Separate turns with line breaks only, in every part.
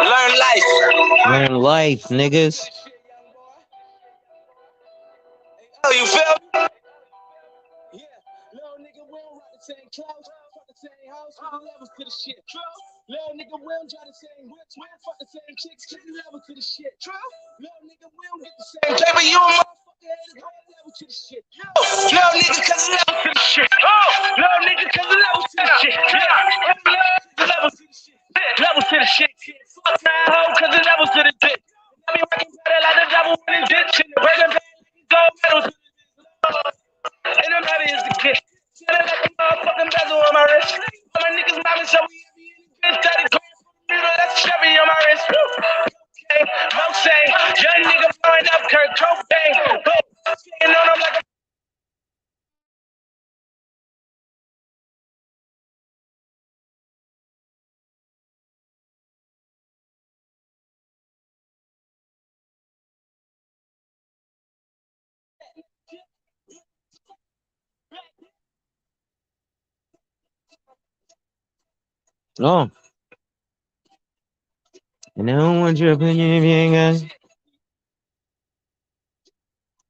Learn life.
Learn life, niggas.
Oh, you feel me? Yeah, little nigga, we don't rock the same clothes, fuck the same house, we levels to the shit. True. Little nigga, we don't try the same whips, we don't fuck the same chicks, cause we level to the shit. True. Little nigga, we don't get the same paper, you a motherfucker haters, go level to the shit. Little nigga, cause we level to the shit. Oh, little nigga, cause we level to the shit. Yeah, level to the shit. Level to the shit. Fuck that hoe, cause we level to the dick. I be working better like the devil when it's ditch, and the breaking bad gold medals. And I'm heavy as the kid. Selling like a motherfucking bezel on my wrist. All my niggas mobbing, so we heavy in the bitch. Daddy going that's Chevy on my wrist. Okay, no say. Young nigga blowing up Kurt Cobain. Staying on him like a
Oh, and I don't want your opinion if you ain't got.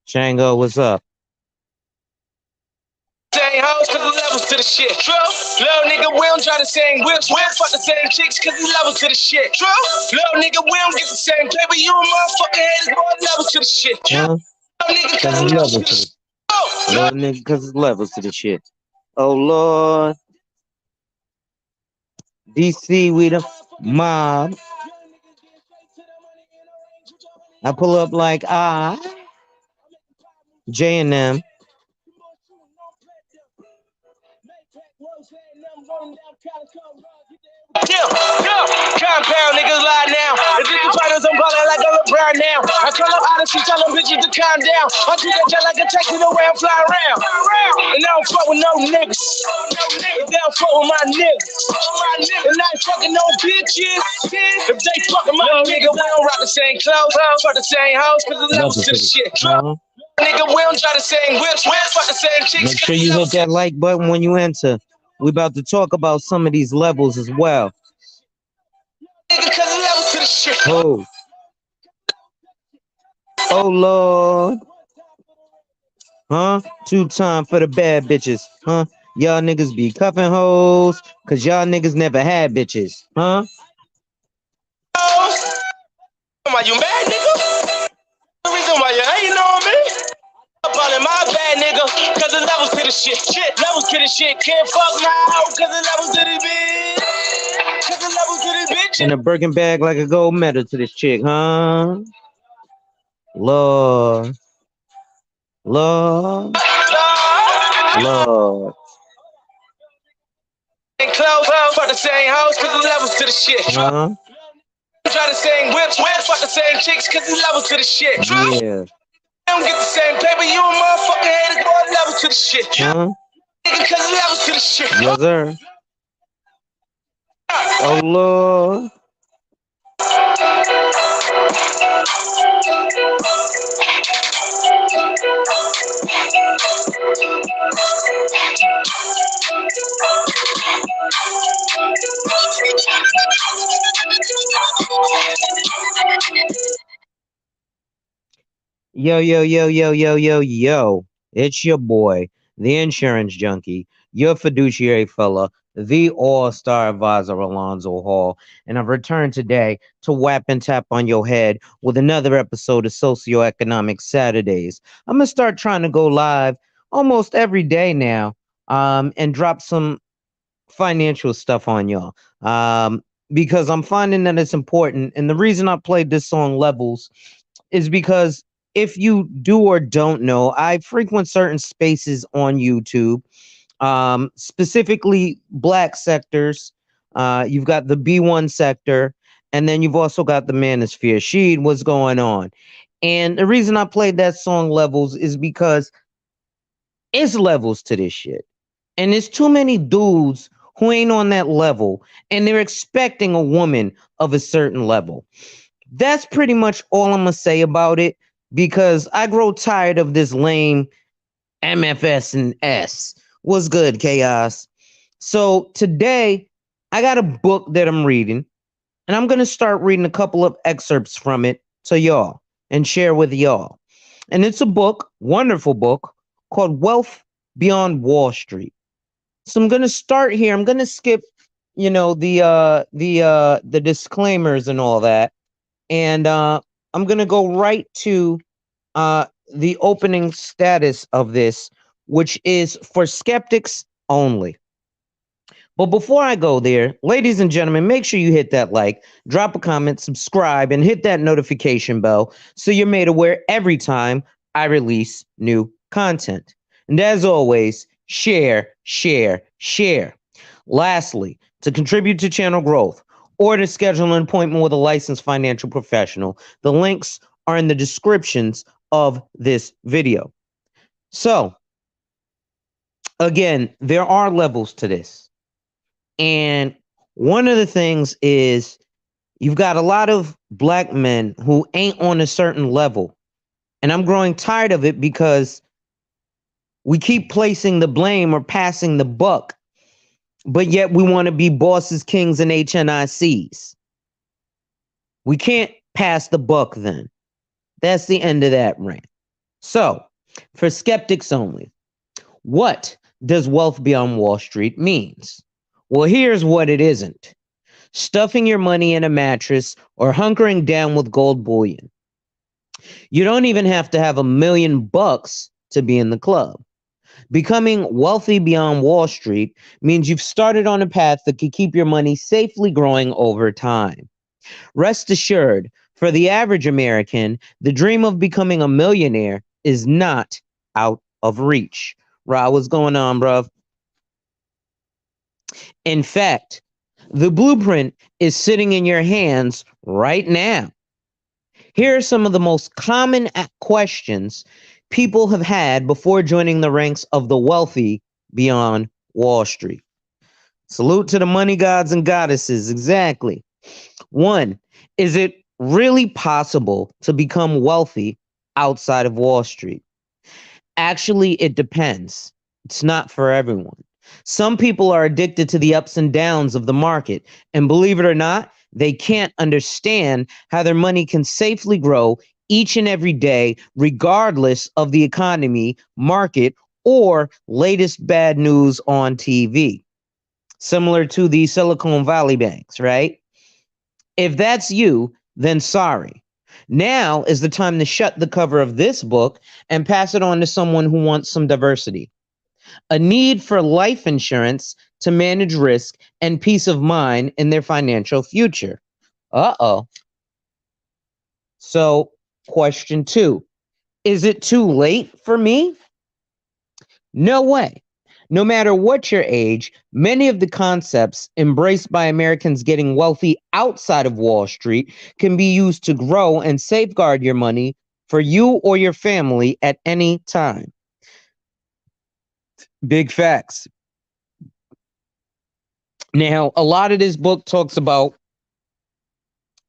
Shango, what's up?
same hoes, cause we levels to the shit. True. Little nigga, we don't try the same whips. We don't fuck the same chicks, cause we levels to the shit. True. Little nigga, we don't get the same paper. You a motherfucking haters, boy, levels to the shit.
Huh?
Little nigga,
Cause
cause
it's
we levels
levels
to
to
the
the
shit. Oh,
little nigga, cause it's levels to the shit. Oh Lord, DC, we the mob. I pull up like J and M.
Compound niggas lie now. If you can find us, I'm ballin' like a LeBron now. I call up Odyssey, tell them bitches to calm down. I treat that jet like a taxi, the way I'm flying around. And I don't fuck with no niggas. They don't fuck with my niggas. And I ain't fucking no bitches. If they fucking my nigga, we don't rock the same clothes, fuck the same house, cause the levels to the shit. Nigga, we don't try the same whips, we don't fuck the same chicks.
Make sure you hit that like button when you enter. We about to talk about some of these levels as well.
Nigga, cause the levels to the shit.
Oh, oh Lord. Huh? 2 time for the bad bitches. Huh? Y'all niggas be cuffing hoes, cause y'all niggas never had bitches. Huh?
Why you mad, nigga? The reason why you hating on me? I'm calling my bad, nigga, cause the levels to the shit. Levels to the shit. Can't fuck my hoe, cause the levels to the bitch. Cause the levels to the bitch.
And a Birkin bag like a gold medal to this chick, huh? Lord. Lord. Lord.
And clothes, fuck the same house, cause the levels to the shit.
Huh?
Try the same whips, fuck the same chicks, cause the levels to the shit.
Yeah.
Don't get the same paper, you a motherfucking hater, boy, levels to the shit.
Huh?
Nigga, cause the levels to the shit.
Yes, sir. Oh, Lord. Yo, yo, yo, yo, yo, yo, yo. It's your boy, the insurance junkie, your fiduciary fella, the all-star advisor Alonzo Hall, and I've returned today to whap and tap on your head with another episode of Socioeconomic Saturdays. I'm gonna start trying to go live almost every day now, and drop some financial stuff on y'all. Because I'm finding that it's important, and the reason I played this song Levels is because if you do or don't know, I frequent certain spaces on YouTube, specifically black sectors. You've got the B1 sector, and then you've also got the manosphere. Sheed, what's going on? And the reason I played that song Levels is because it's levels to this shit. And there's too many dudes who ain't on that level, and they're expecting a woman of a certain level. That's pretty much all I'm gonna say about it, because I grow tired of this lame MFS and S. What's good, Chaos? So today, I got a book that I'm reading, and I'm going to start reading a couple of excerpts from it to y'all and share with y'all. And it's a book, wonderful book, called Wealth Beyond Wall Street. So I'm going to start here. I'm going to skip, the disclaimers and all that, and I'm going to go right to the opening status of this, which is for skeptics only. But before I go there, ladies and gentlemen, make sure you hit that like, drop a comment, subscribe, and hit that notification bell so you're made aware every time I release new content. And as always, share, share, share. Lastly, to contribute to channel growth or to schedule an appointment with a licensed financial professional, the links are in the descriptions of this video. So, again, there are levels to this. And one of the things is you've got a lot of black men who ain't on a certain level. And I'm growing tired of it because we keep placing the blame or passing the buck, but yet we want to be bosses, kings, and HNICs. We can't pass the buck then. That's the end of that rant. So, for skeptics only, what does wealth beyond Wall Street means? Well, here's what it isn't. Stuffing your money in a mattress or hunkering down with gold bullion. You don't even have to have $1 million to be in the club. Becoming wealthy beyond Wall Street means you've started on a path that could keep your money safely growing over time. Rest assured, for the average American, the dream of becoming a millionaire is not out of reach. Ra, what's going on, bruv? In fact, the blueprint is sitting in your hands right now. Here are some of the most common questions people have had before joining the ranks of the wealthy beyond Wall Street. Salute to the money gods and goddesses. Exactly. One, is it really possible to become wealthy outside of Wall Street? Actually, it depends. It's not for everyone. Some people are addicted to the ups and downs of the market, and believe it or not, they can't understand how their money can safely grow each and every day, regardless of the economy, market, or latest bad news on TV. Similar to the Silicon Valley banks, right? If that's you, then sorry. Now is the time to shut the cover of this book and pass it on to someone who wants some diversity. A need for life insurance to manage risk and peace of mind in their financial future. Uh-oh. So, question 2. Is it too late for me? No way. No matter what your age, many of the concepts embraced by Americans getting wealthy outside of Wall Street can be used to grow and safeguard your money for you or your family at any time. Big facts. Now, a lot of this book talks about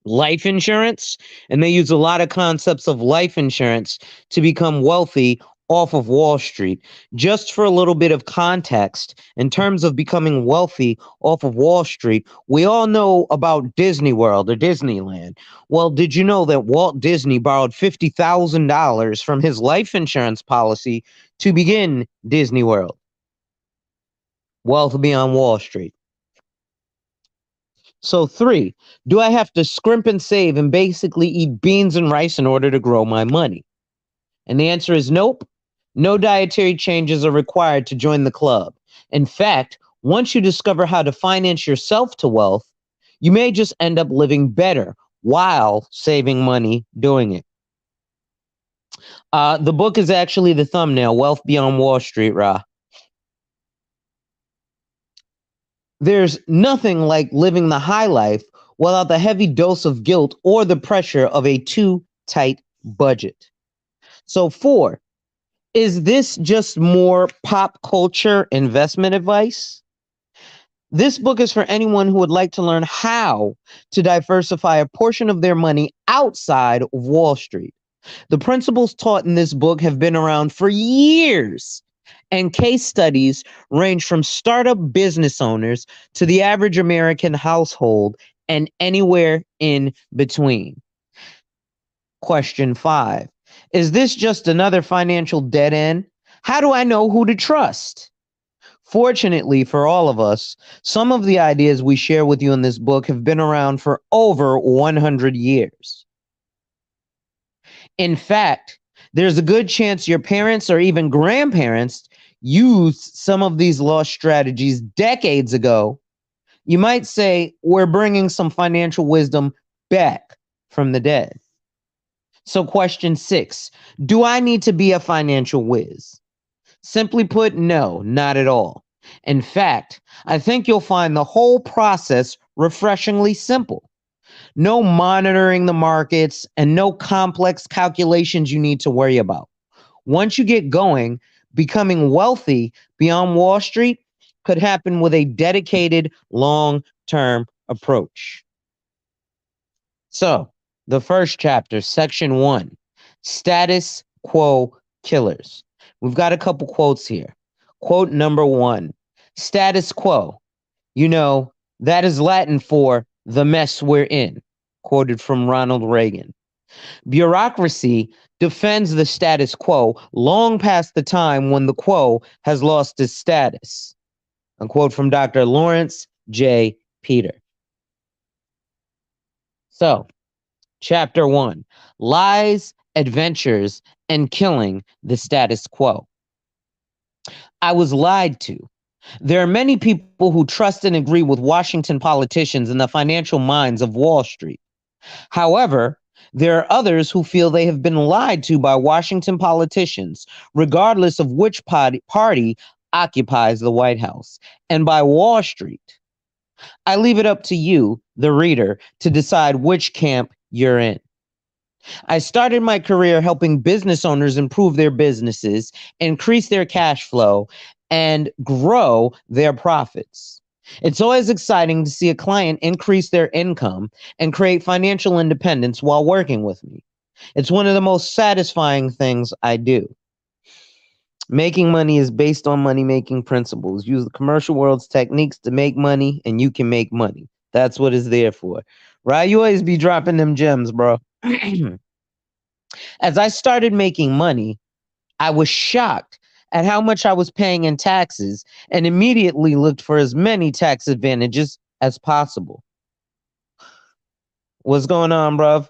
life insurance, and they use a lot of concepts of life insurance to become wealthy off of Wall Street. Just for a little bit of context, in terms of becoming wealthy off of Wall Street, we all know about Disney World or Disneyland. Well, did you know that Walt Disney borrowed $50,000 from his life insurance policy to begin Disney World? Wealth beyond Wall Street. So 3, do I have to scrimp and save and basically eat beans and rice in order to grow my money? And the answer is nope. No dietary changes are required to join the club. In fact, once you discover how to finance yourself to wealth, you may just end up living better while saving money doing it. The book is actually the thumbnail, Wealth Beyond Wall Street, Ra. There's nothing like living the high life without the heavy dose of guilt or the pressure of a too tight budget. So 4, is this just more pop culture investment advice? This book is for anyone who would like to learn how to diversify a portion of their money outside of Wall Street. The principles taught in this book have been around for years And case studies range from startup business owners to the average American household and anywhere in between. Question 5. Is this just another financial dead end? How do I know who to trust? Fortunately for all of us, some of the ideas we share with you in this book have been around for over 100 years. In fact, there's a good chance your parents or even grandparents used some of these lost strategies decades ago. You might say we're bringing some financial wisdom back from the dead. So, question 6. Do I need to be a financial whiz? Simply put, no, not at all. In fact, I think you'll find the whole process refreshingly simple. No monitoring the markets and no complex calculations you need to worry about. Once you get going, becoming wealthy beyond Wall Street could happen with a dedicated long-term approach. So, the first chapter, section 1, status quo killers. We've got a couple quotes here. Quote number 1, status quo. You know, that is Latin for the mess we're in, quoted from Ronald Reagan. Bureaucracy defends the status quo long past the time when the quo has lost its status. A quote from Dr. Lawrence J. Peter. So, Chapter 1, Lies, Adventures, and Killing the Status Quo. I was lied to. There are many people who trust and agree with Washington politicians and the financial minds of Wall Street. However, there are others who feel they have been lied to by Washington politicians, regardless of which party occupies the White House, and by Wall Street. I leave it up to you, the reader, to decide which camp you're in. I started my career helping business owners improve their businesses, increase their cash flow, and grow their profits. It's always exciting to see a client increase their income and create financial independence while working with me. It's one of the most satisfying things I do. Making money is based on money-making principles. Use the commercial world's techniques to make money, and you can make money. That's what it's there for. Right? You always be dropping them gems, bro. As I started making money, I was shocked at how much I was paying in taxes and immediately looked for as many tax advantages as possible. What's going on, bruv?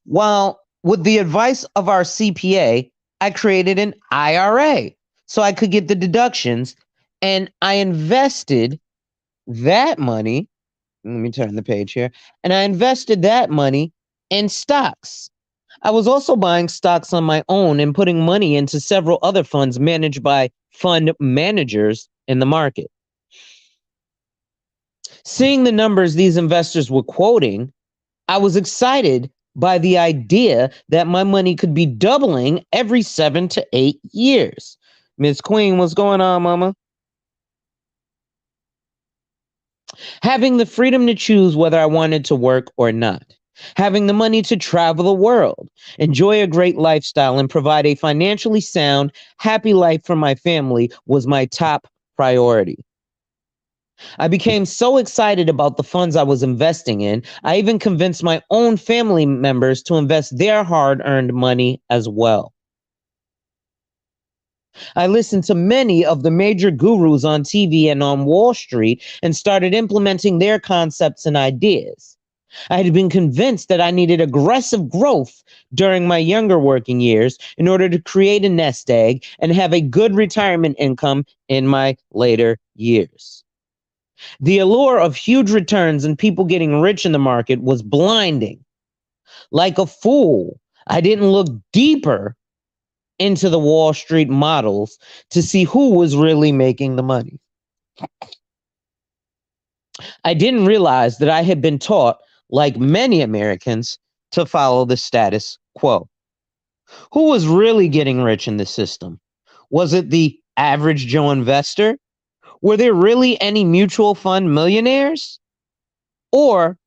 Well, with the advice of our CPA, I created an IRA so I could get the deductions, and I invested that money. Let me turn the page here. And I invested that money in stocks. I was also buying stocks on my own and putting money into several other funds managed by fund managers in the market. Seeing the numbers these investors were quoting, I was excited by the idea that my money could be doubling every 7 to 8 years. Miss Queen, what's going on, mama? Having the freedom to choose whether I wanted to work or not. Having the money to travel the world, enjoy a great lifestyle, and provide a financially sound, happy life for my family was my top priority. I became so excited about the funds I was investing in, I even convinced my own family members to invest their hard-earned money as well. I listened to many of the major gurus on TV and on Wall Street and started implementing their concepts and ideas. I had been convinced that I needed aggressive growth during my younger working years in order to create a nest egg and have a good retirement income in my later years. The allure of huge returns and people getting rich in the market was blinding. Like a fool, I didn't look deeper into the Wall Street models to see who was really making the money. I didn't realize that I had been taught, like many Americans, to follow the status quo. Who was really getting rich in the system? Was it the average Joe investor? Were there really any mutual fund millionaires? Or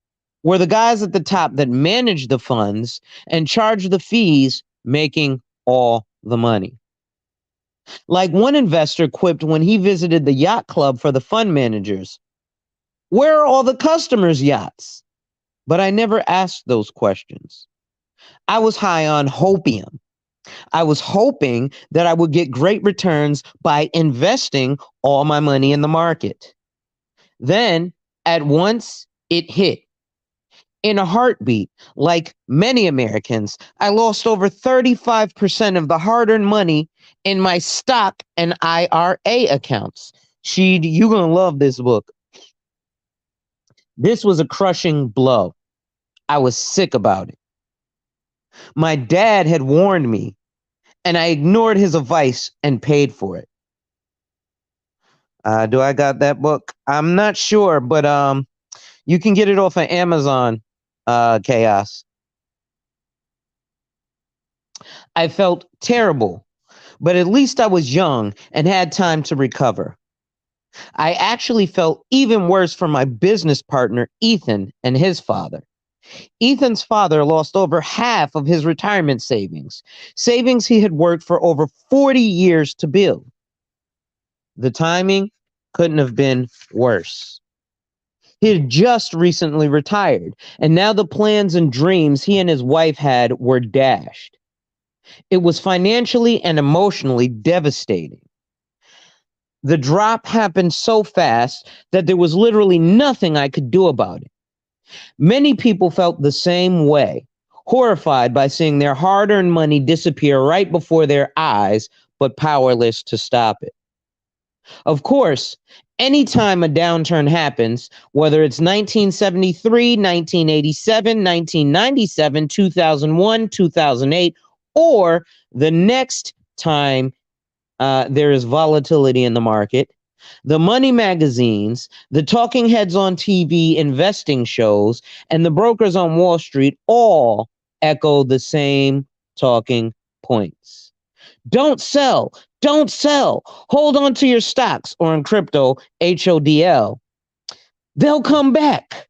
were the guys at the top that managed the funds and charged the fees making all the money? Like one investor quipped when he visited the yacht club for the fund managers, "Where are all the customers' yachts?" But I never asked those questions. I was high on hopium. I was hoping that I would get great returns by investing all my money in the market. Then, at once, it hit. In a heartbeat, like many Americans, I lost over 35% of the hard earned money in my stock and IRA accounts. Sheed, you're going to love this book. This was a crushing blow. I was sick about it. My dad had warned me, and I ignored his advice and paid for it. Do I got that book? I'm not sure, but you can get it off of Amazon. Chaos. I felt terrible, but at least I was young and had time to recover. I actually felt even worse for my business partner, Ethan, and his father. Ethan's father lost over half of his retirement savings he had worked for over 40 years to build. The timing couldn't have been worse. He had just recently retired, and now the plans and dreams he and his wife had were dashed. It was financially and emotionally devastating. The drop happened so fast that there was literally nothing I could do about it. Many people felt the same way, horrified by seeing their hard-earned money disappear right before their eyes, but powerless to stop it. Of course, anytime a downturn happens, whether it's 1973, 1987, 1997, 2001, 2008, or the next time there is volatility in the market, the money magazines, the talking heads on TV investing shows, and the brokers on Wall Street all echo the same talking points. Don't sell. Don't sell. Hold on to your stocks, or in crypto, HODL. They'll come back.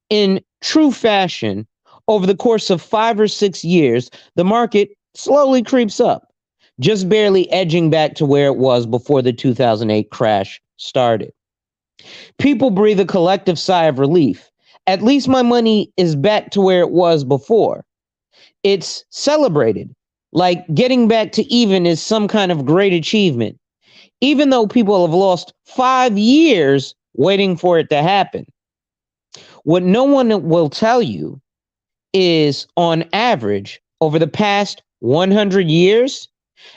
In true fashion, over the course of 5 or 6 years, the market slowly creeps up, just barely edging back to where it was before the 2008 crash started. People breathe a collective sigh of relief. At least my money is back to where it was before. It's celebrated, like getting back to even is some kind of great achievement, even though people have lost 5 years waiting for it to happen. What no one will tell you is, on average, over the past 100 years,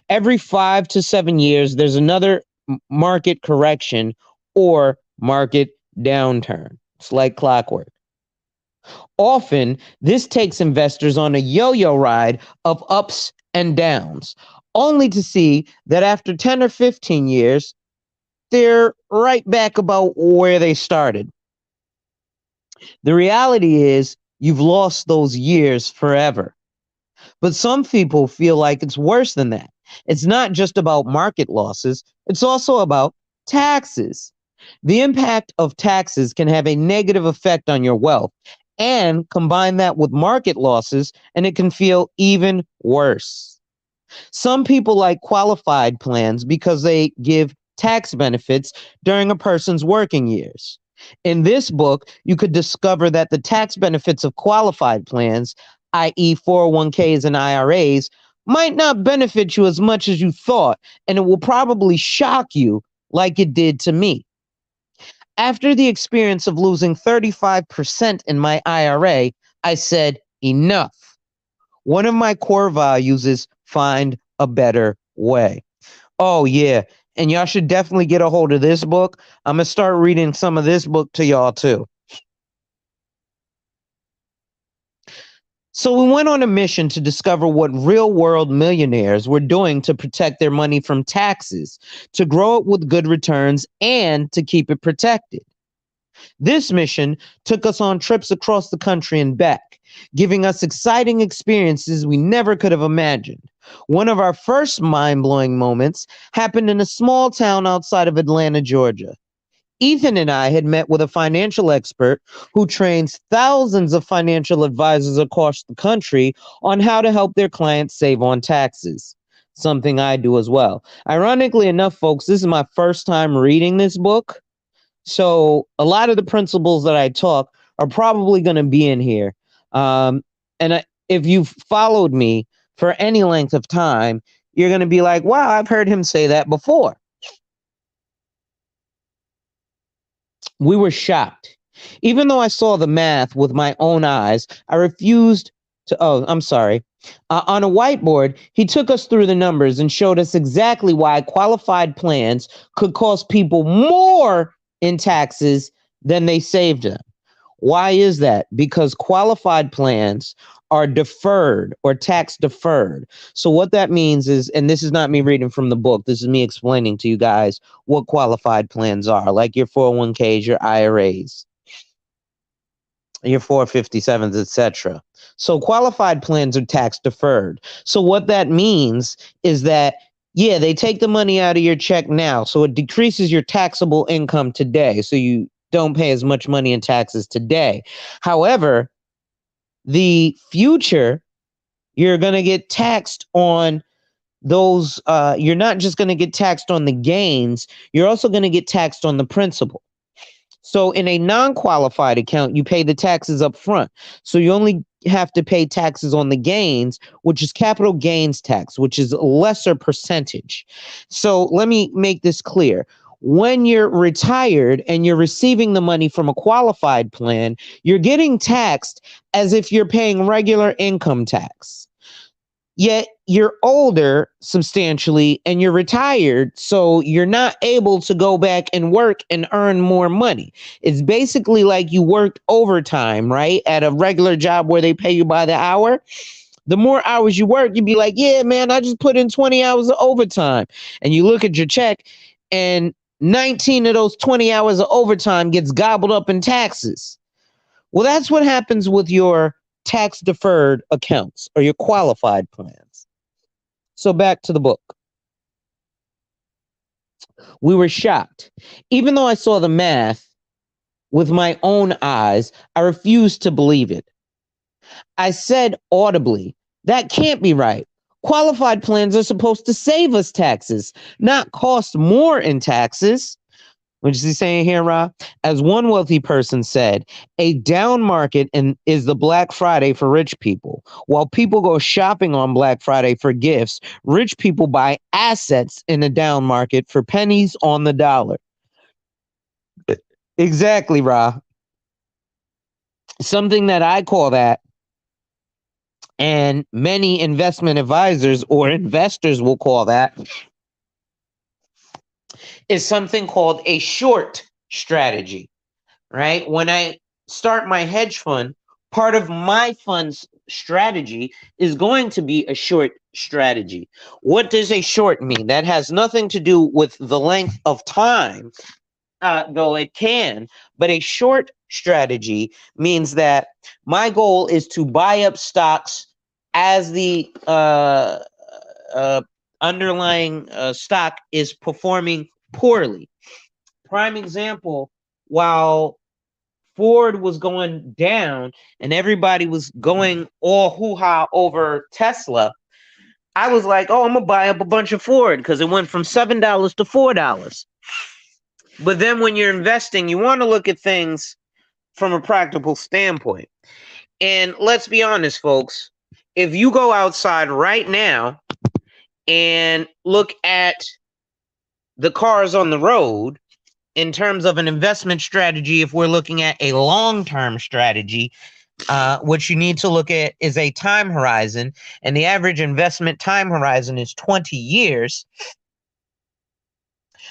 every 5 to 7 years, there's another market correction or market downturn. It's like clockwork. Often, this takes investors on a yo-yo ride of ups and downs, only to see that after 10 or 15 years, they're right back about where they started. The reality is, you've lost those years forever. But some people feel like it's worse than that. It's not just about market losses, it's also about taxes. The impact of taxes can have a negative effect on your wealth, and combine that with market losses, and it can feel even worse. Some people like qualified plans because they give tax benefits during a person's working years. In this book, you could discover that the tax benefits of qualified plans, i.e., 401ks and IRAs, might not benefit you as much as you thought, and it will probably shock you like it did to me. After the experience of losing 35% in my IRA, I said, enough. One of my core values is find a better way. Oh, yeah. And y'all should definitely get a hold of this book. I'm going to start reading some of this book to y'all, too. So we went on a mission to discover what real-world millionaires were doing to protect their money from taxes, to grow it with good returns, and to keep it protected. This mission took us on trips across the country and back, giving us exciting experiences we never could have imagined. One of our first mind-blowing moments happened in a small town outside of Atlanta, Georgia. Ethan and I had met with a financial expert who trains thousands of financial advisors across the country on how to help their clients save on taxes. something I do as well. Ironically enough, folks, this is my first time reading this book. So a lot of the principles that I talk are probably going to be in here. If you've followed me for any length of time, you're going to be like, wow, I've heard him say that before. We were shocked. Even though I saw the math with my own eyes, I refused to. Oh, I'm sorry. On a whiteboard, he took us through the numbers and showed us exactly why qualified plans could cost people more in taxes than they saved them. Why is that? Because qualified plans are deferred or tax deferred. So what that means is, and this is not me reading from the book, this is me explaining to you guys what qualified plans are, like your 401ks, your IRAs, your 457s, etc. So qualified plans are tax deferred. So what that means is that, yeah, they take the money out of your check now, so it decreases your taxable income today, so you don't pay as much money in taxes today. However, the future, you're going to get taxed on those. You're not just going to get taxed on the gains, you're also going to get taxed on the principal. So in a non-qualified account, you pay the taxes up front. So you only have to pay taxes on the gains, which is capital gains tax, which is a lesser percentage. So let me make this clear. When you're retired and you're receiving the money from a qualified plan, you're getting taxed as if you're paying regular income tax. Yet you're older substantially and you're retired, so you're not able to go back and work and earn more money. It's basically like you worked overtime, right? At a regular job where they pay you by the hour. The more hours you work, you'd be like, yeah, man, I just put in 20 hours of overtime. And you look at your check and 19 of those 20 hours of overtime gets gobbled up in taxes. Well, that's what happens with your tax deferred accounts or your qualified plans. So back to the book. We were shocked. Even though I saw the math with my own eyes, I refused to believe it. I said audibly, that can't be right. Qualified plans are supposed to save us taxes, not cost more in taxes. What is he saying here, Ra? As one wealthy person said, a down market is the Black Friday for rich people. While people go shopping on Black Friday for gifts, rich people buy assets in a down market for pennies on the dollar. Exactly, Ra. Something that I call that, and many investment advisors or investors will call that, is something called a short strategy, right? When I start my hedge fund, part of my fund's strategy is going to be a short strategy. What does a short mean? That has nothing to do with the length of time, though it can, but a short strategy means that my goal is to buy up stocks as the underlying stock is performing poorly. Prime example, while Ford was going down and everybody was going all hoo-ha over Tesla, I was like, oh, I'm going to buy up a bunch of Ford because it went from $7 to $4. But then when you're investing, you want to look at things from a practical standpoint. And let's be honest, folks, if you go outside right now and look at the cars on the road, in terms of an investment strategy, if we're looking at a long-term strategy, what you need to look at is a time horizon, and the average investment time horizon is 20 years.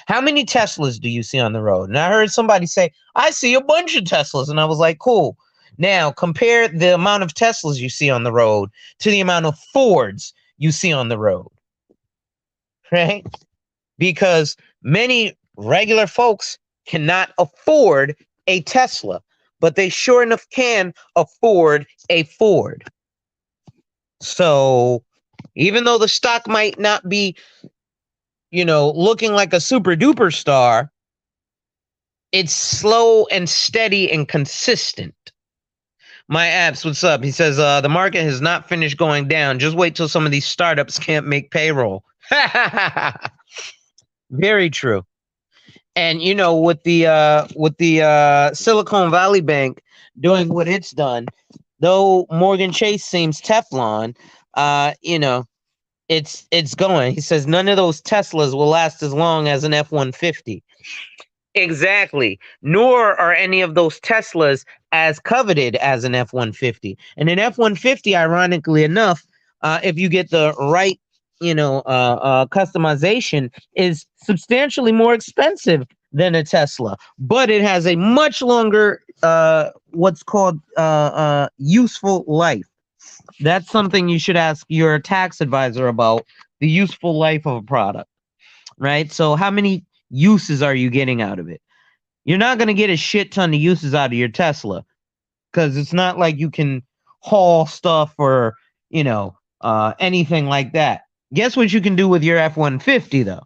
How many Teslas do you see on the road? And I heard somebody say, I see a bunch of Teslas, and I was like, cool. Now, compare the amount of Teslas you see on the road to the amount of Fords you see on the road, right? Because many regular folks cannot afford a Tesla, but they sure enough can afford a Ford. So even though the stock might not be, looking like a super duper star, it's slow and steady and consistent. My apps, what's up? He says, the market has not finished going down. Just wait till some of these startups can't make payroll. Very true. And with the Silicon Valley Bank doing what it's done, though Morgan Chase seems Teflon, you know, it's going. He says none of those Teslas will last as long as an F-150. Exactly. Nor are any of those Teslas as coveted as an F-150. And an F-150, ironically enough, if you get the right, customization, is substantially more expensive than a Tesla, but it has a much longer, what's called useful life. That's something you should ask your tax advisor about, the useful life of a product, right? So how many uses are you getting out of it? You're not going to get a shit ton of uses out of your Tesla because it's not like you can haul stuff or, anything like that. Guess what you can do with your F-150 though?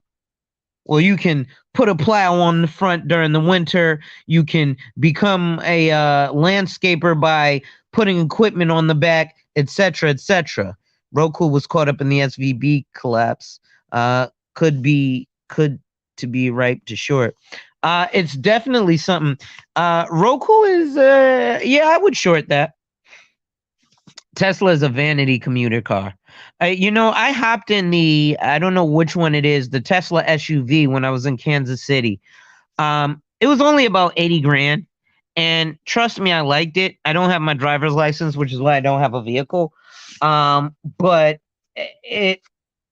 Well, you can put a plow on the front during the winter. You can become a landscaper by putting equipment on the back, etc., etc. Roku was caught up in the SVB collapse. Could to be ripe to short. It's definitely something. Roku is, yeah, I would short that. Tesla is a vanity commuter car. I hopped in I don't know which one it is, the Tesla SUV when I was in Kansas City. It was only about 80 grand. And trust me, I liked it. I don't have my driver's license, which is why I don't have a vehicle. But it,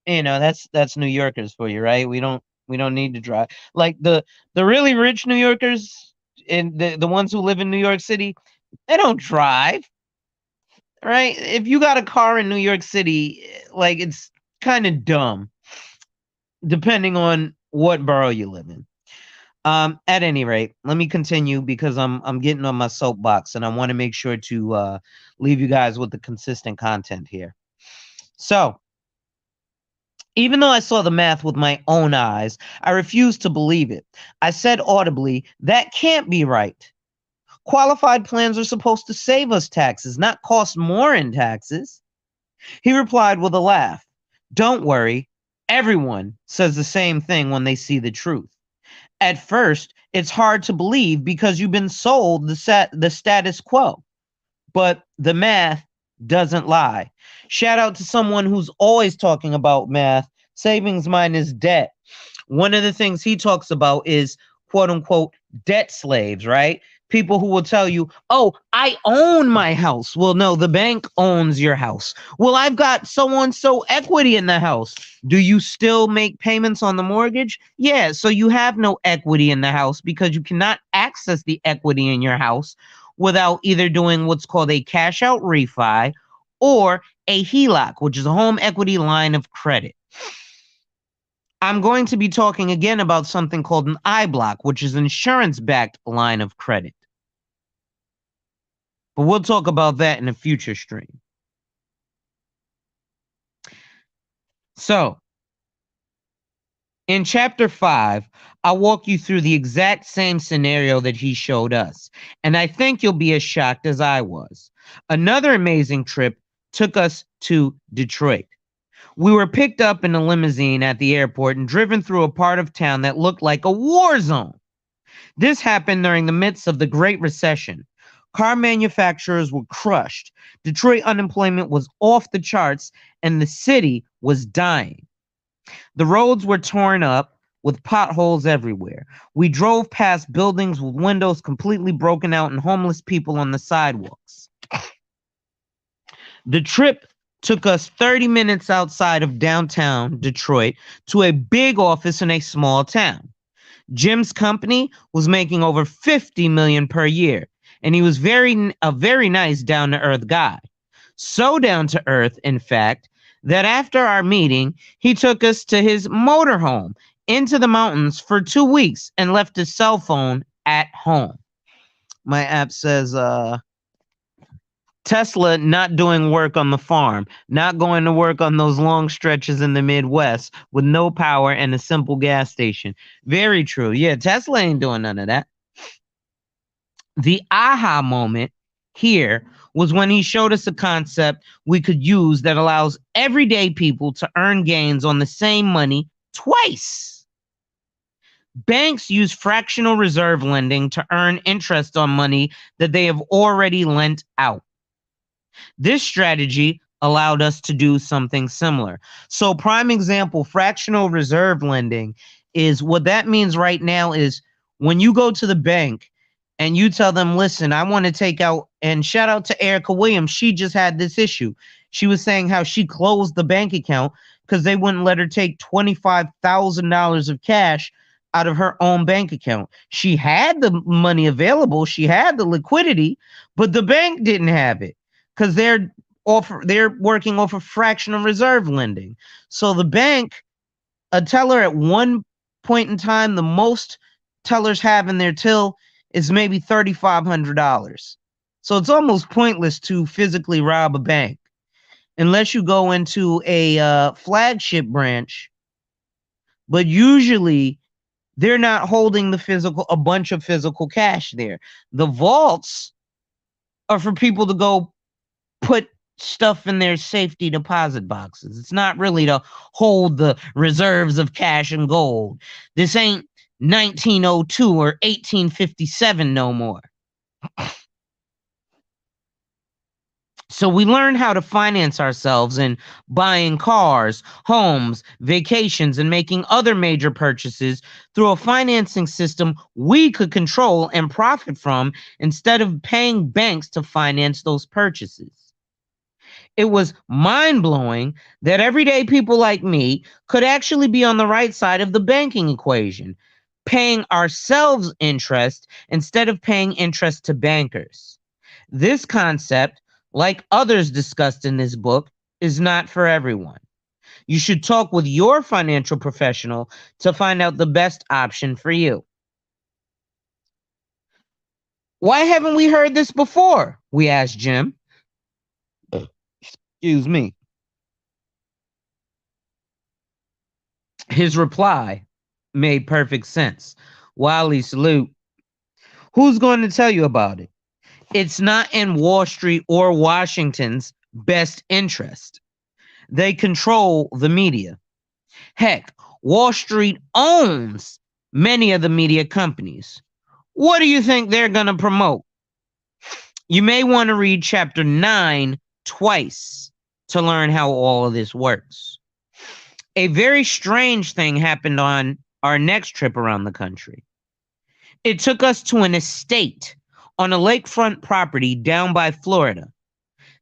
that's New Yorkers for you, right? We don't need to drive. Like the really rich New Yorkers and the ones who live in New York City, they don't drive. Right? If you got a car in New York City, like it's kind of dumb, depending on what borough you live in. At any rate, let me continue because I'm getting on my soapbox and I want to make sure to leave you guys with the consistent content here. So, even though I saw the math with my own eyes, I refused to believe it. I said audibly, that can't be right. Qualified plans are supposed to save us taxes, not cost more in taxes. He replied with a laugh, don't worry, everyone says the same thing when they see the truth. At first, it's hard to believe because you've been sold the status quo, but the math doesn't lie. Shout out to someone who's always talking about math, savings minus debt. One of the things he talks about is quote unquote debt slaves, right? People who will tell you, oh, I own my house. Well, no, the bank owns your house. Well, I've got so and so equity in the house. Do you still make payments on the mortgage? Yeah, so you have no equity in the house because you cannot access the equity in your house without either doing what's called a cash out refi or a HELOC, which is a home equity line of credit. I'm going to be talking again about something called an IBLOC, which is insurance-backed line of credit. But we'll talk about that in a future stream. So, in chapter 5, I'll walk you through the exact same scenario that he showed us, and I think you'll be as shocked as I was. Another amazing trip took us to Detroit. We were picked up in a limousine at the airport and driven through a part of town that looked like a war zone. This happened during the midst of the Great Recession. Car manufacturers were crushed. Detroit unemployment was off the charts, and the city was dying. The roads were torn up with potholes everywhere. We drove past buildings with windows completely broken out and homeless people on the sidewalks. The trip took us 30 minutes outside of downtown Detroit to a big office in a small town. Jim's company was making over 50 million per year, and he was a very nice down to earth guy. So down to earth, in fact, that after our meeting, he took us to his motorhome into the mountains for 2 weeks and left his cell phone at home. My app says Tesla not doing work on the farm, not going to work on those long stretches in the Midwest with no power and a simple gas station. Very true. Yeah, Tesla ain't doing none of that. The aha moment here was when he showed us a concept we could use that allows everyday people to earn gains on the same money twice. Banks use fractional reserve lending to earn interest on money that they have already lent out. This strategy allowed us to do something similar. So, prime example, fractional reserve lending is what that means right now is when you go to the bank and you tell them, listen, I want to take out, and shout out to Erica Williams, she just had this issue. She was saying how she closed the bank account because they wouldn't let her take $25,000 of cash out of her own bank account. She had the money available, she had the liquidity, but the bank didn't have it because they're working off of fractional reserve lending. So the bank, a teller at one point in time, the most tellers have in their till is maybe $3,500. So it's almost pointless to physically rob a bank unless you go into a flagship branch. But usually they're not holding a bunch of physical cash there. The vaults are for people to go put stuff in their safety deposit boxes. It's not really to hold the reserves of cash and gold. This ain't 1902 or 1857 no more. So we learned how to finance ourselves in buying cars, homes, vacations, and making other major purchases through a financing system we could control and profit from instead of paying banks to finance those purchases. It was mind-blowing that everyday people like me could actually be on the right side of the banking equation, paying ourselves interest instead of paying interest to bankers. This concept, like others discussed in this book, is not for everyone. You should talk with your financial professional to find out the best option for you. Why haven't we heard this before? We asked Jim. Excuse me. His reply made perfect sense. Wiley, salute. Who's going to tell you about it? It's not in Wall Street or Washington's best interest. They control the media. Heck, Wall Street owns many of the media companies. What do you think they're going to promote? You may want to read chapter 9 twice to learn how all of this works. A very strange thing happened on our next trip around the country. It took us to an estate on a lakefront property down by Florida.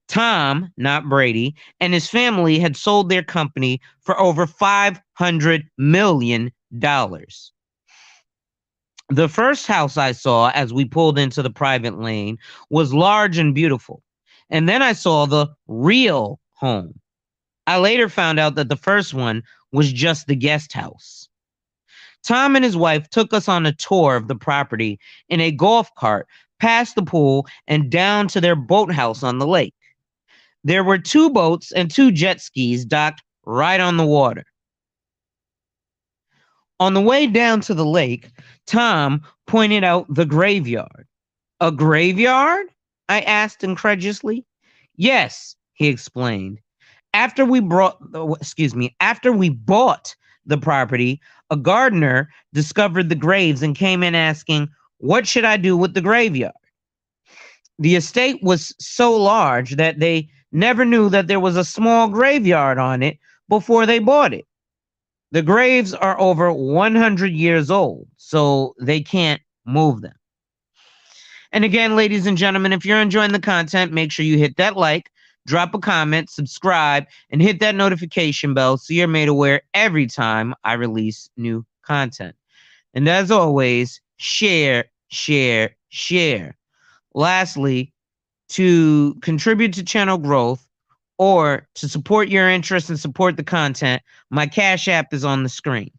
Tom, not Brady, and his family had sold their company for over $500 million. The first house I saw as we pulled into the private lane was large and beautiful. And then I saw the real home. I later found out that the first one was just the guest house. Tom and his wife took us on a tour of the property in a golf cart past the pool and down to their boathouse on the lake. There were 2 boats and 2 jet skis docked right on the water. On the way down to the lake, Tom pointed out the graveyard. A graveyard? I asked incredulously. Yes, he explained. After we bought the property, a gardener discovered the graves and came in asking, "What should I do with the graveyard?" The estate was so large that they never knew that there was a small graveyard on it before they bought it. The graves are over 100 years old, so they can't move them. And again, ladies and gentlemen, if you're enjoying the content, make sure you hit that like, drop a comment, subscribe, and hit that notification bell so you're made aware every time I release new content. And as always, share, share, share. Lastly, to contribute to channel growth or to support your interest and support the content, my Cash App is on the screen.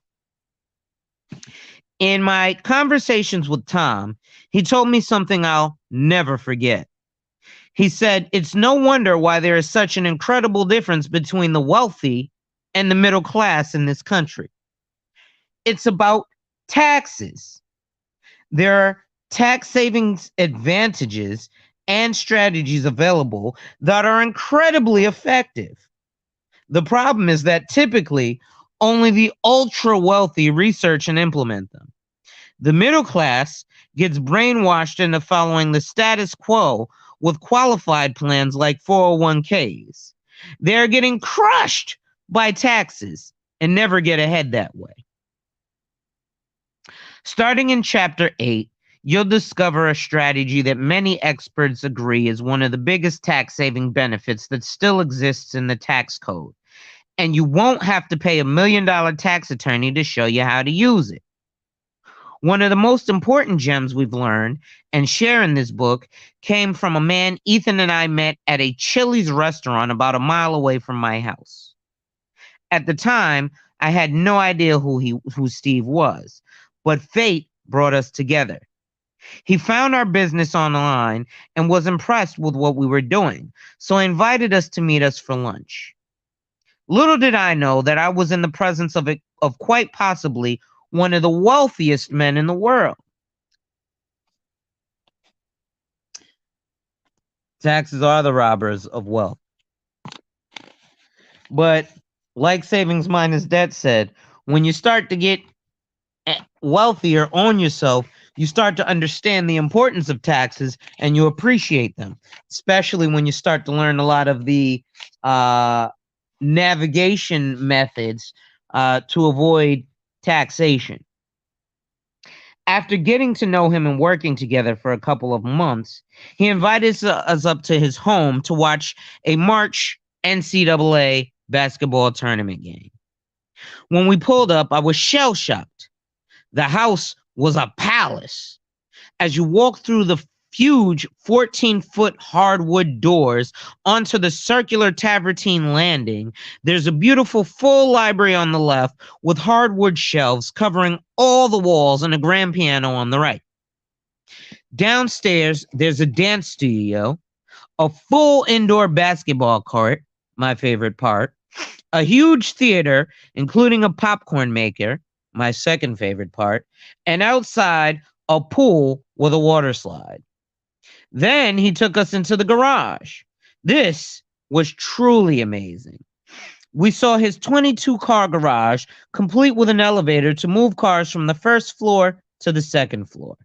In my conversations with Tom, he told me something I'll never forget. He said, it's no wonder why there is such an incredible difference between the wealthy and the middle class in this country. It's about taxes. There are tax savings advantages and strategies available that are incredibly effective. The problem is that typically only the ultra wealthy research and implement them. The middle class gets brainwashed into following the status quo with qualified plans like 401ks. They're getting crushed by taxes and never get ahead that way. Starting in Chapter 8, you'll discover a strategy that many experts agree is one of the biggest tax saving benefits that still exists in the tax code. And you won't have to pay $1 million tax attorney to show you how to use it. One of the most important gems we've learned and share in this book came from a man Ethan and I met at a Chili's restaurant about a mile away from my house. At the time, I had no idea who Steve was, but fate brought us together. He found our business online and was impressed with what we were doing, so he invited us to meet us for lunch. Little did I know that I was in the presence of quite possibly one of the wealthiest men in the world. Taxes are the robbers of wealth. But like Savings Minus Debt said, when you start to get wealthier on yourself, you start to understand the importance of taxes and you appreciate them, especially when you start to learn a lot of the navigation methods to avoid taxation. After getting to know him and working together for a couple of months, he invited us up to his home to watch a March NCAA basketball tournament game. When we pulled up, I was shell shocked. The house was a palace. As you walk through the huge 14-foot hardwood doors onto the circular travertine landing, there's a beautiful full library on the left with hardwood shelves covering all the walls and a grand piano on the right. Downstairs, there's a dance studio, a full indoor basketball court, my favorite part, a huge theater, including a popcorn maker, my second favorite part, and outside, a pool with a water slide. Then he took us into the garage. This was truly amazing. We saw his 22-car garage, complete with an elevator to move cars from the first floor to the second floor.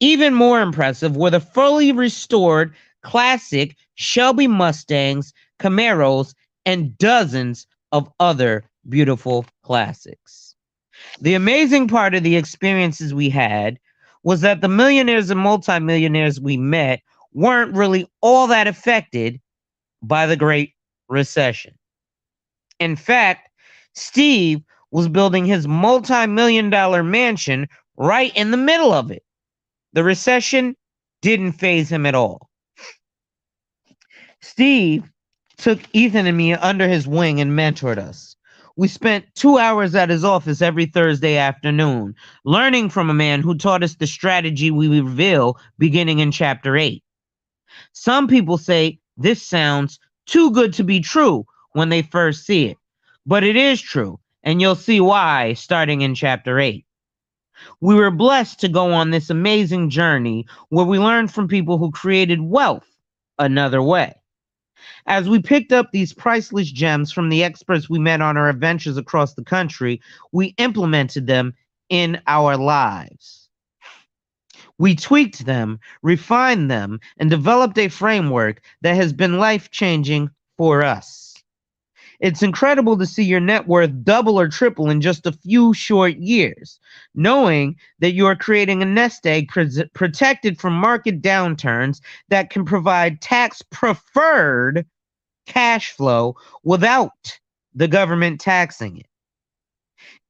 Even more impressive were the fully restored classic Shelby Mustangs, Camaros, and dozens of other beautiful classics. The amazing part of the experiences we had was that the millionaires and multimillionaires we met weren't really all that affected by the Great Recession. In fact, Steve was building his multi-million-dollar mansion right in the middle of it. The recession didn't faze him at all. Steve took Ethan and me under his wing and mentored us. We spent 2 hours at his office every Thursday afternoon, learning from a man who taught us the strategy we reveal beginning in Chapter 8. Some people say this sounds too good to be true when they first see it, but it is true, and you'll see why starting in Chapter 8. We were blessed to go on this amazing journey where we learned from people who created wealth another way. As we picked up these priceless gems from the experts we met on our adventures across the country, we implemented them in our lives. We tweaked them, refined them, and developed a framework that has been life-changing for us. It's incredible to see your net worth double or triple in just a few short years, knowing that you are creating a nest egg protected from market downturns that can provide tax-preferred cash flow without the government taxing it.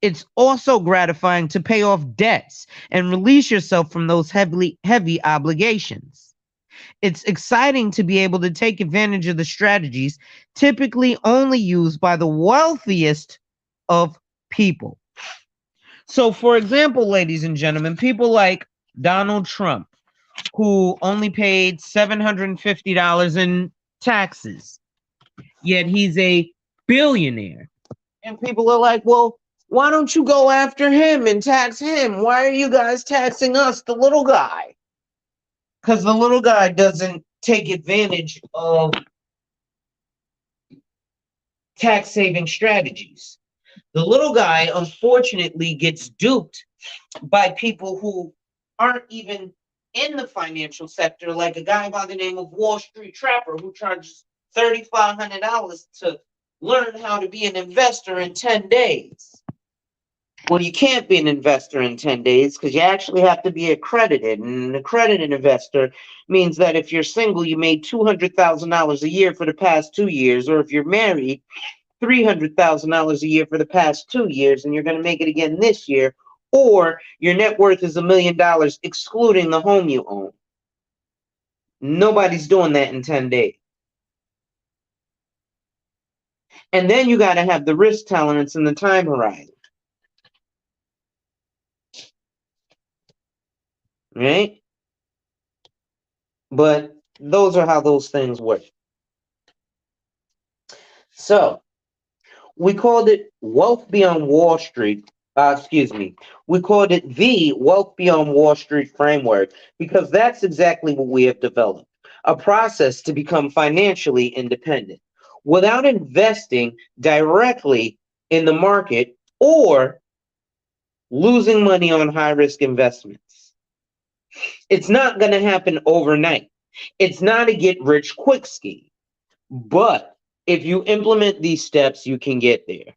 It's also gratifying to pay off debts and release yourself from those heavy obligations. It's exciting to be able to take advantage of the strategies typically only used by the wealthiest of people. So, for example, ladies and gentlemen, people like Donald Trump, who only paid $750 in taxes, yet he's a billionaire. And people are like, well, why don't you go after him and tax him? Why are you guys taxing us, the little guy? because the little guy doesn't take advantage of tax saving strategies. The little guy unfortunately gets duped by people who aren't even in the financial sector, like a guy by the name of Wall Street Trapper who charges $3,500 to learn how to be an investor in 10 days. Well, you can't be an investor in 10 days because you actually have to be accredited. And an accredited investor means that if you're single, you made $200,000 a year for the past 2 years, or if you're married, $300,000 a year for the past 2 years, and you're going to make it again this year, or your net worth is $1 million, excluding the home you own. Nobody's doing that in 10 days. And then you got to have the risk tolerance and the time horizon. Right? But those are how those things work. So, we called it Wealth Beyond Wall Street. Excuse me. We called it the Wealth Beyond Wall Street framework because that's exactly what we have developed, a process to become financially independent without investing directly in the market or losing money on high risk investments. It's not going to happen overnight. It's not a get rich quick scheme. But if you implement these steps, you can get there.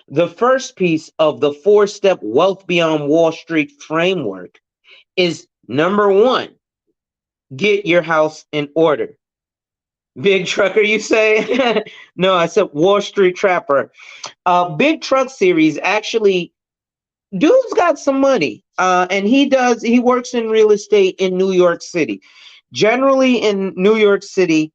The first piece of the 4-step Wealth Beyond Wall Street framework is number one, get your house in order. Big trucker, you say? No, I said Wall Street Trapper. Big Truck Series actually, dude's got some money. And he works in real estate in New York City. Generally in New York City,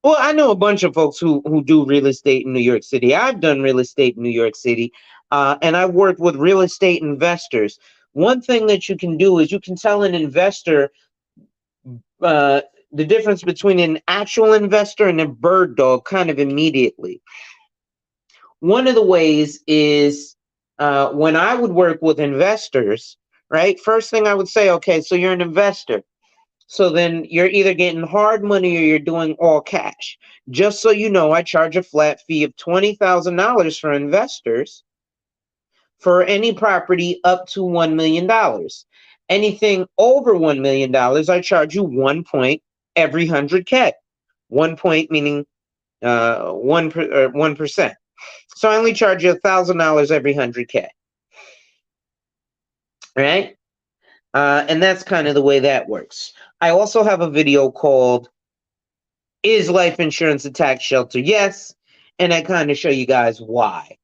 well, I know a bunch of folks who do real estate in New York City. I've done real estate in New York City, and I've worked with real estate investors. One thing that you can do is you can tell an investor uh, the difference between an actual investor and a bird dog kind of immediately. One of the ways is when I would work with investors, right? First thing I would say, okay, so you're an investor. So then you're either getting hard money or you're doing all cash. Just so you know, I charge a flat fee of $20,000 for investors for any property up to $1 million. Anything over $1 million, I charge you 1 point every 100K. 1 point meaning 1%. So I only charge you $1,000 every 100K. Right? And that's kind of the way that works. I also have a video called Is Life Insurance a Tax Shelter? Yes. And I kind of show you guys why.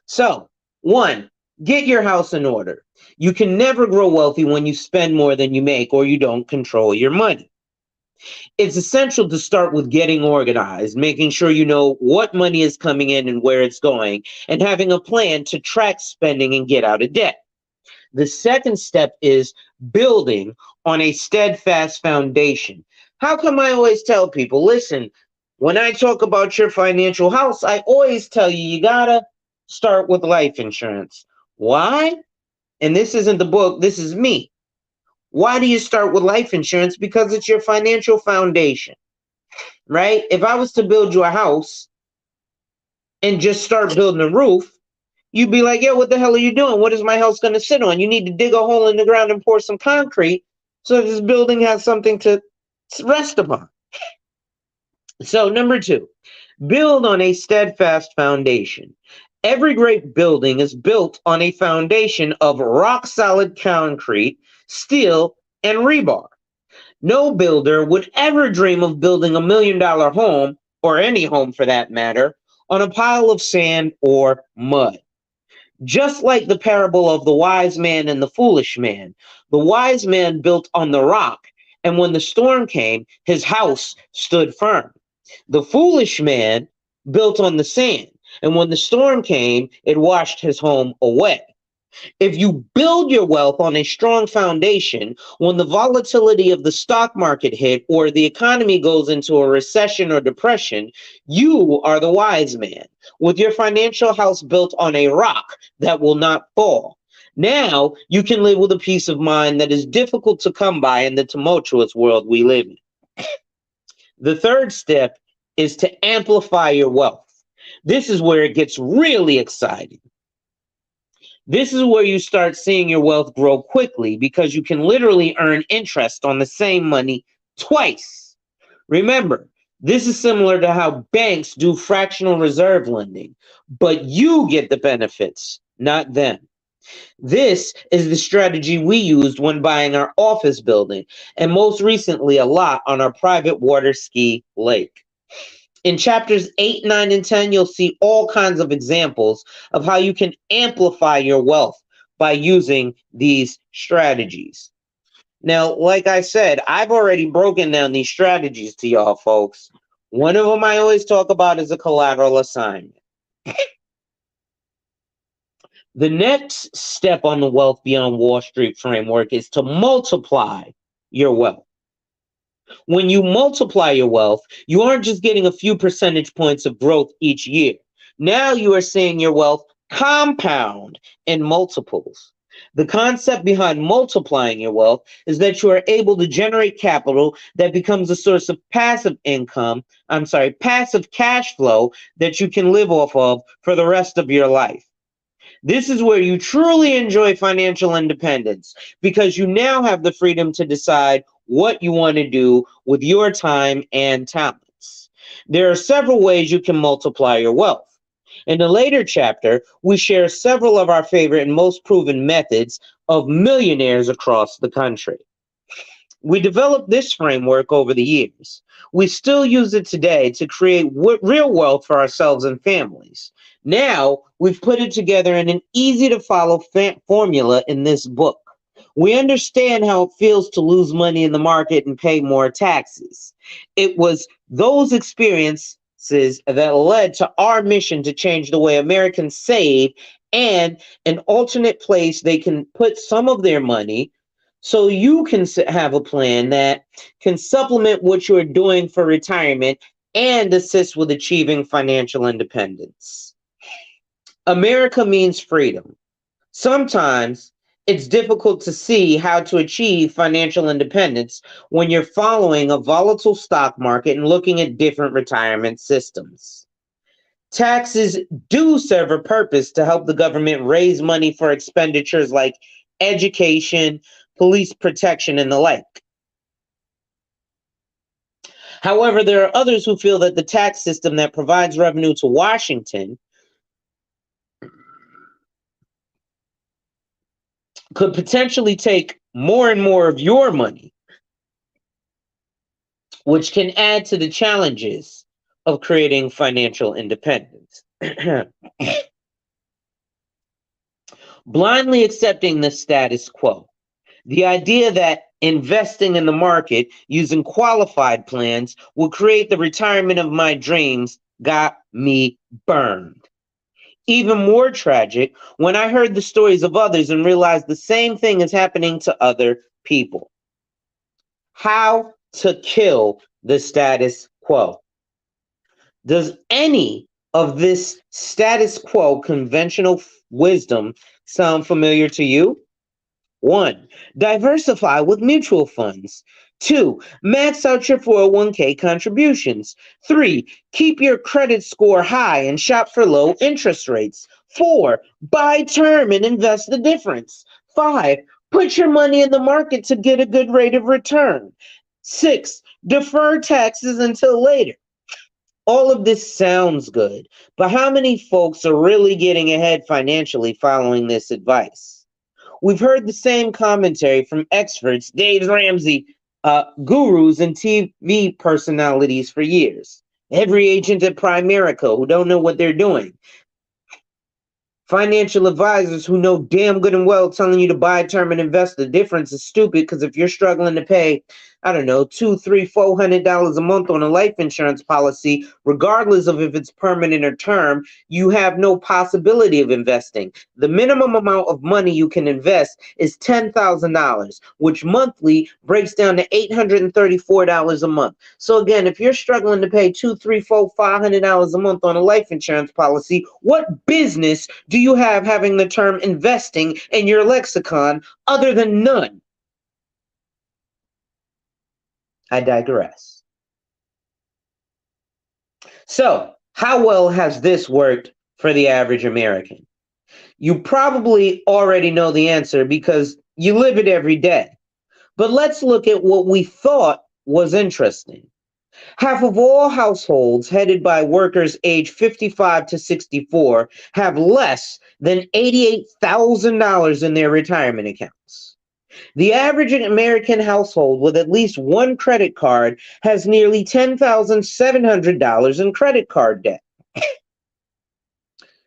So, one, get your house in order. You can never grow wealthy when you spend more than you make or you don't control your money. It's essential to start with getting organized, making sure you know what money is coming in and where it's going, and having a plan to track spending and get out of debt. The second step is building on a steadfast foundation. How come I always tell people, listen, when I talk about your financial house, I always tell you, you gotta start with life insurance. Why? And this isn't the book, this is me. Why do you start with life insurance? Because it's your financial foundation, right? If I was to build you a house and just start building a roof, you'd be like, yo, what the hell are you doing? What is my house going to sit on? You need to dig a hole in the ground and pour some concrete so that this building has something to rest upon. So, number two, build on a steadfast foundation. Every great building is built on a foundation of rock solid concrete, steel, and rebar. No builder would ever dream of building $1 million home, or any home for that matter, on a pile of sand or mud. Just like the parable of the wise man and the foolish man, the wise man built on the rock, and when the storm came, his house stood firm. The foolish man built on the sand, and when the storm came, it washed his home away. If you build your wealth on a strong foundation, when the volatility of the stock market hit or the economy goes into a recession or depression, you are the wise man with your financial house built on a rock that will not fall. Now you can live with a peace of mind that is difficult to come by in the tumultuous world we live in. The third step is to amplify your wealth. This is where it gets really exciting. This is where you start seeing your wealth grow quickly because you can literally earn interest on the same money twice. Remember, this is similar to how banks do fractional reserve lending, but you get the benefits, not them. This is the strategy we used when buying our office building, and most recently, a lot on our private water ski lake. In chapters 8, 9, and 10, you'll see all kinds of examples of how you can amplify your wealth by using these strategies. Now, like I said, I've already broken down these strategies to y'all, folks. One of them I always talk about is a collateral assignment. The next step on the wealth beyond Wall Street framework is to multiply your wealth. When you multiply your wealth, you aren't just getting a few percentage points of growth each year. Now you are seeing your wealth compound in multiples. The concept behind multiplying your wealth is that you are able to generate capital that becomes a source of passive cash flow that you can live off of for the rest of your life. This is where you truly enjoy financial independence because you now have the freedom to decide what you want to do with your time and talents. There are several ways you can multiply your wealth. In a later chapter, we share several of our favorite and most proven methods of millionaires across the country. We developed this framework over the years. We still use it today to create real wealth for ourselves and families. Now, we've put it together in an easy to follow formula in this book. We understand how it feels to lose money in the market and pay more taxes. It was those experiences that led to our mission to change the way Americans save and an alternate place they can put some of their money so you can have a plan that can supplement what you're doing for retirement and assist with achieving financial independence. America means freedom. Sometimes it's difficult to see how to achieve financial independence when you're following a volatile stock market and looking at different retirement systems. Taxes do serve a purpose to help the government raise money for expenditures like education, police protection, and the like. However, there are others who feel that the tax system that provides revenue to Washington could potentially take more and more of your money, which can add to the challenges of creating financial independence. Blindly accepting the status quo. The idea that investing in the market using qualified plans will create the retirement of my dreams got me burned. Even more tragic when I heard the stories of others and realized the same thing is happening to other people. How to kill the status quo. Does any of this status quo conventional wisdom sound familiar to you? 1. Diversify with mutual funds. 2. Max out your 401k contributions. 3. Keep your credit score high and shop for low interest rates. 4. Buy term and invest the difference. 5. Put your money in the market to get a good rate of return. 6. Defer taxes until later. All of this sounds good, but how many folks are really getting ahead financially following this advice? We've heard the same commentary from experts, Dave Ramsey, gurus, and TV personalities for years. Every agent at Primerica who don't know what they're doing. Financial advisors who know damn good and well telling you to buy term and invest the difference is stupid because if you're struggling to pay I don't know, $200, $300, $400 a month on a life insurance policy, regardless of if it's permanent or term, you have no possibility of investing. The minimum amount of money you can invest is $10,000, which monthly breaks down to $834 a month. So again, if you're struggling to pay $200, $300, $400, $500 a month on a life insurance policy, what business do you have having the term investing in your lexicon other than none? I digress. So, how well has this worked for the average American? You probably already know the answer because you live it every day. But let's look at what we thought was interesting. Half of all households headed by workers aged 55 to 64 have less than $88,000 in their retirement accounts. The average American household with at least one credit card has nearly $10,700 in credit card debt.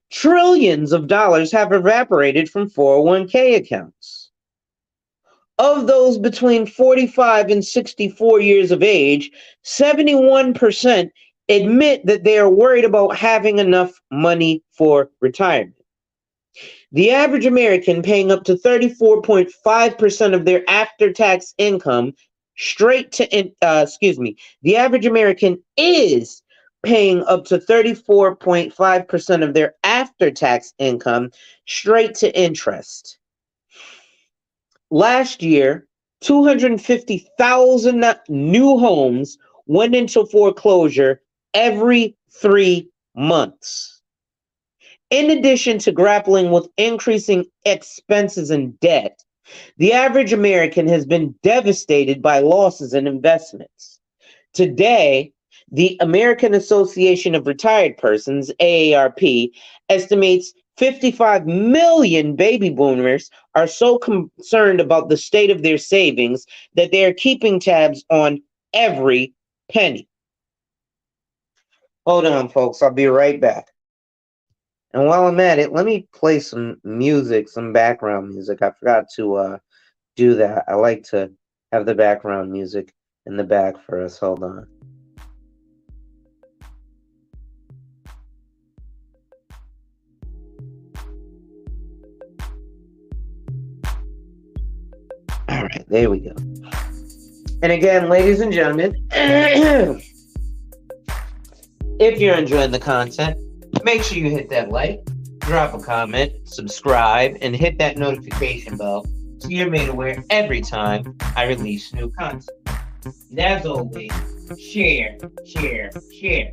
Trillions of dollars have evaporated from 401k accounts. Of those between 45 and 64 years of age, 71% admit that they are worried about having enough money for retirement. The average American paying up to 34.5% of their after-tax income the average American is paying up to 34.5% of their after-tax income straight to interest. Last year, 250,000 new homes went into foreclosure every 3 months. In addition to grappling with increasing expenses and debt, the average American has been devastated by losses in investments. Today, the American Association of Retired Persons, AARP, estimates 55 million baby boomers are so concerned about the state of their savings that they are keeping tabs on every penny. Hold on, folks. I'll be right back. And while I'm at it, let me play some music, some background music. I forgot to do that. I like to have the background music in the back for us. Hold on. All right, there we go. And again, ladies and gentlemen, if you're enjoying the content, make sure you hit that like, drop a comment, subscribe, and hit that notification bell so you're made aware every time I release new content. And as always, share, share, share.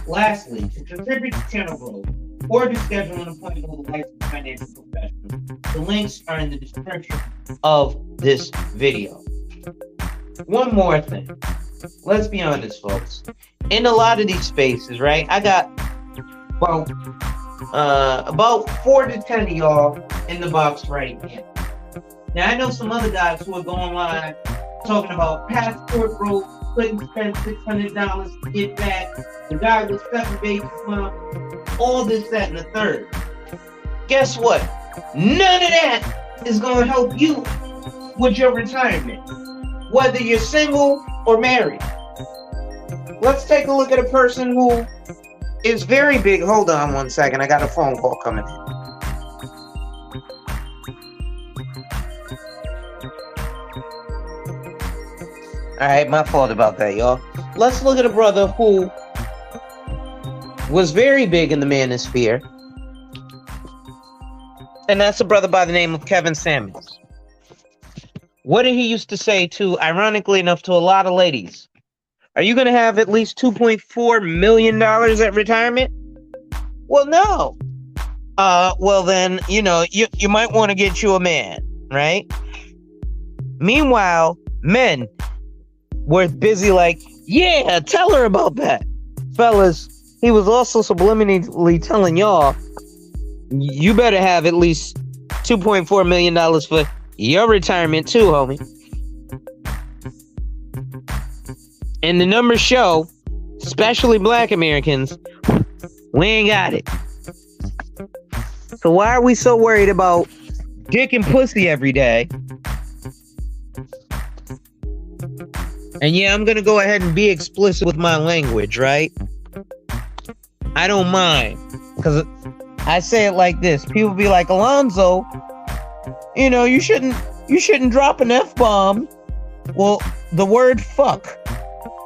Lastly, to contribute to channel growth or to schedule an appointment with a licensed financial professional, the links are in the description of this video. One more thing. Let's be honest, folks. In a lot of these spaces, right, I got about 4 to 10 of y'all in the box right now. Now, I know some other guys who are going live talking about passport broke, couldn't spend $600 to get back, the guy with 7 babies mom, all this, that, and the third. Guess what? None of that is going to help you with your retirement, whether you're single or married. Let's take a look at a person who is very big. Hold on one second. I got a phone call coming in. All right, my fault about that, y'all. Let's look at a brother who was very big in the manosphere. And that's a brother by the name of Kevin Samuels. What did he used to say to, ironically enough, to a lot of ladies? Are you going to have at least $2.4 million at retirement? Well, no. Well, then, you might want to get you a man, right? Meanwhile, men were busy like, yeah, tell her about that. Fellas, he was also subliminally telling y'all, you better have at least $2.4 million for your retirement too, homie. And the numbers show, especially black Americans, we ain't got it. So why are we so worried about dick and pussy every day And yeah, I'm going to go ahead and be explicit with my language, right? I don't mind. Because I say it like this. People be like, Alonzo, you shouldn't drop an F-bomb. Well, the word fuck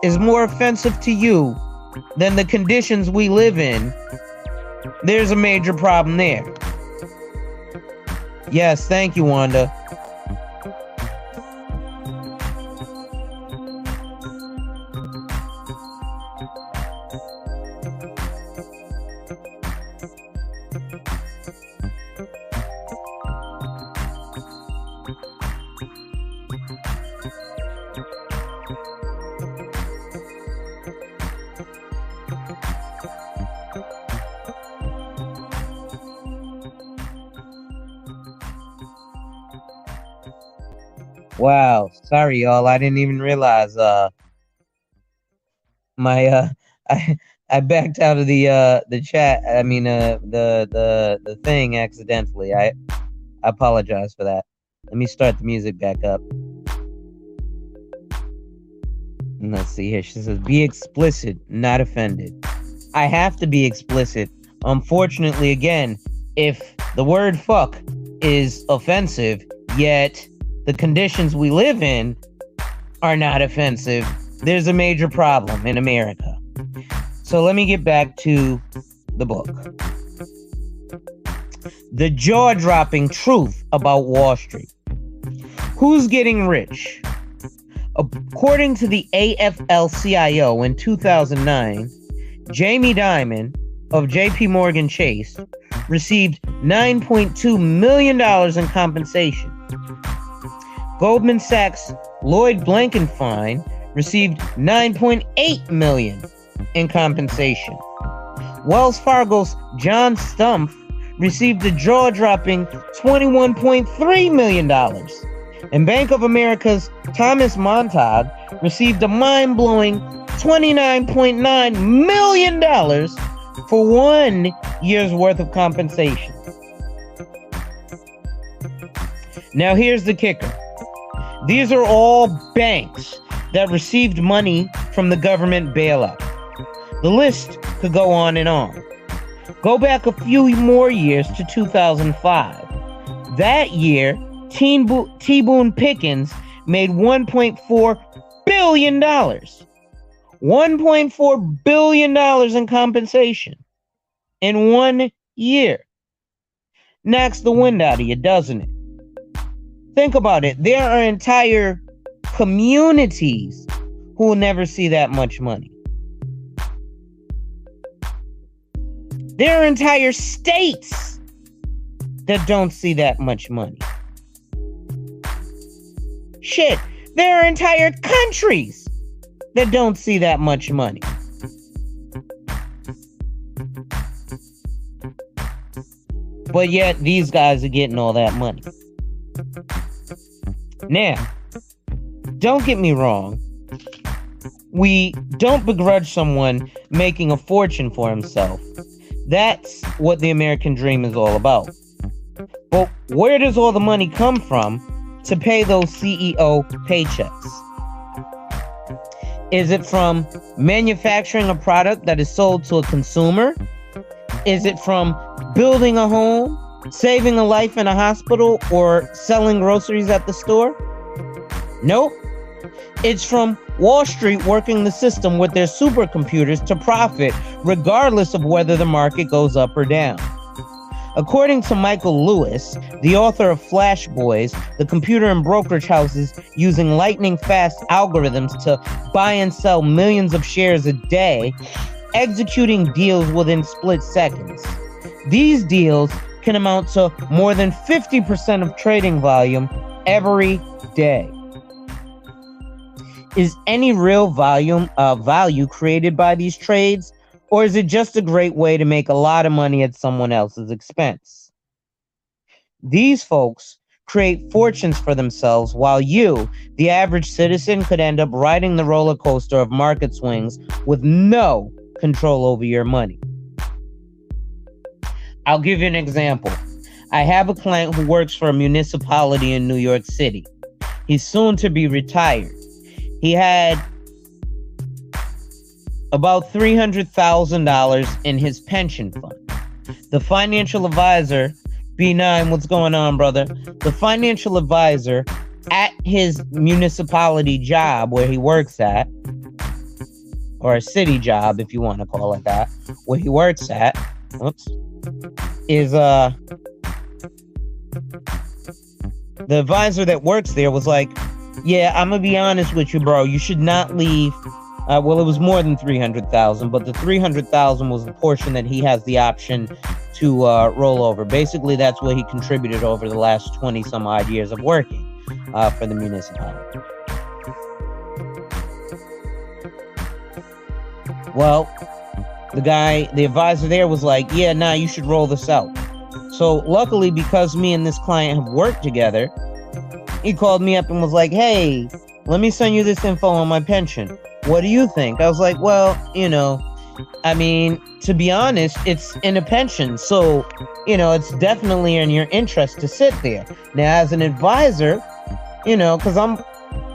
is more offensive to you than the conditions we live in. There's a major problem there. Yes, thank you, Wanda. Wow, sorry y'all. I didn't even realize my I I backed out of the chat. I mean the thing accidentally. I apologize for that. Let me start the music back up. And let's see here. She says, be explicit, not offended. I have to be explicit. Unfortunately, again, if the word fuck is offensive, yet the conditions we live in are not offensive, there's a major problem in America. So let me get back to the book. The jaw-dropping truth about Wall Street. Who's getting rich? According to the AFL-CIO in 2009, Jamie Dimon of JP Morgan Chase received $9.2 million in compensation. Goldman Sachs' Lloyd Blankfein received $9.8 million in compensation. Wells Fargo's John Stumpf received a jaw-dropping $21.3 million. And Bank of America's Thomas Montag received a mind-blowing $29.9 million for 1 year's worth of compensation. Now here's the kicker. These are all banks that received money from the government bailout. The list could go on and on. Go back a few more years to 2005. That year, T. Boone Pickens made $1.4 billion. $1.4 billion in compensation in 1 year. Knocks the wind out of you, doesn't it? Think about it. There are entire communities who will never see that much money. There are entire states that don't see that much money. Shit, there are entire countries that don't see that much money. But yet, these guys are getting all that money. Now, don't get me wrong. We don't begrudge someone making a fortune for himself. That's what the American dream is all about. But where does all the money come from to pay those CEO paychecks? Is it from manufacturing a product that is sold to a consumer? Is it from building a home, saving a life in a hospital, or selling groceries at the store? Nope. It's from Wall Street working the system with their supercomputers to profit, regardless of whether the market goes up or down. According to Michael Lewis, the author of Flash Boys, the computer and brokerage houses using lightning-fast algorithms to buy and sell millions of shares a day, executing deals within split seconds. These deals can amount to more than 50% of trading volume every day. Is any real value created by these trades, or is it just a great way to make a lot of money at someone else's expense? These folks create fortunes for themselves, while you, the average citizen, could end up riding the roller coaster of market swings with no control over your money. I'll give you an example. I have a client who works for a municipality in New York City. He's soon to be retired. he had about $300,000 in his pension fund. The financial advisor, B9, what's going on, brother? The financial advisor at his municipality job where he works at, or a city job, if you want to call it that, where he works at, is the advisor that works there was like, yeah, I'm gonna be honest with you, bro. You should not leave. Well, it was more than 300,000, but the 300,000 was the portion that he has the option to roll over. Basically, that's what he contributed over the last 20 some odd years of working for the municipality. Well, the advisor there was like, yeah, nah, you should roll this out. So luckily, because me and this client have worked together, he called me up and was like, hey, let me send you this info on my pension. What do you think? I was like, well, I mean, to be honest, it's in a pension. So, it's definitely in your interest to sit there. Now, as an advisor, because I'm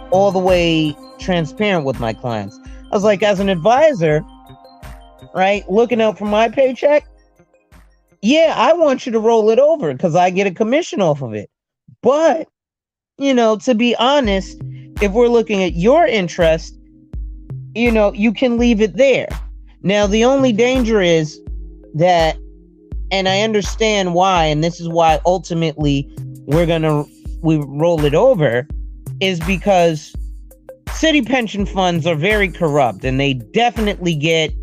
all the way transparent with my clients. I was like, as an advisor, right, looking out for my paycheck, yeah, I want you to roll it over because I get a commission off of it. But, to be honest, if we're looking at your interest, you can leave it there. Now, the only danger is that, and I understand why, and this is why ultimately we roll it over, is because city pension funds are very corrupt and they definitely get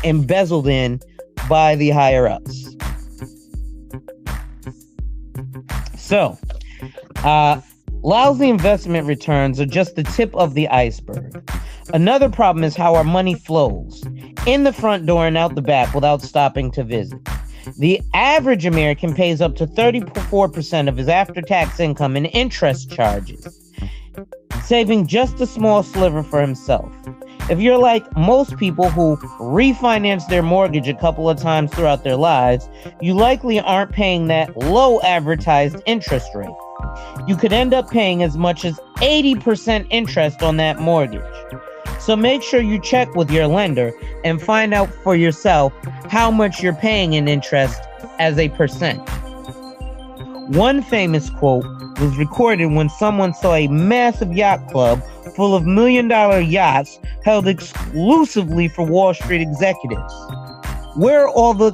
embezzled in by the higher ups. So, lousy investment returns are just the tip of the iceberg. Another problem is how our money flows in the front door and out the back without stopping to visit. The average American pays up to 34% of his after-tax income in interest charges, saving just a small sliver for himself. If you're like most people who refinance their mortgage a couple of times throughout their lives, you likely aren't paying that low advertised interest rate. You could end up paying as much as 80% interest on that mortgage. So make sure you check with your lender and find out for yourself how much you're paying in interest as a percent. One famous quote was recorded when someone saw a massive yacht club full of $1 million yachts held exclusively for Wall Street executives. Where are all the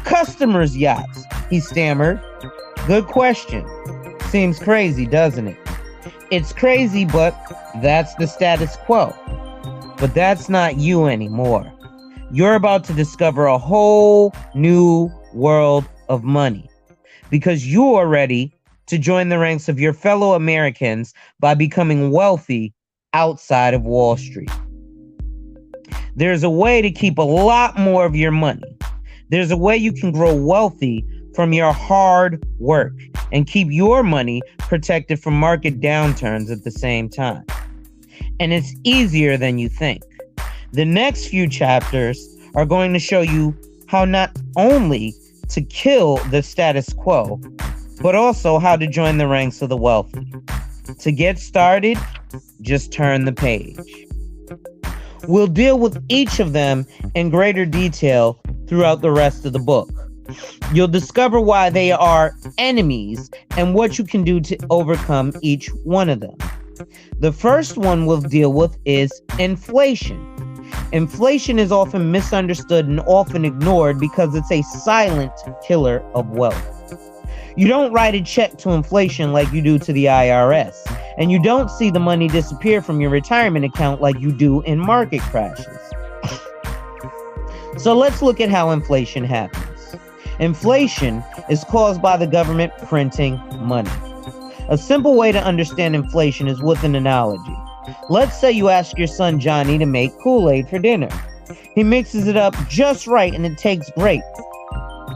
customers' yachts? He stammered. Good question. Seems crazy, doesn't it? It's crazy, but that's the status quo. But that's not you anymore. You're about to discover a whole new world of money because you are ready to join the ranks of your fellow Americans by becoming wealthy outside of Wall Street. There's a way to keep a lot more of your money. There's a way you can grow wealthy from your hard work and keep your money protected from market downturns at the same time. And it's easier than you think. The next few chapters are going to show you how not only to kill the status quo, but also how to join the ranks of the wealthy. To get started, just turn the page. We'll deal with each of them in greater detail throughout the rest of the book. You'll discover why they are enemies and what you can do to overcome each one of them. The first one we'll deal with is inflation. Inflation is often misunderstood and often ignored because it's a silent killer of wealth. You don't write a check to inflation like you do to the IRS, and you don't see the money disappear from your retirement account like you do in market crashes. So let's look at how inflation happens. Inflation is caused by the government printing money. A simple way to understand inflation is with an analogy. Let's say you ask your son Johnny to make Kool-Aid for dinner. He mixes it up just right and it tastes great.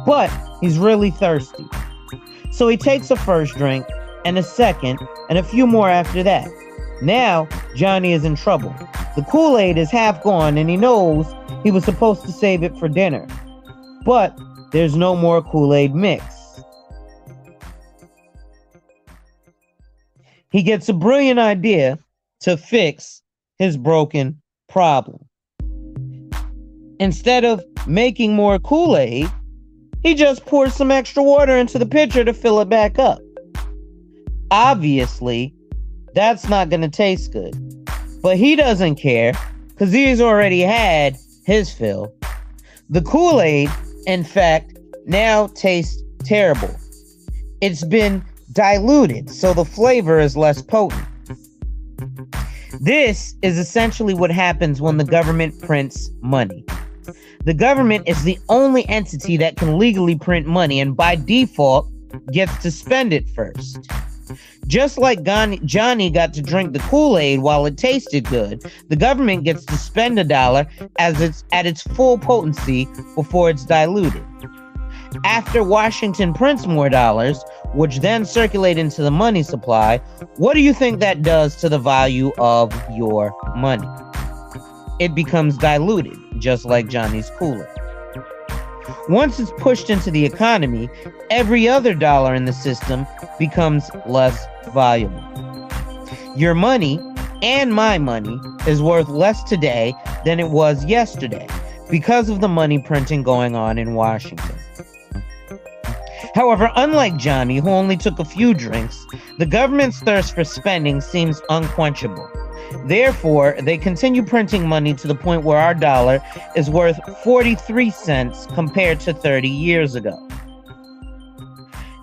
But he's really thirsty. So he takes a first drink and a second and a few more after that. Now Johnny is in trouble. The Kool-Aid is half gone and he knows he was supposed to save it for dinner. But there's no more Kool-Aid mix. He gets a brilliant idea to fix his broken problem. Instead of making more Kool-Aid, he just pours some extra water into the pitcher to fill it back up. Obviously, that's not going to taste good. But he doesn't care because he's already had his fill. The Kool-Aid, in fact, now tastes terrible. It's been diluted, so the flavor is less potent. This is essentially what happens when the government prints money. The government is the only entity that can legally print money and by default gets to spend it first. Just like Johnny got to drink the Kool-Aid while it tasted good, the government gets to spend $1 as it's at its full potency before it's diluted. After Washington prints more dollars, which then circulate into the money supply, what do you think that does to the value of your money? It becomes diluted, just like Johnny's Kool-Aid. Once it's pushed into the economy, every other dollar in the system becomes less valuable. Your money and my money is worth less today than it was yesterday because of the money printing going on in Washington. However, unlike Johnny, who only took a few drinks, the government's thirst for spending seems unquenchable. Therefore, they continue printing money to the point where our dollar is worth 43 cents compared to 30 years ago.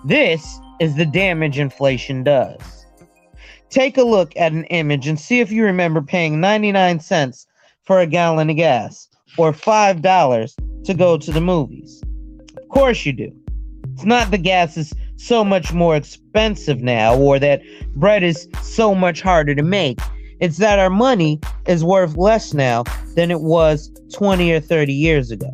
This is the damage inflation does. Take a look at an image and see if you remember paying 99 cents for a gallon of gas or $5 to go to the movies. Of course you do. It's not that gas is so much more expensive now or that bread is so much harder to make. It's that our money is worth less now than it was 20 or 30 years ago.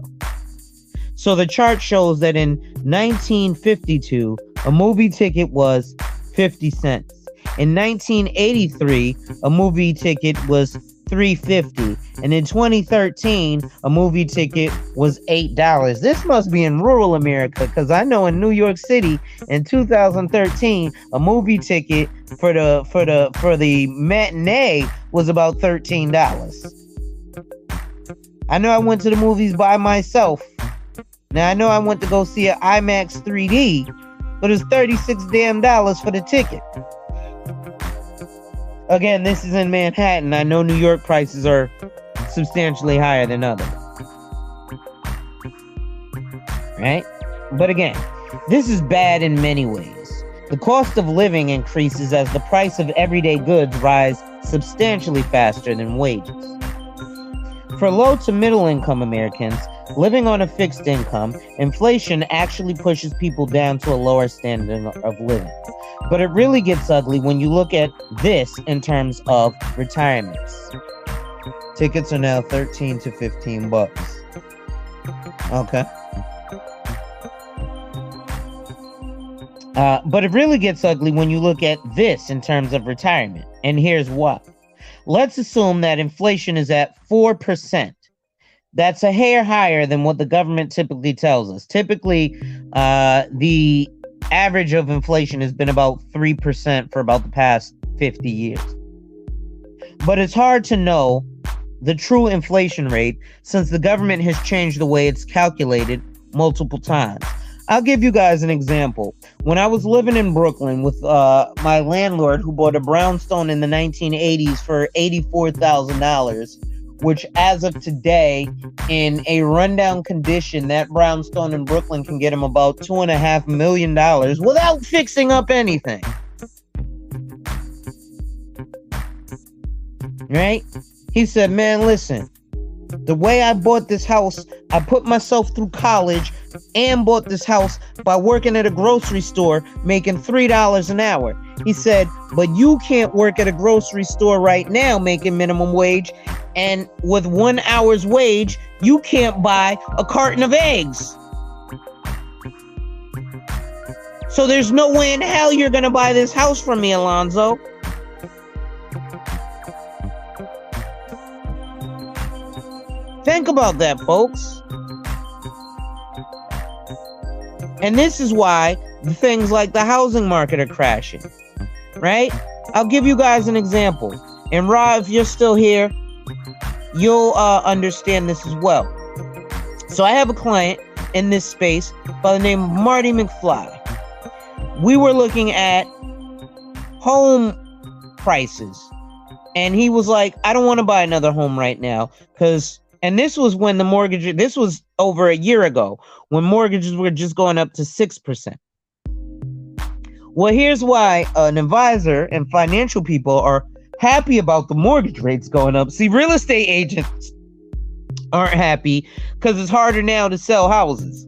So the chart shows that in 1952, a movie ticket was 50 cents. In 1983, a movie ticket was $3.50. And in 2013, a movie ticket was $8. This must be in rural America, because I know in New York City in 2013, a movie ticket for the matinee was about $13. I know I went to the movies by myself. Now I know I went to go see an IMAX 3D, but it was $36 for the ticket. Again, this is in Manhattan. I know New York prices are substantially higher than others. Right? But again, this is bad in many ways. The cost of living increases as the price of everyday goods rise substantially faster than wages. For low to middle income Americans living on a fixed income, inflation actually pushes people down to a lower standard of living. But it really gets ugly when you look at this in terms of retirements. Tickets are now 13 to 15 bucks. Okay. But it really gets ugly when you look at this in terms of retirement. And here's why. Let's assume that inflation is at 4%. That's a hair higher than what the government typically tells us. Typically, the average of inflation has been about 3% for about the past 50 years. But it's hard to know the true inflation rate since the government has changed the way it's calculated multiple times. I'll give you guys an example. When I was living in Brooklyn with my landlord who bought a brownstone in the 1980s for $84,000, which as of today, in a rundown condition, that brownstone in Brooklyn can get him about $2.5 million without fixing up anything. Right? He said, man, listen, the way I bought this house, I put myself through college and bought this house by working at a grocery store, making $3 an hour. He said, but you can't work at a grocery store right now making minimum wage, and with 1 hour's wage, you can't buy a carton of eggs. So there's no way in hell you're gonna buy this house from me, Alonzo. Think about that, folks. And this is why things like the housing market are crashing, right? I'll give you guys an example. And Ra, if you're still here, you'll understand this as well. So I have a client in this space by the name of Marty McFly. We were looking at home prices, and he was like, I don't want to buy another home right now, and this was when this was over a year ago, when mortgages were just going up to 6%. Well, here's why an advisor and financial people are happy about the mortgage rates going up. See, real estate agents aren't happy because it's harder now to sell houses.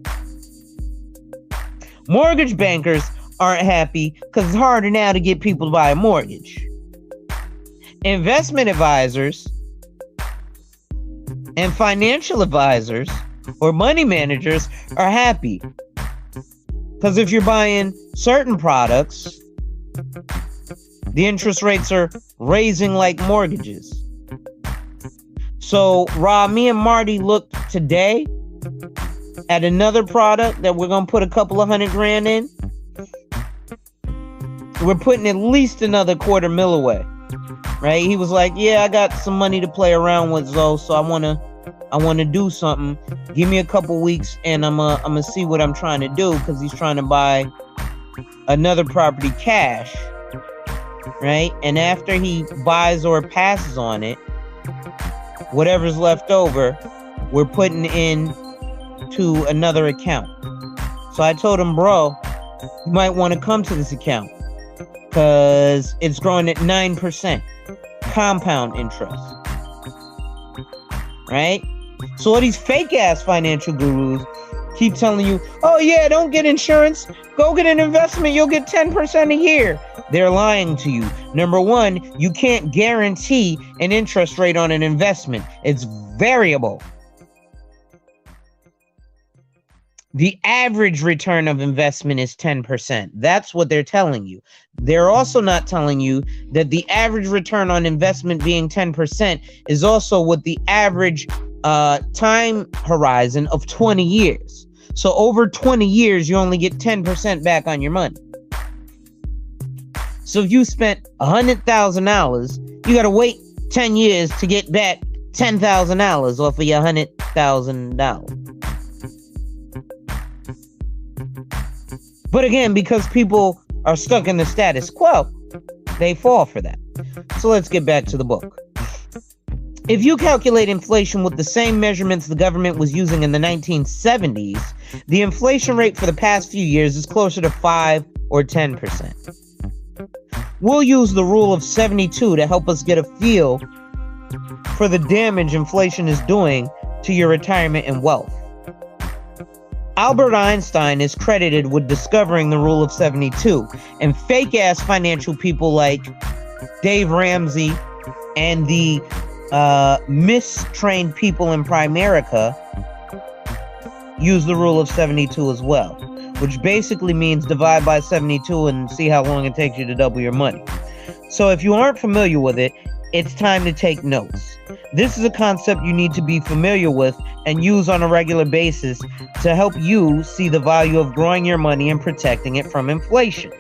Mortgage bankers aren't happy because it's harder now to get people to buy a mortgage. Investment advisors and financial advisors or money managers are happy because if you're buying certain products, the interest rates are raising like mortgages. So, Rob, me and Marty looked today at another product that we're going to put a couple of $100,000 in. We're putting at least another $250,000 away, right? He was like, yeah, I got some money to play around with, Zoe, so I want to do something. Give me a couple weeks and I'm gonna see what I'm trying to do, because he's trying to buy another property cash, right? And after he buys or passes on it, whatever's left over, we're putting in to another account. So I told him, bro, you might want to come to this account because it's growing at 9% compound interest, right? So all these fake ass financial gurus keep telling you, oh yeah, don't get insurance, go get an investment, you'll get 10% a year. They're lying to you. Number one, you can't guarantee an interest rate on an investment. It's variable. The average return of investment is 10%. That's what they're telling you. They're also not telling you that the average return on investment being 10% is also what the average time horizon of 20 years. So over 20 years, you only get 10% back on your money. So if you spent $100,000, you got to wait 10 years to get back $10,000 off of your $100,000. But again, because people are stuck in the status quo, they fall for that. So let's get back to the book. If you calculate inflation with the same measurements the government was using in the 1970s, the inflation rate for the past few years is closer to 5 or 10%. We'll use the rule of 72 to help us get a feel for the damage inflation is doing to your retirement and wealth. Albert Einstein is credited with discovering the rule of 72, and fake-ass financial people like Dave Ramsey and the mistrained people in Primerica use the rule of 72 as well, which basically means divide by 72 and see how long it takes you to double your money. So if you aren't familiar with it, it's time to take notes. This is a concept you need to be familiar with and use on a regular basis to help you see the value of growing your money and protecting it from inflation.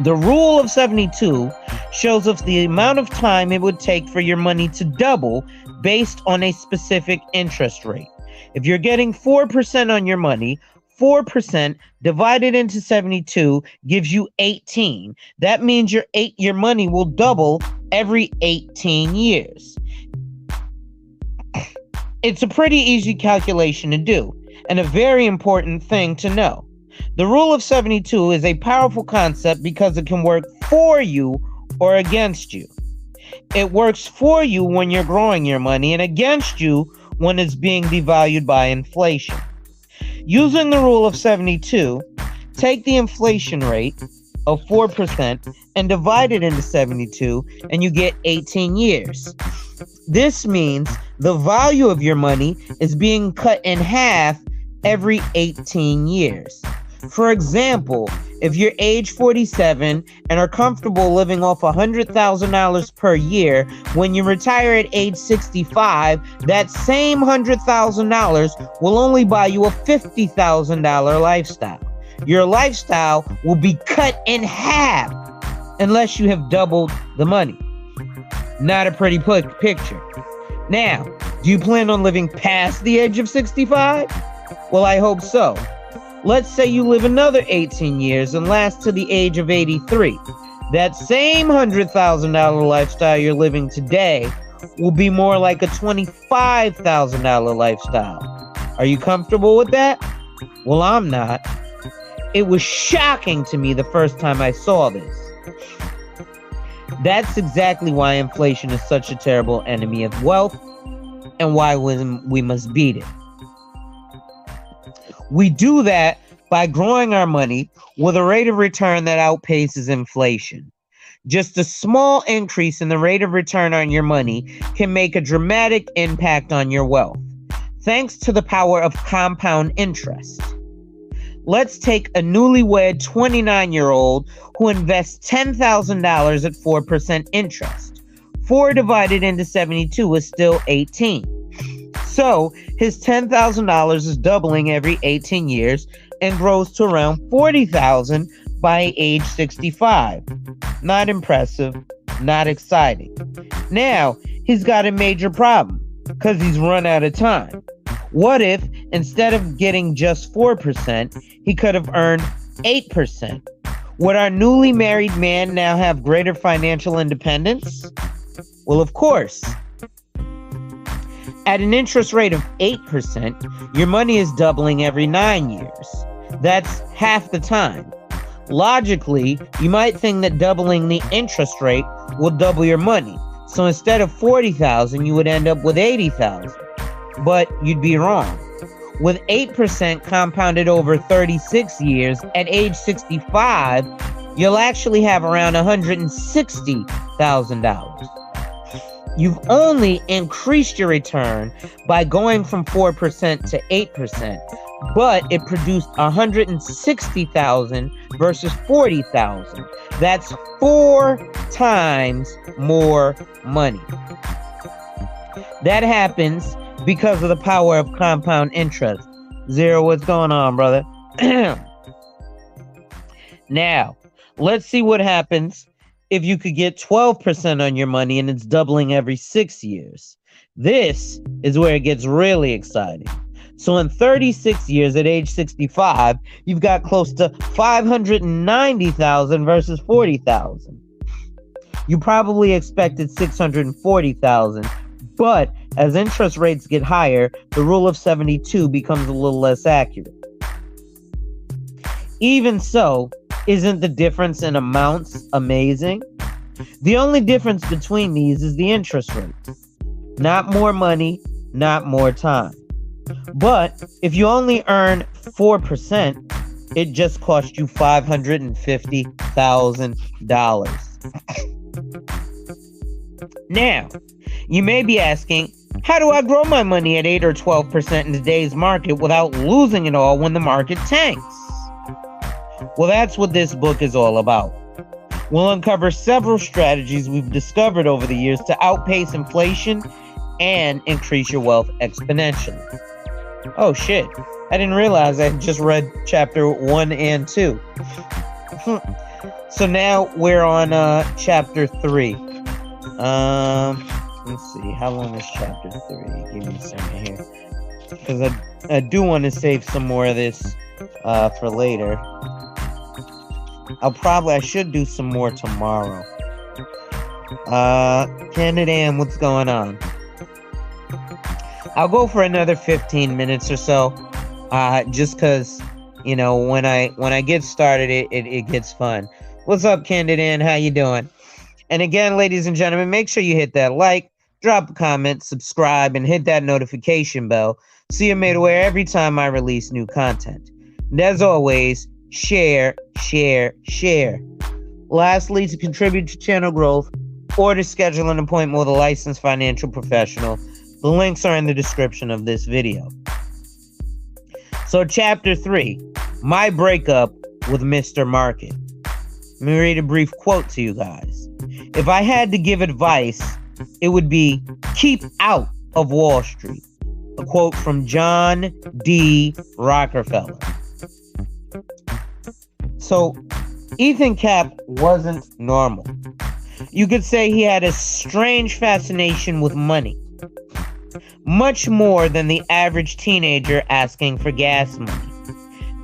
The rule of 72 shows us the amount of time it would take for your money to double based on a specific interest rate. If you're getting 4% on your money, 4% divided into 72 gives you 18. That means your money will double every 18 years. It's a pretty easy calculation to do, and a very important thing to know. The rule of 72 is a powerful concept because it can work for you or against you. It works for you when you're growing your money and against you when it's being devalued by inflation. Using the rule of 72, take the inflation rate of 4% and divide it into 72 and you get 18 years. This means the value of your money is being cut in half every 18 years. For example, if you're age 47 and are comfortable living off $100,000 per year, when you retire at age 65, that same $100,000 will only buy you a $50,000 lifestyle. Your lifestyle will be cut in half unless you have doubled the money. Not a pretty picture. Now, do you plan on living past the age of 65? Well, I hope so. Let's say you live another 18 years and last to the age of 83. That same $100,000 lifestyle you're living today will be more like a $25,000 lifestyle. Are you comfortable with that? Well, I'm not. It was shocking to me the first time I saw this. That's exactly why inflation is such a terrible enemy of wealth and why we must beat it. We do that by growing our money with a rate of return that outpaces inflation. Just a small increase in the rate of return on your money can make a dramatic impact on your wealth, thanks to the power of compound interest. Let's take a newlywed 29-year-old who invests $10,000 at 4% interest. 4 divided into 72 is still 18. So his $10,000 is doubling every 18 years and grows to around $40,000 by age 65. Not impressive, not exciting. Now he's got a major problem because he's run out of time. What if instead of getting just 4%, he could have earned 8%? Would our newly married man now have greater financial independence? Well, of course. At an interest rate of 8%, your money is doubling every 9 years. That's half the time. Logically, you might think that doubling the interest rate will double your money. So instead of $40,000, you would end up with $80,000. But you'd be wrong. With 8% compounded over 36 years, at age 65, you'll actually have around $160,000. You've only increased your return by going from 4% to 8%, but it produced $160,000 versus $40,000. That's 4 times more money. That happens because of the power of compound interest. Zero, what's going on, brother? Now, let's see what happens if you could get 12% on your money and it's doubling every 6 years. This is where it gets really exciting. So in 36 years at age 65, you've got close to $590,000 versus $40,000. You probably expected $640,000, but as interest rates get higher, the rule of 72 becomes a little less accurate. Even so, isn't the difference in amounts amazing? The only difference between these is the interest rate. Not more money, not more time. But if you only earn 4%, it just cost you $550,000. Now, you may be asking, how do I grow my money at 8 or 12% in today's market without losing it all when the market tanks? Well, that's what this book is all about. We'll uncover several strategies we've discovered over the years to outpace inflation and increase your wealth exponentially. Oh shit, I didn't realize I just read chapter 1 and 2. So now we're on chapter 3. Let's see, how long is chapter 3? Give me a second here. Because I do want to save some more of this for later. I should do some more tomorrow. Candid Am, what's going on? I'll go for another 15 minutes or so. Just because, you know, when I get started, it gets fun. What's up, Candid Am? How you doing? And again, ladies and gentlemen, make sure you hit that like, drop a comment, subscribe, and hit that notification bell so you're made aware every time I release new content. And as always, share, share, share. Lastly, to contribute to channel growth or to schedule an appointment with a licensed financial professional, the links are in the description of this video. So chapter 3, my breakup with Mr. Market. Let me read a brief quote to you guys. If I had to give advice, it would be keep out of Wall Street. A quote from John D. Rockefeller. So Ethan Cap wasn't normal. You could say he had a strange fascination with money, much more than the average teenager asking for gas money.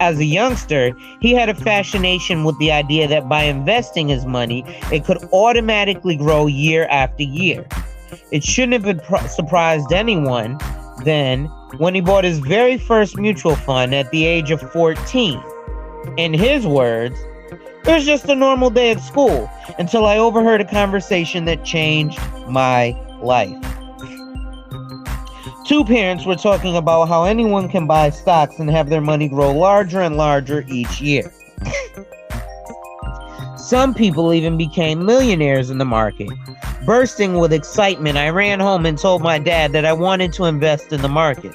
As a youngster, he had a fascination with the idea that by investing his money, it could automatically grow year after year. It shouldn't have surprised anyone then when he bought his very first mutual fund at the age of 14. In his words, it was just a normal day at school until I overheard a conversation that changed my life. Two parents were talking about how anyone can buy stocks and have their money grow larger and larger each year. Some people even became millionaires in the market. Bursting with excitement, I ran home and told my dad that I wanted to invest in the market.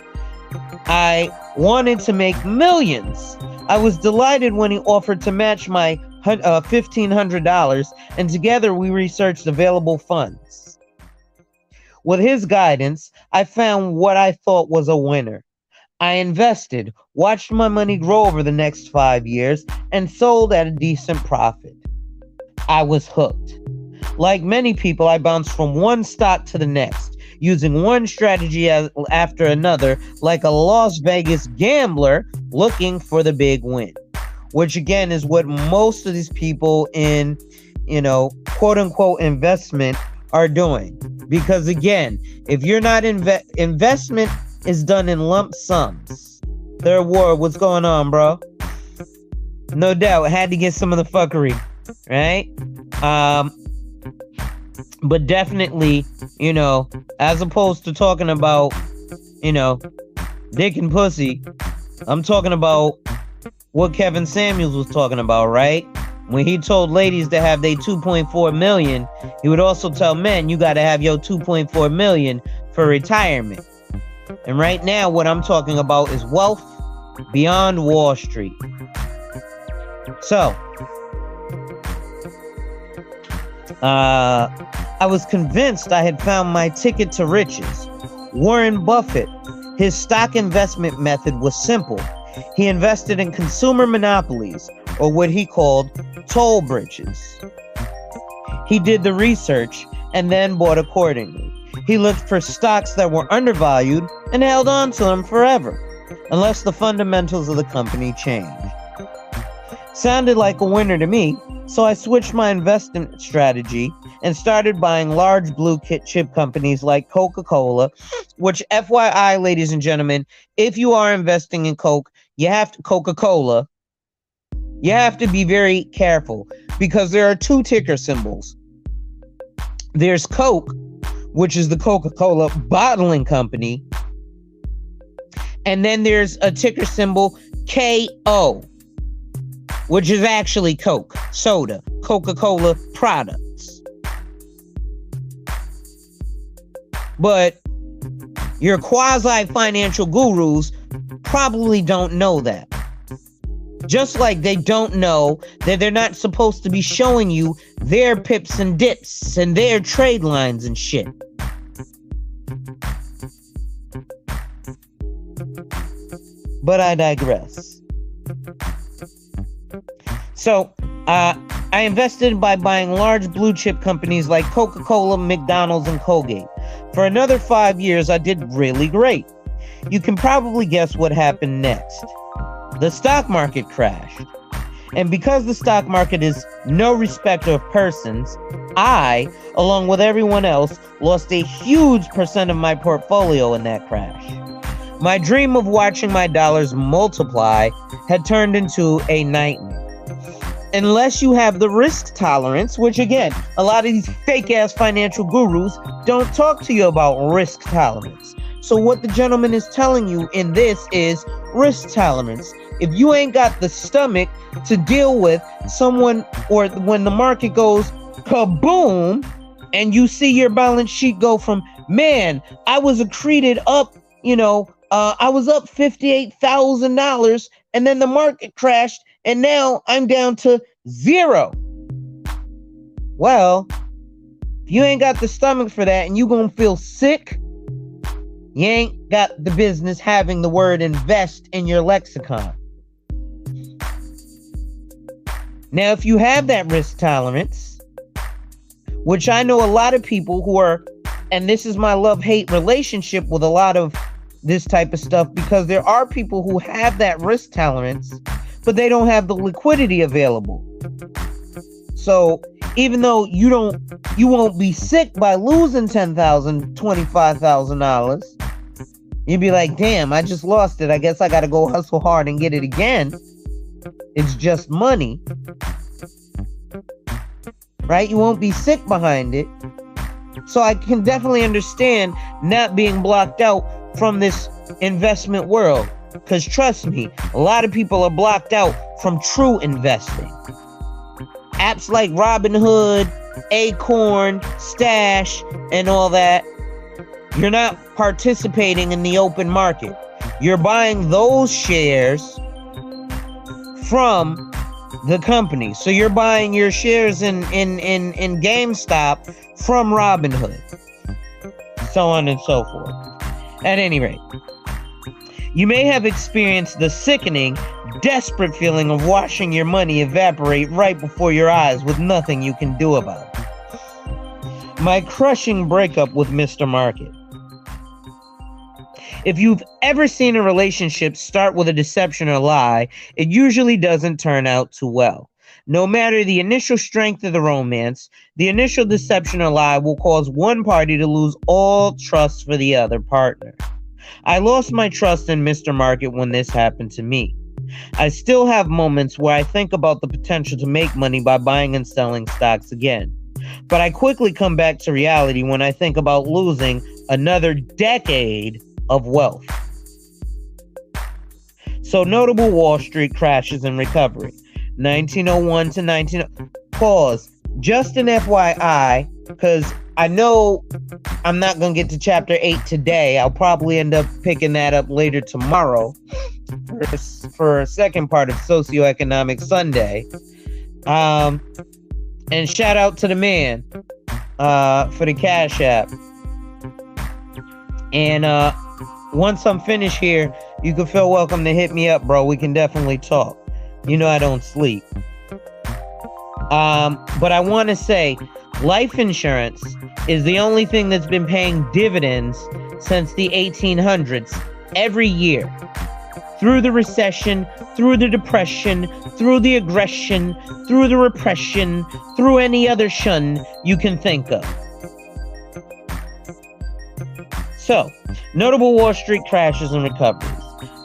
I wanted to make millions. I was delighted when he offered to match my $1,500, and together we researched available funds. With his guidance, I found what I thought was a winner. I invested, watched my money grow over the next 5 years, and sold at a decent profit. I was hooked. Like many people, I bounced from one stock to the next, using one strategy after another, like a Las Vegas gambler looking for the big win. Which again is what most of these people in, quote unquote investment are doing. Because again, if you're not investment is done in lump sums. Third Ward, what's going on, bro? No doubt, had to get some of the fuckery, right? But definitely, as opposed to talking about, dick and pussy, I'm talking about what Kevin Samuels was talking about, right? When he told ladies to have their 2.4 million, he would also tell men, you got to have your 2.4 million for retirement. And right now, what I'm talking about is wealth beyond Wall Street. So, I was convinced I had found my ticket to riches. Warren Buffett, his stock investment method was simple. He invested in consumer monopolies, or what he called toll bridges. He did the research and then bought accordingly. He looked for stocks that were undervalued and held on to them forever, unless the fundamentals of the company changed. Sounded like a winner to me, so I switched my investment strategy and started buying large blue chip companies like Coca-Cola, which FYI, ladies and gentlemen, if you are investing in Coca-Cola, you have to be very careful because there are two ticker symbols. There's Coke, which is the Coca-Cola bottling company, and then there's a ticker symbol KO, which is actually Coke, soda, Coca-Cola products. But your quasi-financial gurus probably don't know that. Just like they don't know that they're not supposed to be showing you their pips and dips and their trade lines and shit. But I digress. So, I invested by buying large blue chip companies like Coca-Cola, McDonald's, and Colgate. For another 5 years, I did really great. You can probably guess what happened next. The stock market crashed. And because the stock market is no respecter of persons, I, along with everyone else, lost a huge percent of my portfolio in that crash. My dream of watching my dollars multiply had turned into a nightmare. Unless you have the risk tolerance, which again, a lot of these fake-ass financial gurus don't talk to you about risk tolerance. So what the gentleman is telling you in this is risk tolerance. If you ain't got the stomach to deal with someone, or when the market goes kaboom, and you see your balance sheet go from, man, I was accreted up, I was up $58,000, and then the market crashed, and now I'm down to zero. Well, if you ain't got the stomach for that and you gonna feel sick, you ain't got the business having the word invest in your lexicon. Now, if you have that risk tolerance, which I know a lot of people who are, and this is my love-hate relationship with a lot of this type of stuff, because there are people who have that risk tolerance, but they don't have the liquidity available. So even though you won't be sick by losing $10,000, $25,000, you'd be like, damn, I just lost it. I guess I got to go hustle hard and get it again. It's just money, right? You won't be sick behind it. So I can definitely understand not being blocked out from this investment world. Because trust me, a lot of people are blocked out from true investing. Apps like Robinhood, Acorn, Stash, and all that, you're not participating in the open market. You're buying those shares from the company. So you're buying your shares in GameStop from Robinhood. So on and so forth. At any rate, you may have experienced the sickening, desperate feeling of watching your money evaporate right before your eyes with nothing you can do about it. My crushing breakup with Mr. Market. If you've ever seen a relationship start with a deception or lie, it usually doesn't turn out too well. No matter the initial strength of the romance, the initial deception or lie will cause one party to lose all trust for the other partner. I lost my trust in Mr. Market when this happened to me. I still have moments where I think about the potential to make money by buying and selling stocks again. But I quickly come back to reality when I think about losing another decade of wealth. So notable Wall Street crashes and recovery. 1901 to 19... Pause. Just an FYI, because I know I'm not going to get to chapter 8 today. I'll probably end up picking that up later tomorrow for a second part of Socioeconomic Sunday. And shout out to the man for the Cash App. And once I'm finished here, you can feel welcome to hit me up, bro. We can definitely talk. You know I don't sleep. But I want to say, life insurance is the only thing that's been paying dividends since the 1800s every year. Through the recession, through the depression, through the aggression, through the repression, through any other shun you can think of. So, notable Wall Street crashes and recoveries.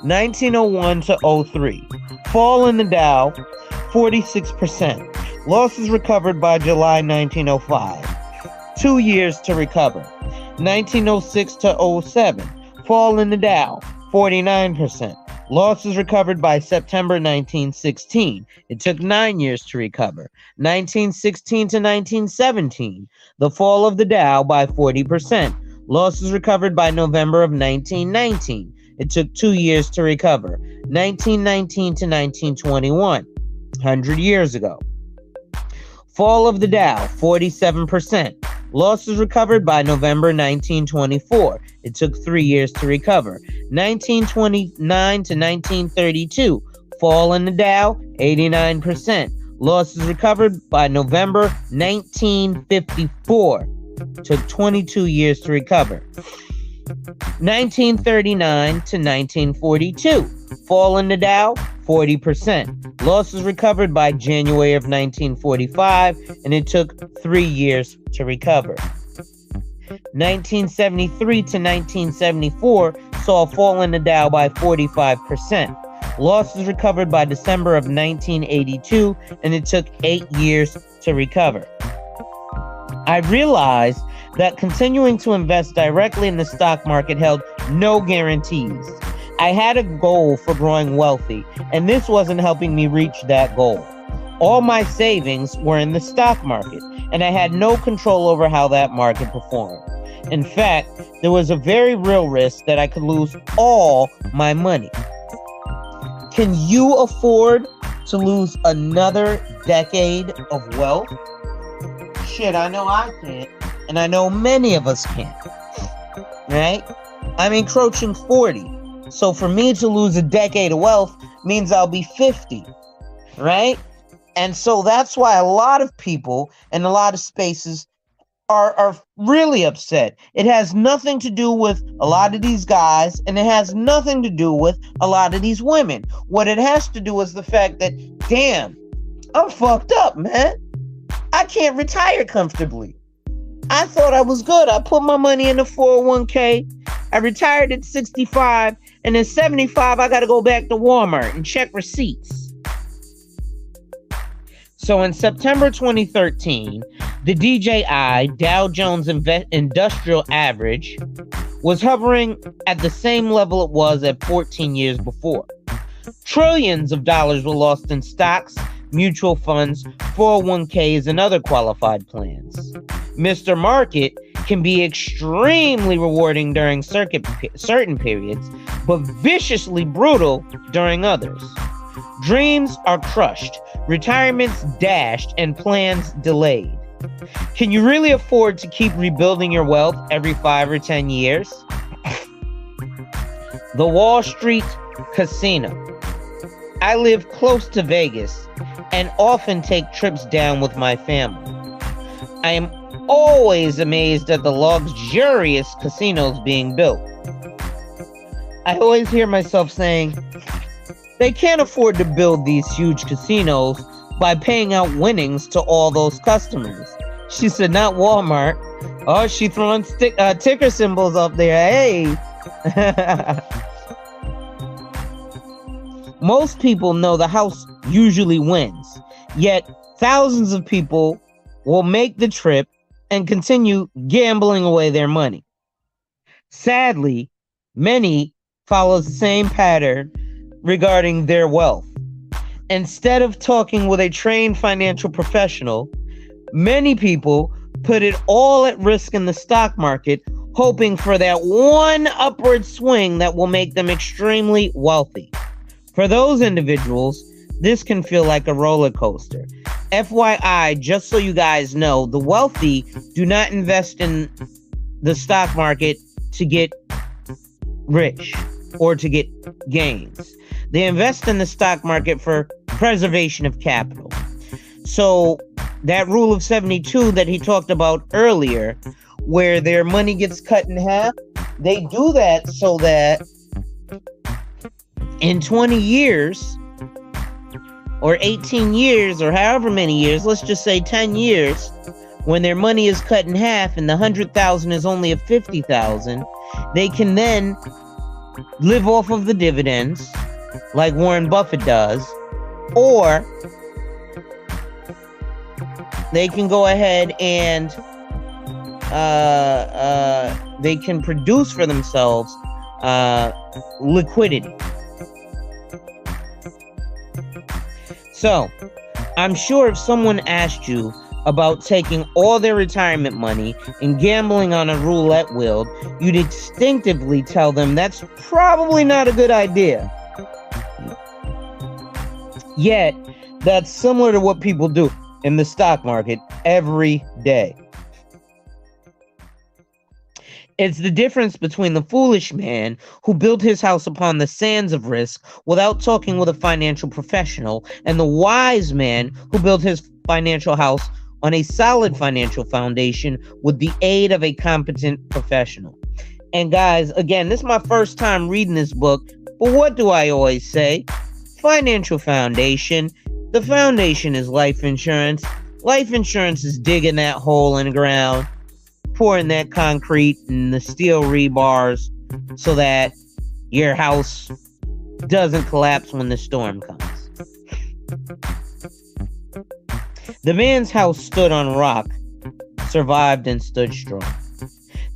1901 to 03. Fall in the Dow, 46%. Losses recovered by July 1905. 2 years to recover. 1906 to 07. Fall in the Dow, 49%. Losses recovered by September 1916. It took 9 years to recover. 1916 to 1917. The fall of the Dow by 40%. Losses recovered by November of 1919. It took 2 years to recover. 1919 to 1921. 100 years ago. Fall of the Dow, 47%. Losses recovered by November 1924. It took 3 years to recover. 1929 to 1932. Fall in the Dow, 89%. Losses recovered by November 1954. Took 22 years to recover. 1939 to 1942. Fall in the Dow, 40%. Losses recovered by January of 1945, and it took 3 years to recover. 1973 to 1974 saw a fall in the Dow by 45%. Losses recovered by December of 1982, and it took 8 years to recover. I realized that continuing to invest directly in the stock market held no guarantees. I had a goal for growing wealthy, and this wasn't helping me reach that goal. All my savings were in the stock market, and I had no control over how that market performed. In fact, there was a very real risk that I could lose all my money. Can you afford to lose another decade of wealth? Shit, I know I can't, and I know many of us can't, right? I'm encroaching 40, so for me to lose a decade of wealth means I'll be 50, right? And so that's why a lot of people in a lot of spaces are really upset. It has nothing to do with a lot of these guys, and it has nothing to do with a lot of these women. What it has to do is the fact that, damn, I'm fucked up, man. I can't retire comfortably. I thought I was good. I put my money in the 401k. I retired at 65, and at 75, I got to go back to Walmart and check receipts. So in September 2013, the DJI, Dow Jones Industrial Average, was hovering at the same level it was at 14 years before. Trillions of dollars were lost in stocks, mutual funds, 401ks, and other qualified plans. Mr. Market can be extremely rewarding during certain periods, but viciously brutal during others. Dreams are crushed, retirements dashed, and plans delayed. Can you really afford to keep rebuilding your wealth every 5 or 10 years? The Wall Street Casino. I live close to Vegas and often take trips down with my family. I am always amazed at the luxurious casinos being built. I always hear myself saying, they can't afford to build these huge casinos by paying out winnings to all those customers. She said, not Walmart. Oh, she throwing ticker symbols up there. Hey. Most people know the house usually wins, yet thousands of people will make the trip and continue gambling away their money. Sadly, many follow the same pattern regarding their wealth. Instead of talking with a trained financial professional, many people put it all at risk in the stock market, hoping for that one upward swing that will make them extremely wealthy. For those individuals, this can feel like a roller coaster. FYI, just so you guys know, the wealthy do not invest in the stock market to get rich or to get gains. They invest in the stock market for preservation of capital. So that rule of 72 that he talked about earlier, where their money gets cut in half, they do that so that in 20 years or 18 years or however many years, let's just say 10 years, when their money is cut in half and the 100,000 is only a 50,000, they can then live off of the dividends like Warren Buffett does, or they can go ahead and they can produce for themselves liquidity. So, I'm sure if someone asked you about taking all their retirement money and gambling on a roulette wheel, you'd instinctively tell them that's probably not a good idea. Yet, that's similar to what people do in the stock market every day. It's the difference between the foolish man who built his house upon the sands of risk without talking with a financial professional, and the wise man who built his financial house on a solid financial foundation with the aid of a competent professional. And guys, again, this is my first time reading this book, but what do I always say? Financial foundation. The foundation is life insurance. Life insurance is digging that hole in the ground, pouring that concrete and the steel rebars so that your house doesn't collapse when the storm comes. The man's house stood on rock, survived, and stood strong.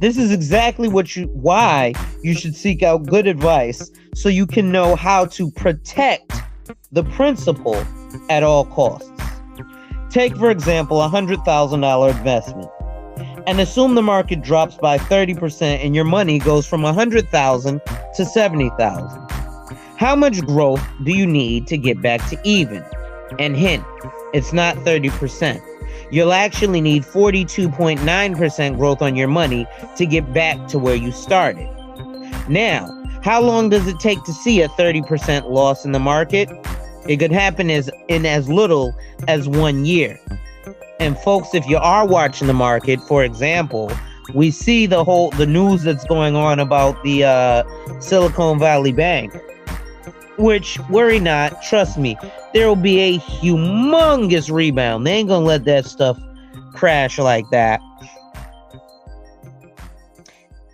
This is exactly why you should seek out good advice, so you can know how to protect the principal at all costs. Take, for example, a $100,000 investment, and assume the market drops by 30% and your money goes from $100,000 to $70,000. How much growth do you need to get back to even? And hint, it's not 30%. You'll actually need 42.9% growth on your money to get back to where you started. Now, how long does it take to see a 30% loss in the market? It could happen in as little as 1 year. And folks, if you are watching the market, for example, we see the news that's going on about the Silicon Valley Bank, which, worry not, trust me, there will be a humongous rebound. They ain't gonna let that stuff crash like that.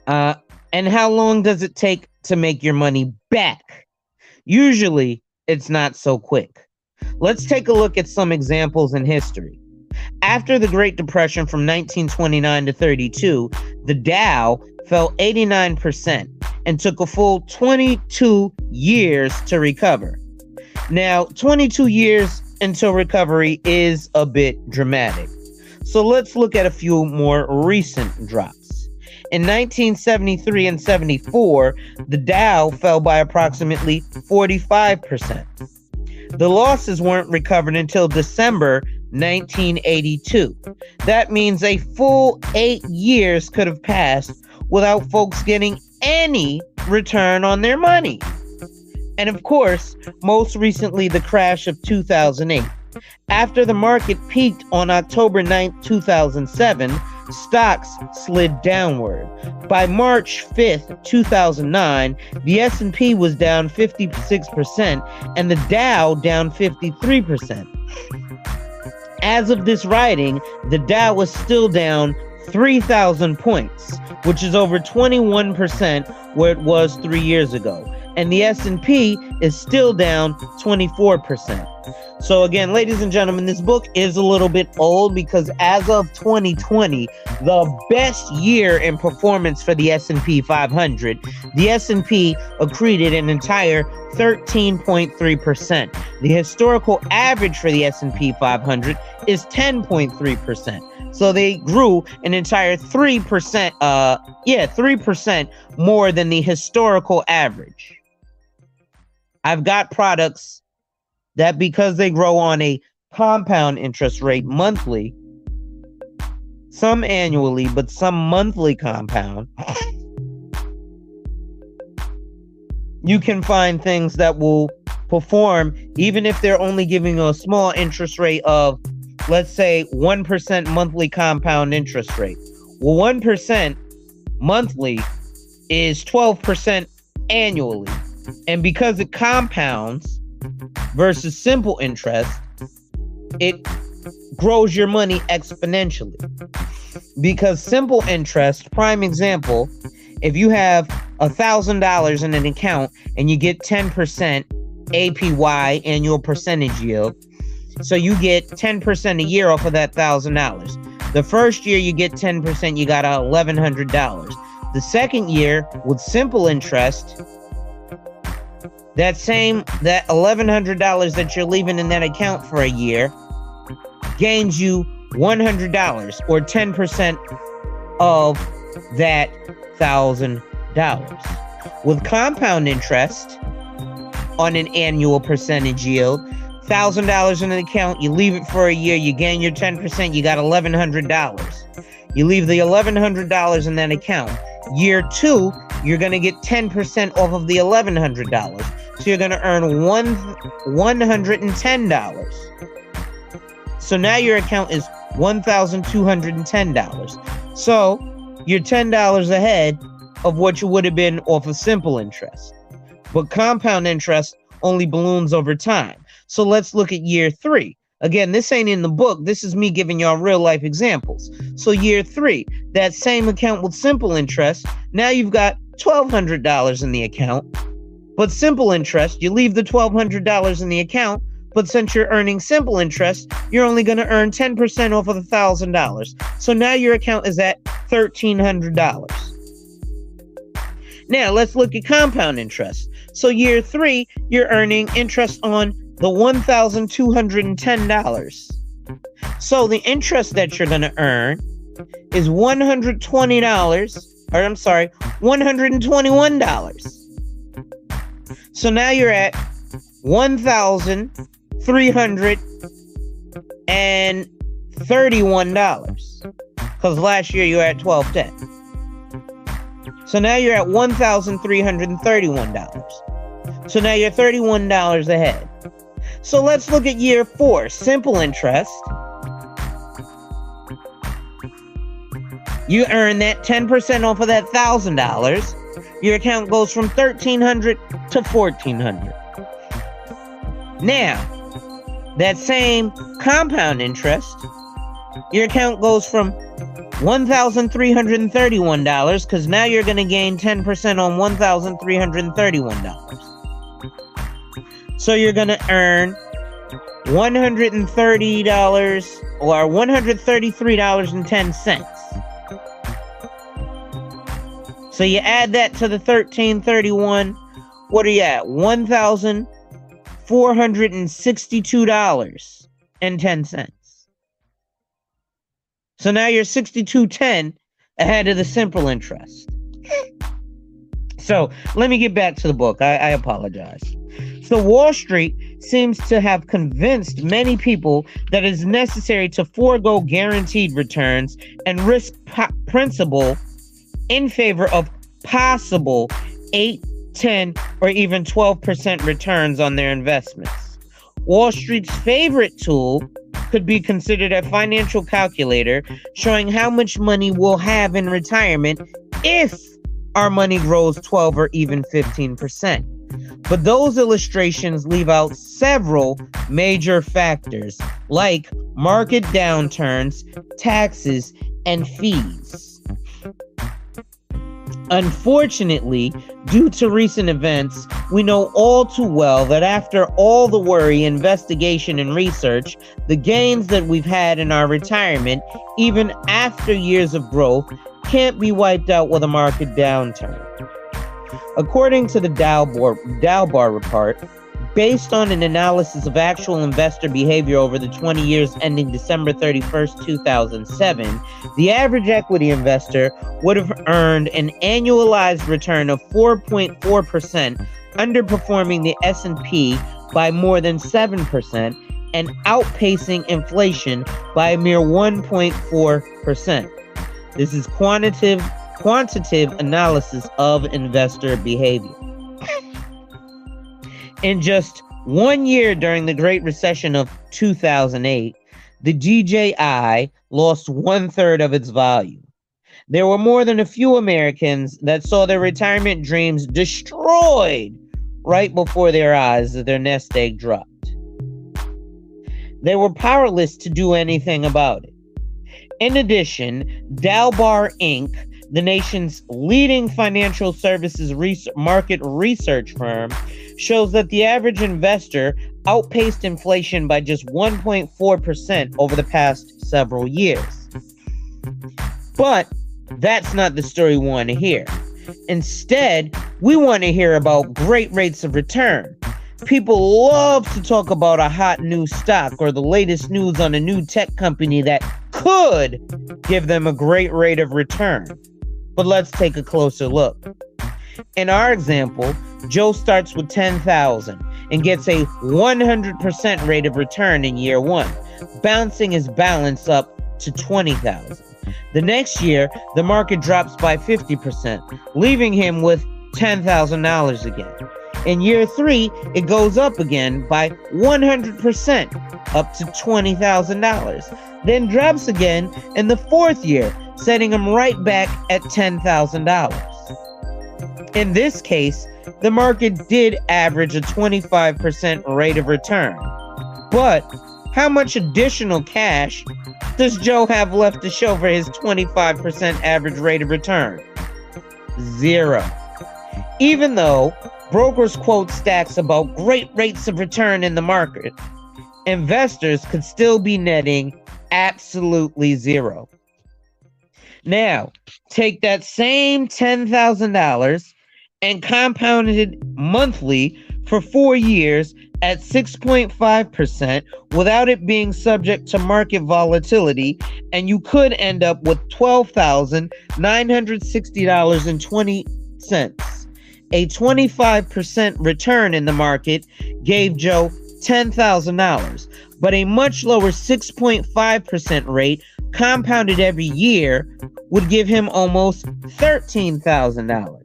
And how long does it take to make your money back? Usually, it's not so quick. Let's take a look at some examples in history. After the Great Depression from 1929 to 32, the Dow fell 89% and took a full 22 years to recover. Now, 22 years until recovery is a bit dramatic. So let's look at a few more recent drops. In 1973 and 74, the Dow fell by approximately 45%. The losses weren't recovered until December 1982. That means a full 8 years could have passed without folks getting any return on their money. And of course, most recently, the crash of 2008. After the market peaked on October 9, 2007, stocks slid downward. By March 5th, 2009, the S&P was down 56% and the Dow down 53%. As of this writing, the Dow was still down 3,000 points, which is over 21% where it was 3 years ago. And the S&P is still down 24%. So again, ladies and gentlemen, this book is a little bit old because as of 2020, the best year in performance for the S&P 500, the S&P accreted an entire 13.3%. The historical average for the S&P 500 is 10.3%. So they grew an entire 3%, 3% more than the historical average. I've got products that, because they grow on a compound interest rate monthly, some annually, but some monthly compound, you can find things that will perform even if they're only giving you a small interest rate of, let's say, 1% monthly compound interest rate. Well, 1% monthly is 12% annually. And because it compounds versus simple interest, it grows your money exponentially. Because simple interest, prime example, if you have $1,000 in an account and you get 10% APY, annual percentage yield, so you get 10% a year off of that $1,000. The first year you get 10%, you got $1,100. The second year with simple interest, that $1,100 that you're leaving in that account for a year gains you $100 or 10% of that $1,000. With compound interest on an annual percentage yield, $1,000 in an account, you leave it for a year, you gain your 10%, you got $1,100. You leave the $1,100 in that account. Year 2, you're going to get 10% off of the $1,100. So you're going to earn $110. So now your account is $1,210. So you're $10 ahead of what you would have been off of simple interest. But compound interest only balloons over time. So let's look at year 3. Again, this ain't in the book. This is me giving y'all real life examples. So year 3, that same account with simple interest, now you've got $1,200 in the account. But simple interest, you leave the $1,200 in the account, but since you're earning simple interest, you're only going to earn 10% off of the $1,000. So now your account is at $1,300. Now let's look at compound interest. So year 3, you're earning interest on the $1,210. So the interest that you're going to earn is $121. So now you're at $1,331. Because last year you were at $1,210. So now you're at $1,331. So now you're $31 ahead. So let's look at year 4, simple interest. You earn that 10% off of that $1,000. Your account goes from $1,300 to $1,400. Now, that same compound interest, your account goes from $1,331 because now you're going to gain 10% on $1,331. So you're going to earn $130 or $133.10. So you add that to the $1,331. What are you at? $1,462.10. So now you're $62.10 ahead of the simple interest. So let me get back to the book. I apologize. So Wall Street seems to have convinced many people that it is necessary to forego guaranteed returns and risk principal in favor of possible 8, 10, or even 12% returns on their investments. Wall Street's favorite tool could be considered a financial calculator showing how much money we'll have in retirement if our money grows 12 or even 15%. But those illustrations leave out several major factors like market downturns, taxes, and fees. Unfortunately, due to recent events, we know all too well that after all the worry, investigation, and research, the gains that we've had in our retirement, even after years of growth, can't be wiped out with a market downturn. According to the Dalbar report, based on an analysis of actual investor behavior over the 20 years ending December 31st, 2007, the average equity investor would have earned an annualized return of 4.4%, underperforming the S&P by more than 7% and outpacing inflation by a mere 1.4%. This is quantitative analysis of investor behavior. In just 1 year during the Great Recession of 2008, the DJI lost 1/3 of its value. There were more than a few Americans that saw their retirement dreams destroyed right before their eyes as their nest egg dropped. They were powerless to do anything about it. In addition, Dalbar Inc., the nation's leading financial services market research firm, shows that the average investor outpaced inflation by just 1.4% over the past several years. But that's not the story we want to hear. Instead, we want to hear about great rates of return. People love to talk about a hot new stock or the latest news on a new tech company that could give them a great rate of return. But let's take a closer look. In our example, Joe starts with $10,000 and gets a 100% rate of return in year 1, bouncing his balance up to $20,000. The next year, the market drops by 50%, leaving him with $10,000 again. In year 3, it goes up again by 100%, up to $20,000. Then drops again in the 4th year, setting him right back at $10,000. In this case, the market did average a 25% rate of return. But how much additional cash does Joe have left to show for his 25% average rate of return? 0. Even though brokers quote stacks about great rates of return in the market, investors could still be netting absolutely 0. Now, take that same $10,000 and compound it monthly for 4 years at 6.5% without it being subject to market volatility, and you could end up with $12,960.20. A 25% return in the market gave Joe $10,000, but a much lower 6.5% rate compounded every year would give him almost $13,000.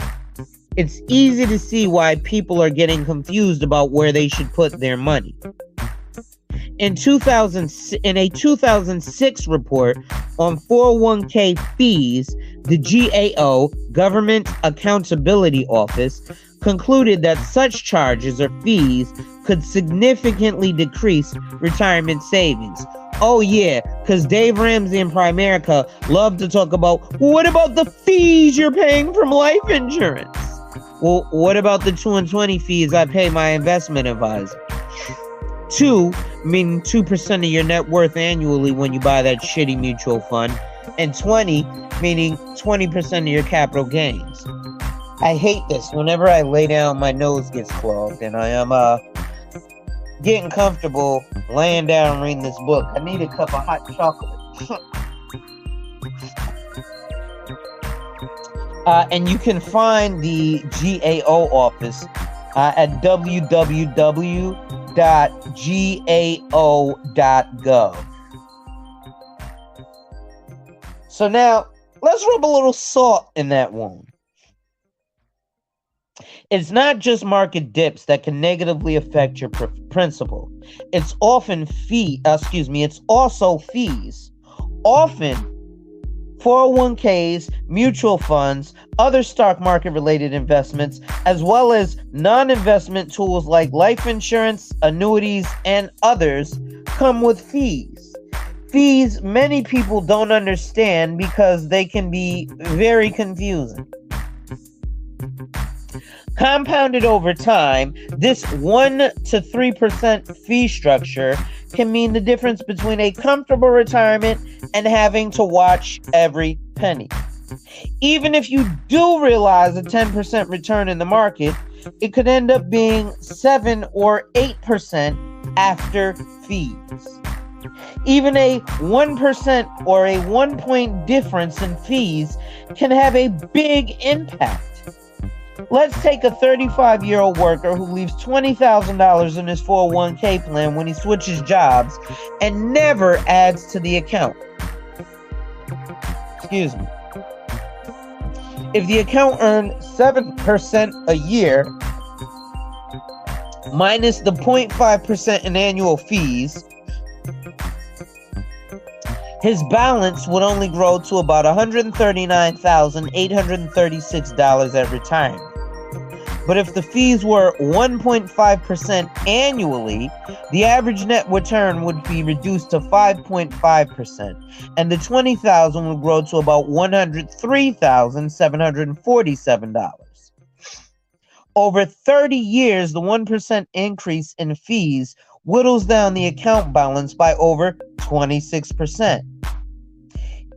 It's easy to see why people are getting confused about where they should put their money. In a 2006 report on 401k fees, the GAO, Government Accountability Office, concluded that such charges or fees could significantly decrease retirement savings. Oh yeah, because Dave Ramsey and Primerica love to talk about, well, what about the fees you're paying from life insurance? Well, what about the 2 and 20 fees I pay my investment advisor? 2, meaning 2% of your net worth annually when you buy that shitty mutual fund, and 20, meaning 20% of your capital gains. I hate this. Whenever I lay down, my nose gets clogged, and I am getting comfortable laying down reading this book. I need a cup of hot chocolate. And you can find the GAO office at www.gao.gov. So now, let's rub a little salt in that wound. It's not just market dips that can negatively affect your principal. It's often it's also fees. Often 401ks, mutual funds, other stock market related investments, as well as non-investment tools like life insurance, annuities, and others come with fees. Fees many people don't understand because they can be very confusing. Compounded over time, this 1 to 3% fee structure can mean the difference between a comfortable retirement and having to watch every penny. Even if you do realize a 10% return in the market, it could end up being 7 or 8% after fees. Even a 1% or a 1-point difference in fees can have a big impact. Let's take a 35-year-old worker who leaves $20,000 in his 401k plan when he switches jobs and never adds to the account. Excuse me. If the account earned 7% a year, minus the 0.5% in annual fees, his balance would only grow to about $139,836 at retirement. But if the fees were 1.5% annually, the average net return would be reduced to 5.5%, and the $20,000 would grow to about $103,747. Over 30 years, the 1% increase in fees whittles down the account balance by over 26%.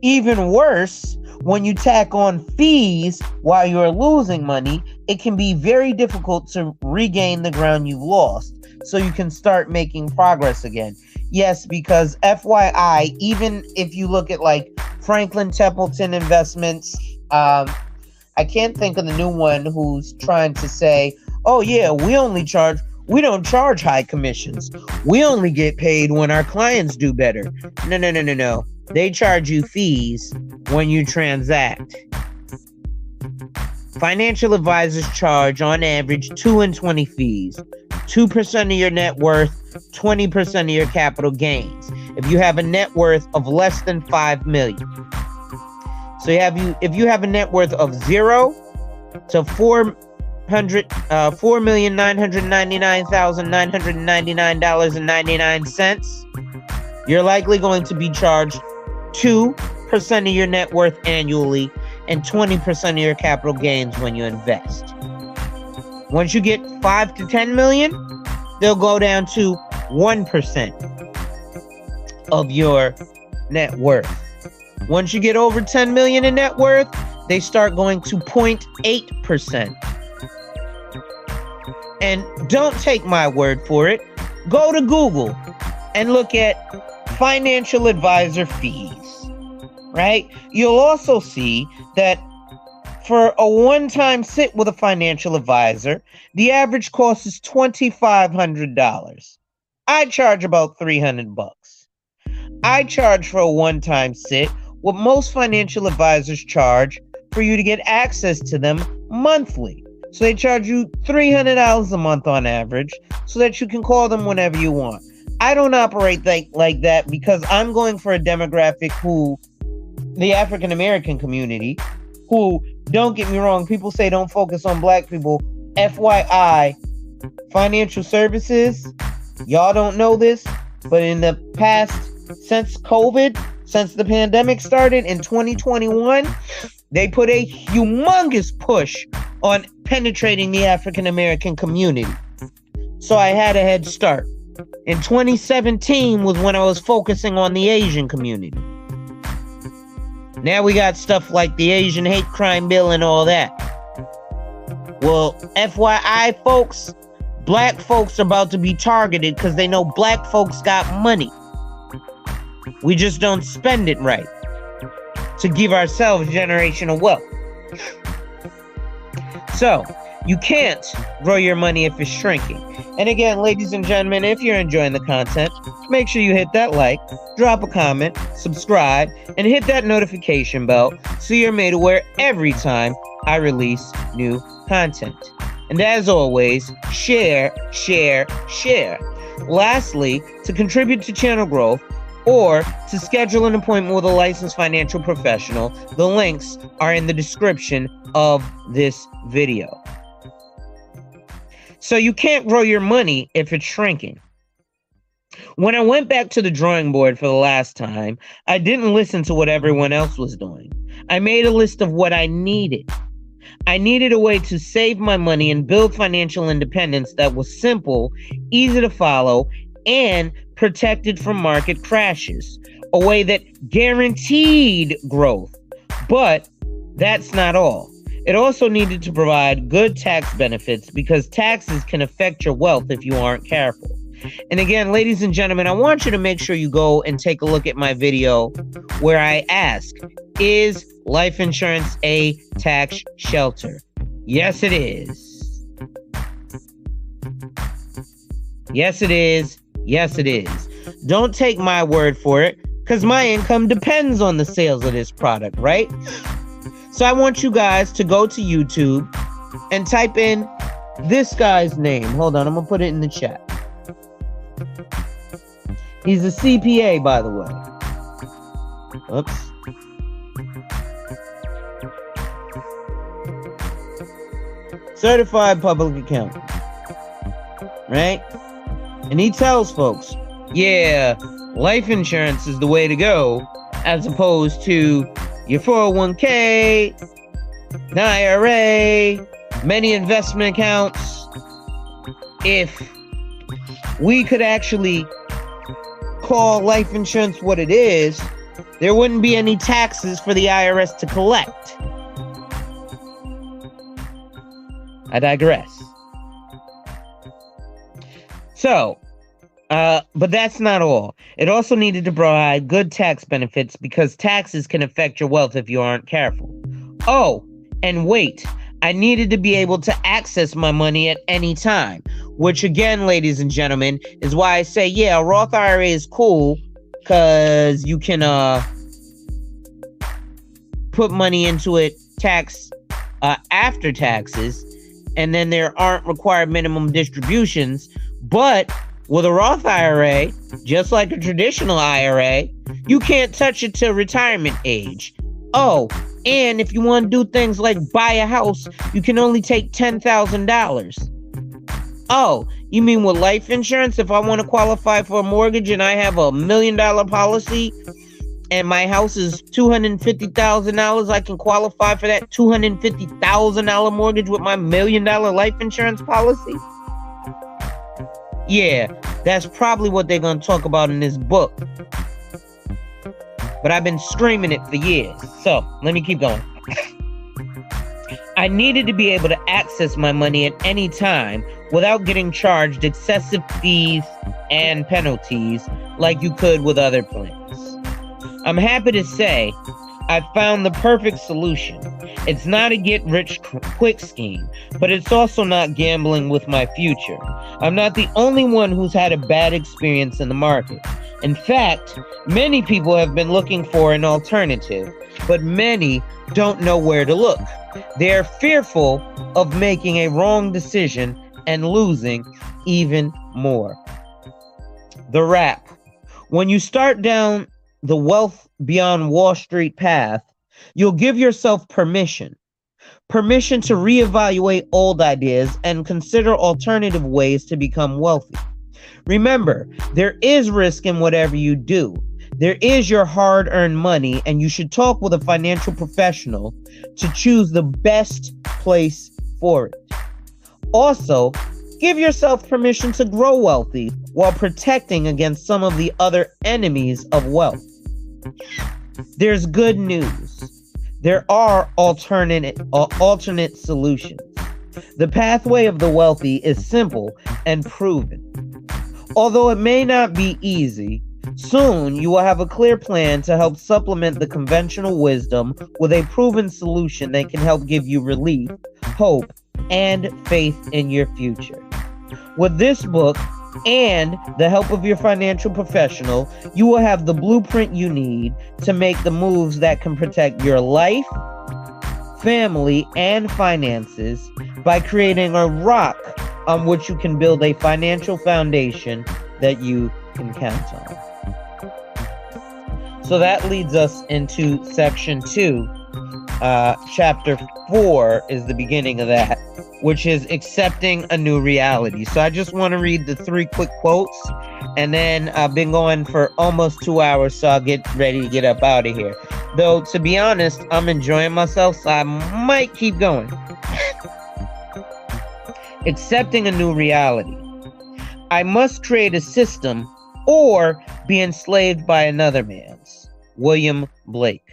Even worse, when you tack on fees while you're losing money, it can be very difficult to regain the ground you've lost so you can start making progress again. Yes, because FYI, even if you look at like Franklin Templeton Investments, I can't think of the new one who's trying to say, oh yeah, we don't charge high commissions. We only get paid when our clients do better. No. They charge you fees when you transact. Financial advisors charge on average 2 and 20 fees. 2% of your net worth, 20% of your capital gains. If you have a net worth of less than $5 million. So if you have a net worth of 0 to $4,999,999.99, you're likely going to be charged 2% of your net worth annually and 20% of your capital gains when you invest. Once you get 5 to 10 million, they'll go down to 1% of your net worth. Once you get over 10 million in net worth, they start going to 0.8%. And don't take my word for it. Go to Google and look at financial advisor fees, right? You'll also see that for a one-time sit with a financial advisor, the average cost is $2,500. I charge about $300. I charge for a one-time sit what most financial advisors charge for you to get access to them monthly. So they charge you $300 a month on average so that you can call them whenever you want. I don't operate like that because I'm going for a demographic who, the African American community, who, don't get me wrong, people say don't focus on black people. FYI, financial services, y'all don't know this, but in the past, since COVID, since the pandemic started in 2021, they put a humongous push on penetrating the African American community. So I had a head start. In 2017 was when I was focusing on the Asian community. Now we got stuff like the Asian hate crime bill and all that. Well, FYI, folks, black folks are about to be targeted because they know black folks got money. We just don't spend it right to give ourselves generational wealth. So, you can't grow your money if it's shrinking. And again, ladies and gentlemen, if you're enjoying the content, make sure you hit that like, drop a comment, subscribe, and hit that notification bell so you're made aware every time I release new content. And as always, share, share, share. Lastly, to contribute to channel growth or to schedule an appointment with a licensed financial professional, the links are in the description of this video. So you can't grow your money if it's shrinking. When I went back to the drawing board for the last time, I didn't listen to what everyone else was doing. I made a list of what I needed. I needed a way to save my money and build financial independence that was simple, easy to follow, and protected from market crashes. A way that guaranteed growth. But that's not all. It also needed to provide good tax benefits because taxes can affect your wealth if you aren't careful. And again, ladies and gentlemen, I want you to make sure you go and take a look at my video where I ask, is life insurance a tax shelter? Yes, it is. Yes, it is. Yes, it is. Don't take my word for it, because my income depends on the sales of this product, right? So I want you guys to go to YouTube and type in this guy's name. Hold on, I'm going to put it in the chat. He's a CPA, by the way. Oops. Certified public accountant. Right? And he tells folks, yeah, life insurance is the way to go, as opposed to your 401k, an IRA, many investment accounts. If we could actually call life insurance what it is, there wouldn't be any taxes for the IRS to collect. I digress. So, but that's not all. It also needed to provide good tax benefits because taxes can affect your wealth if you aren't careful. Oh, and wait, I needed to be able to access my money at any time, which again, ladies and gentlemen, is why I say, yeah, a Roth IRA is cool because you can put money into it after taxes, and then there aren't required minimum distributions. But with a Roth IRA, just like a traditional IRA, you can't touch it till retirement age. Oh, and if you want to do things like buy a house, you can only take $10,000. Oh, you mean with life insurance, if I want to qualify for a mortgage and I have $1 million policy and my house is $250,000, I can qualify for that $250,000 mortgage with my $1 million life insurance policy? Yeah, that's probably what they're going to talk about in this book. But I've been screaming it for years. So, let me keep going. I needed to be able to access my money at any time without getting charged excessive fees and penalties like you could with other plans. I'm happy to say I found the perfect solution. It's not a get-rich-quick scheme, but it's also not gambling with my future. I'm not the only one who's had a bad experience in the market. In fact, many people have been looking for an alternative, but many don't know where to look. They're fearful of making a wrong decision and losing even more. The wrap. When you start down the wealth beyond Wall Street path, you'll give yourself permission to reevaluate old ideas and consider alternative ways to become wealthy. Remember, there is risk in whatever you do. There is your hard-earned money, and you should talk with a financial professional to choose the best place for it. Also, give yourself permission to grow wealthy while protecting against some of the other enemies of wealth. There's good news. There are alternate solutions. The pathway of the wealthy is simple and proven. Although it may not be easy, soon you will have a clear plan to help supplement the conventional wisdom with a proven solution that can help give you relief, hope, and faith in your future. With this book and the help of your financial professional, you will have the blueprint you need to make the moves that can protect your life, family, and finances by creating a rock on which you can build a financial foundation that you can count on. So that leads us into section 2. Chapter 4 is the beginning of that, which is accepting a new reality. So I just want to read the 3 quick quotes, and then I've been going for almost 2 hours, so I'll get ready to get up out of here. Though, to be honest, I'm enjoying myself, so I might keep going. Accepting a new reality. I must create a system or be enslaved by another man's. William Blake.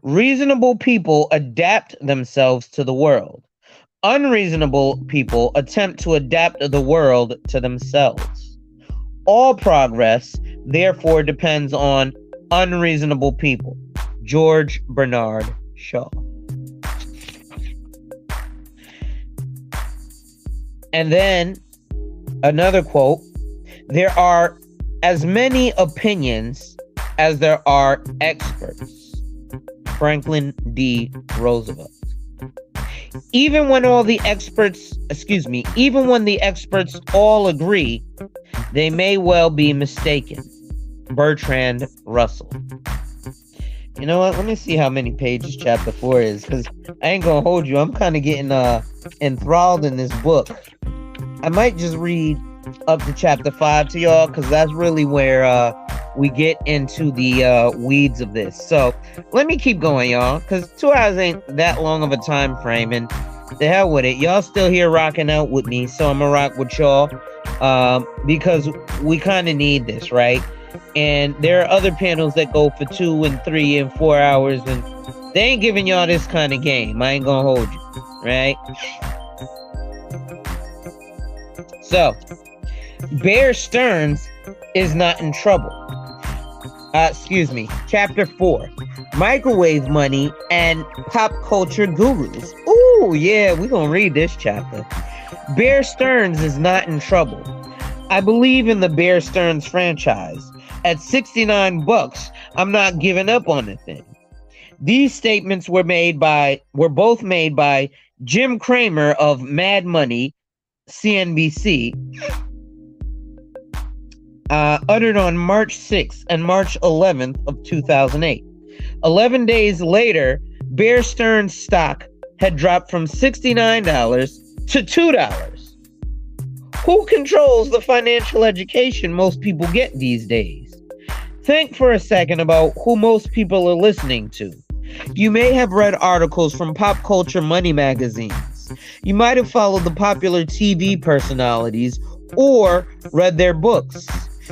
Reasonable people adapt themselves to the world. Unreasonable people attempt to adapt the world to themselves. All progress, therefore, depends on unreasonable people. George Bernard Shaw. And then another quote, there are as many opinions as there are experts. Franklin D. Roosevelt. Even when the experts all agree, they may well be mistaken. Bertrand Russell. You know what? Let me see how many pages chapter 4 is, because I ain't gonna hold you. I'm kind of getting enthralled in this book. I might just read up to chapter 5 to y'all, because that's really where we get into the weeds of this. So let me keep going, y'all, because 2 hours ain't that long of a time frame, and the hell with it. Y'all still here rocking out with me, so I'm gonna rock with y'all because we kind of need this, right? And there are other panels that go for 2 and 3 and 4 hours, and they ain't giving y'all this kind of game. I ain't gonna hold you, right? So, Bear Stearns is not in trouble. Chapter 4. Microwave money and pop culture gurus. Ooh, yeah, we're gonna read this chapter. Bear Stearns is not in trouble. I believe in the Bear Stearns franchise. At $69, I'm not giving up on the thing. These statements were both made by Jim Cramer of Mad Money, CNBC, uttered on March 6th and March 11th of 2008. 11 days later, Bear Stearns stock had dropped from $69 to $2. Who controls the financial education most people get these days? Think for a second about who most people are listening to. You may have read articles from Pop Culture Money magazines. You might have followed the popular TV personalities or read their books.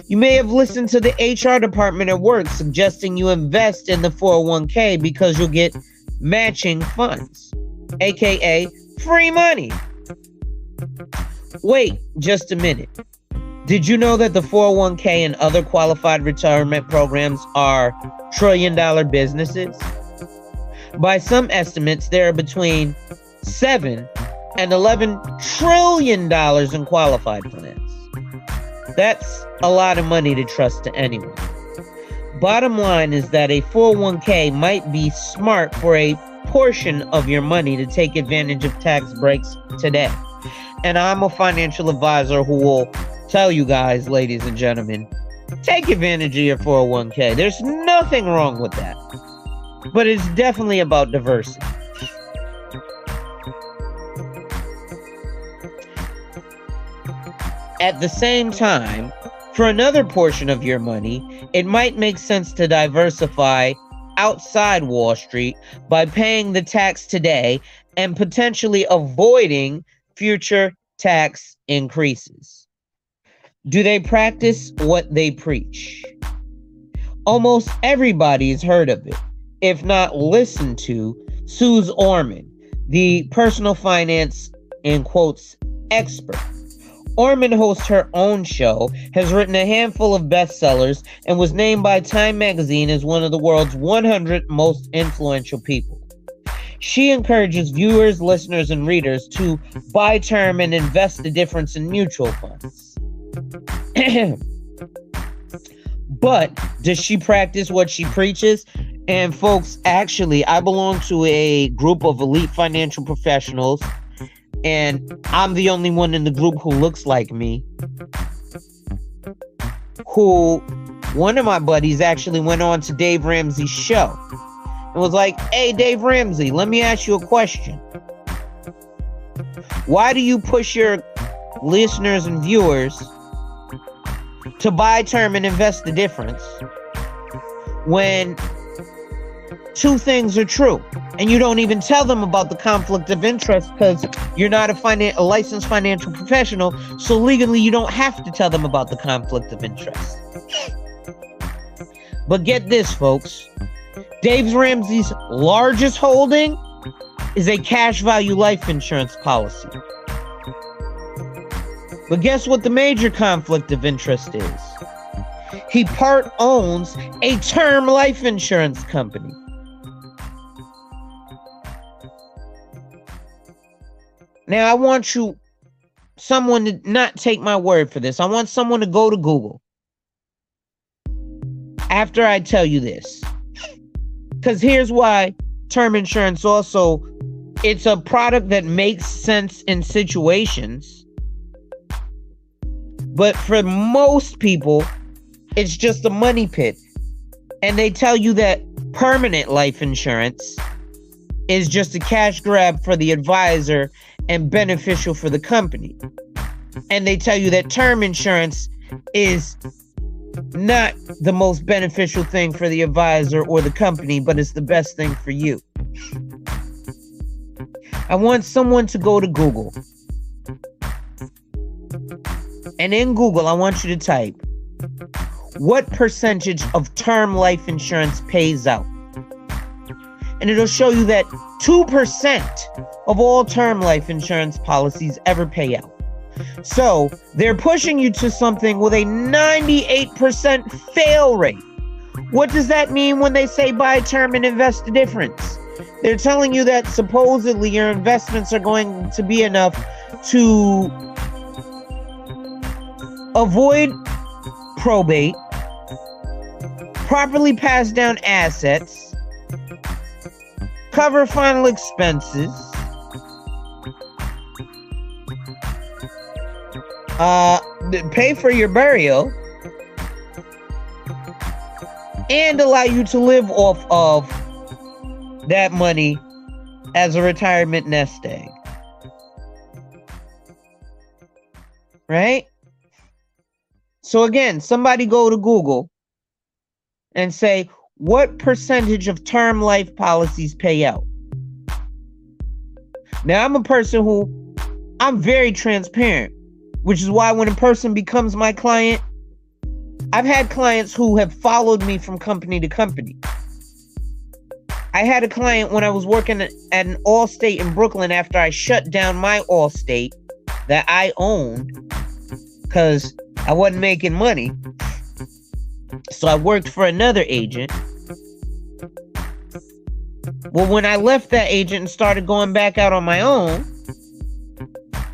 You may have listened to the HR department at work suggesting you invest in the 401k because you'll get matching funds, aka free money. Wait just a minute. Did you know that the 401k and other qualified retirement programs are trillion-dollar businesses? By some estimates, there are between $7 and $11 trillion in qualified plans. That's a lot of money to trust to anyone. Bottom line is that a 401k might be smart for a portion of your money to take advantage of tax breaks today. And I'm a financial advisor who will tell you guys, ladies and gentlemen, take advantage of your 401k. There's nothing wrong with that. But it's definitely about diversity. At the same time, for another portion of your money, it might make sense to diversify outside Wall Street by paying the tax today and potentially avoiding future tax increases. Do they practice what they preach? Almost everybody's heard of it, if not listened to, Suze Orman, the personal finance, in quotes, expert. Orman hosts her own show, has written a handful of bestsellers, and was named by Time magazine as one of the world's 100 most influential people. She encourages viewers, listeners, and readers to buy term and invest the difference in mutual funds. But does she practice what she preaches? And folks, actually, I belong to a group of elite financial professionals, and I'm the only one in the group who looks like me. One of my buddies actually went on to Dave Ramsey's show and was like, "Hey, Dave Ramsey, let me ask you a question. Why do you push your listeners and viewers to buy term and invest the difference when two things are true, and you don't even tell them about the conflict of interest because you're not a licensed financial professional, so legally you don't have to tell them about the conflict of interest." But get this, folks. Dave Ramsey's largest holding is a cash value life insurance policy. But guess what the major conflict of interest is? He part owns a term life insurance company. Now, I want someone to not take my word for this. I want someone to go to Google after I tell you this. Because here's why term insurance also, it's a product that makes sense in situations. But for most people, it's just a money pit. And they tell you that permanent life insurance is just a cash grab for the advisor and beneficial for the company. And they tell you that term insurance is not the most beneficial thing for the advisor or the company, but it's the best thing for you. I want someone to go to Google. And in Google, I want you to type, what percentage of term life insurance pays out? And it'll show you that 2% of all term life insurance policies ever pay out. So they're pushing you to something with a 98% fail rate. What does that mean when they say buy term and invest the difference? They're telling you that supposedly your investments are going to be enough to avoid probate, properly pass down assets, cover final expenses, pay for your burial, and allow you to live off of that money as a retirement nest egg. Right? So again, somebody go to Google and say, what percentage of term life policies pay out? Now, I'm a person who, I'm very transparent, which is why when a person becomes my client, I've had clients who have followed me from company to company. I had a client when I was working at an Allstate in Brooklyn after I shut down my Allstate that I owned because I wasn't making money. So I worked for another agent. Well, when I left that agent and started going back out on my own,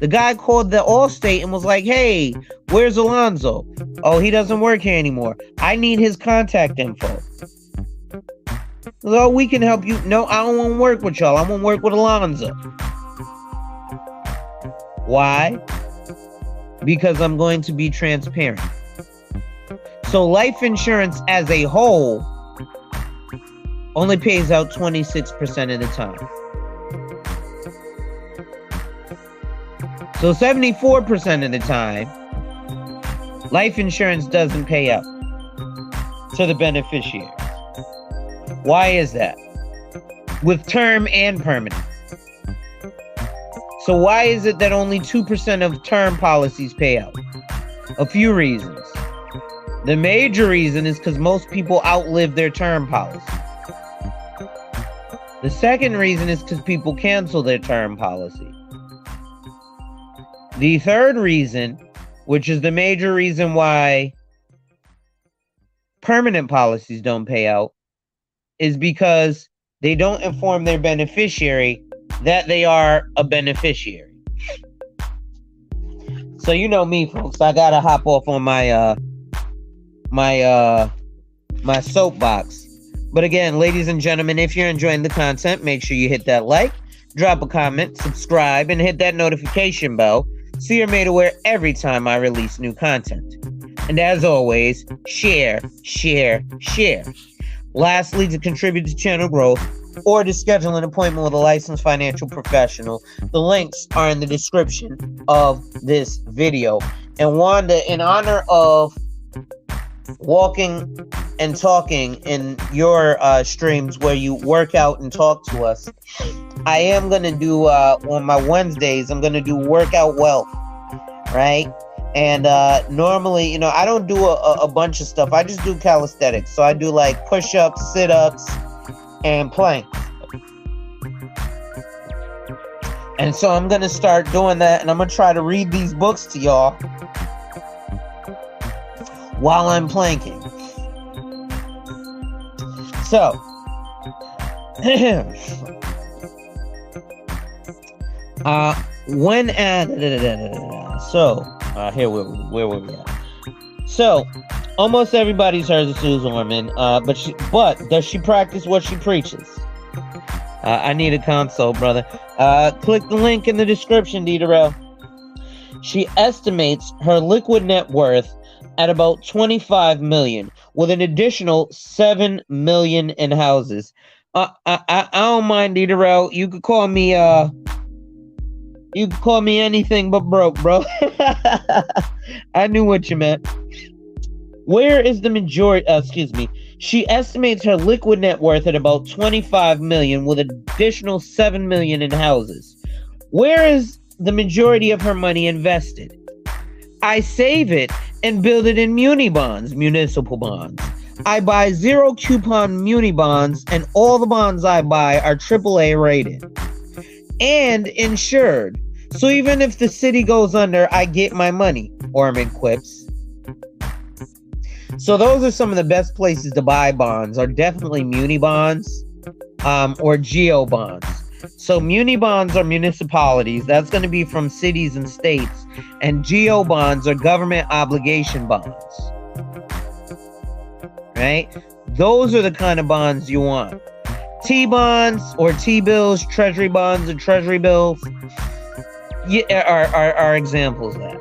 the guy called the Allstate and was like, "Hey, where's Alonzo? Oh, he doesn't work here anymore. I need his contact info." "Oh, we can help you." "No, I don't want to work with y'all. I want to work with Alonzo." Why? because I'm going to be transparent. So life insurance as a whole only pays out 26% of the time. So 74% of the time, life insurance doesn't pay out to the beneficiaries. Why is that? With term and permanent. So why is it that only 2% of term policies pay out? A few reasons. The major reason is because most people outlive their term policy. The second reason is because people cancel their term policy. The third reason, which is the major reason why permanent policies don't pay out, is because they don't inform their beneficiary that they are a beneficiary. So you know me, folks. I gotta hop off on my my soapbox. But again, ladies and gentlemen, if you're enjoying the content, make sure you hit that like, drop a comment, subscribe, and hit that notification bell so you're made aware every time I release new content. And as always, share, share, share. Lastly, to contribute to channel growth or to schedule an appointment with a licensed financial professional, the links are in the description of this video. And Wanda, in honor of walking and talking in your streams where you work out and talk to us, I am going to do, on my Wednesdays, I'm going to do workout wealth, right? And normally, you know, I don't do a bunch of stuff. I just do calisthenics. So I do like push-ups, sit-ups, and planks. And so I'm going to start doing that, and I'm going to try to read these books to y'all while I'm planking. So, here where were we at? So, almost everybody's heard of Susan Orman, but does she practice what she preaches? I need a consult, brother. Click the link in the description, Diderot. She estimates her liquid net worth at about 25 million, with an additional 7 million in houses. I don't mind, Diderot. You could call me anything but broke, bro. I knew what you meant. Where is the majority? She estimates her liquid net worth at about 25 million, with an additional 7 million in houses. Where is the majority of her money invested? I save it and build it in muni bonds, municipal bonds. I buy zero coupon muni bonds, and all the bonds I buy are AAA rated and insured. So even if the city goes under, I get my money, Orman quips. So those are some of the best places to buy bonds, are definitely muni bonds or geo bonds. So muni bonds are municipalities. That's going to be from cities and states. And geo bonds are government obligation bonds. Right? Those are the kind of bonds you want. T-bonds or T-bills, treasury bonds or treasury bills are examples of that.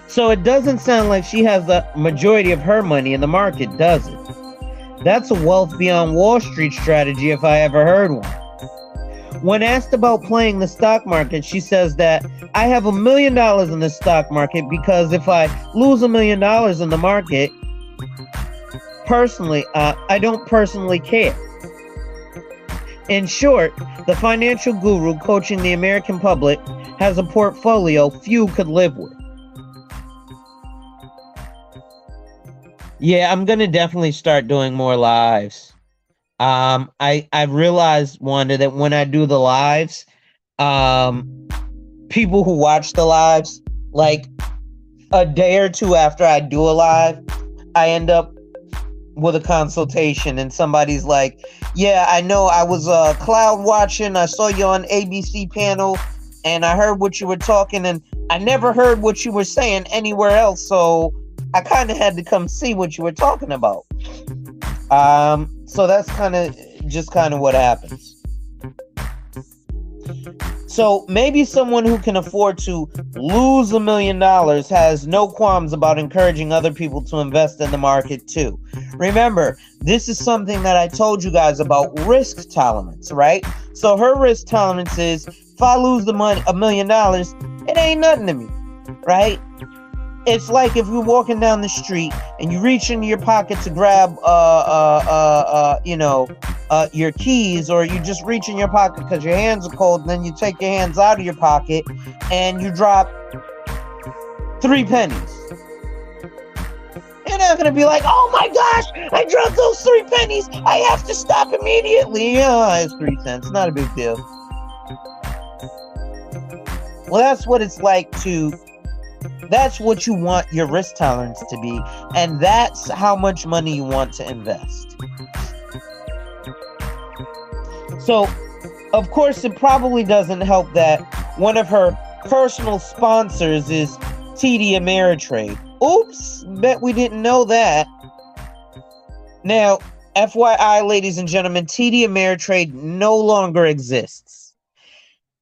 So it doesn't sound like she has the majority of her money in the market, does it? That's a wealth beyond Wall Street strategy if I ever heard one. When asked about playing the stock market, she says that I have $1 million in the stock market because if I lose $1 million in the market, personally, I don't personally care. In short, the financial guru coaching the American public has a portfolio few could live with. Yeah, I'm gonna definitely start doing more lives. I've realized, Wanda, that when I do the lives, people who watch the lives, like a day or two after I do a live, I end up with a consultation and somebody's like, yeah, I know I was cloud watching. I saw you on ABC panel and I heard what you were talking and I never heard what you were saying anywhere else. So I kind of had to come see what you were talking about. So that's kind of what happens. So maybe someone who can afford to lose $1 million has no qualms about encouraging other people to invest in the market too. Remember, this is something that I told you guys about risk tolerance, right? So her risk tolerance is, if I lose the money, $1 million, it ain't nothing to me, right? It's like if you're walking down the street and you reach into your pocket to grab your keys, or you just reach in your pocket because your hands are cold, and then you take your hands out of your pocket and you drop 3 pennies. You're not gonna be like, oh my gosh, I dropped those 3 pennies, I have to stop immediately. Yeah, it's 3 cents, not a big deal. Well, that's what it's like to that's what you want your risk tolerance to be, and that's how much money you want to invest. So, of course, it probably doesn't help that one of her personal sponsors is TD Ameritrade. Oops, bet we didn't know that. Now, FYI, ladies and gentlemen, TD Ameritrade no longer exists.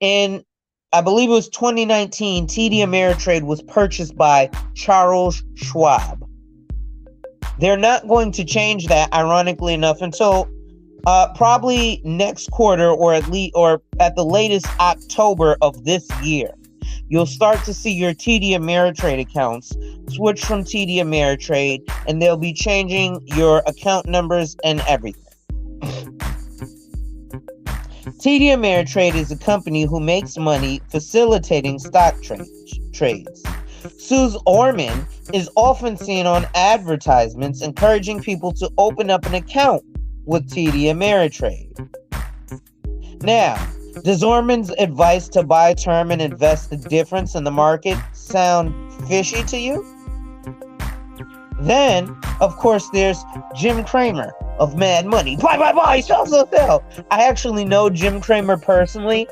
In I believe it was 2019, TD Ameritrade was purchased by Charles Schwab. They're not going to change that, ironically enough, until probably next quarter, or at the latest October of this year. You'll start to see your TD Ameritrade accounts switch from TD Ameritrade, and they'll be changing your account numbers and everything. TD Ameritrade is a company who makes money facilitating stock trades. Suze Orman is often seen on advertisements encouraging people to open up an account with TD Ameritrade. Now, does Orman's advice to buy term and invest the difference in the market sound fishy to you? Then, of course, there's Jim Cramer of Mad Money. Buy, sell, sell, sell. I actually know Jim Cramer personally.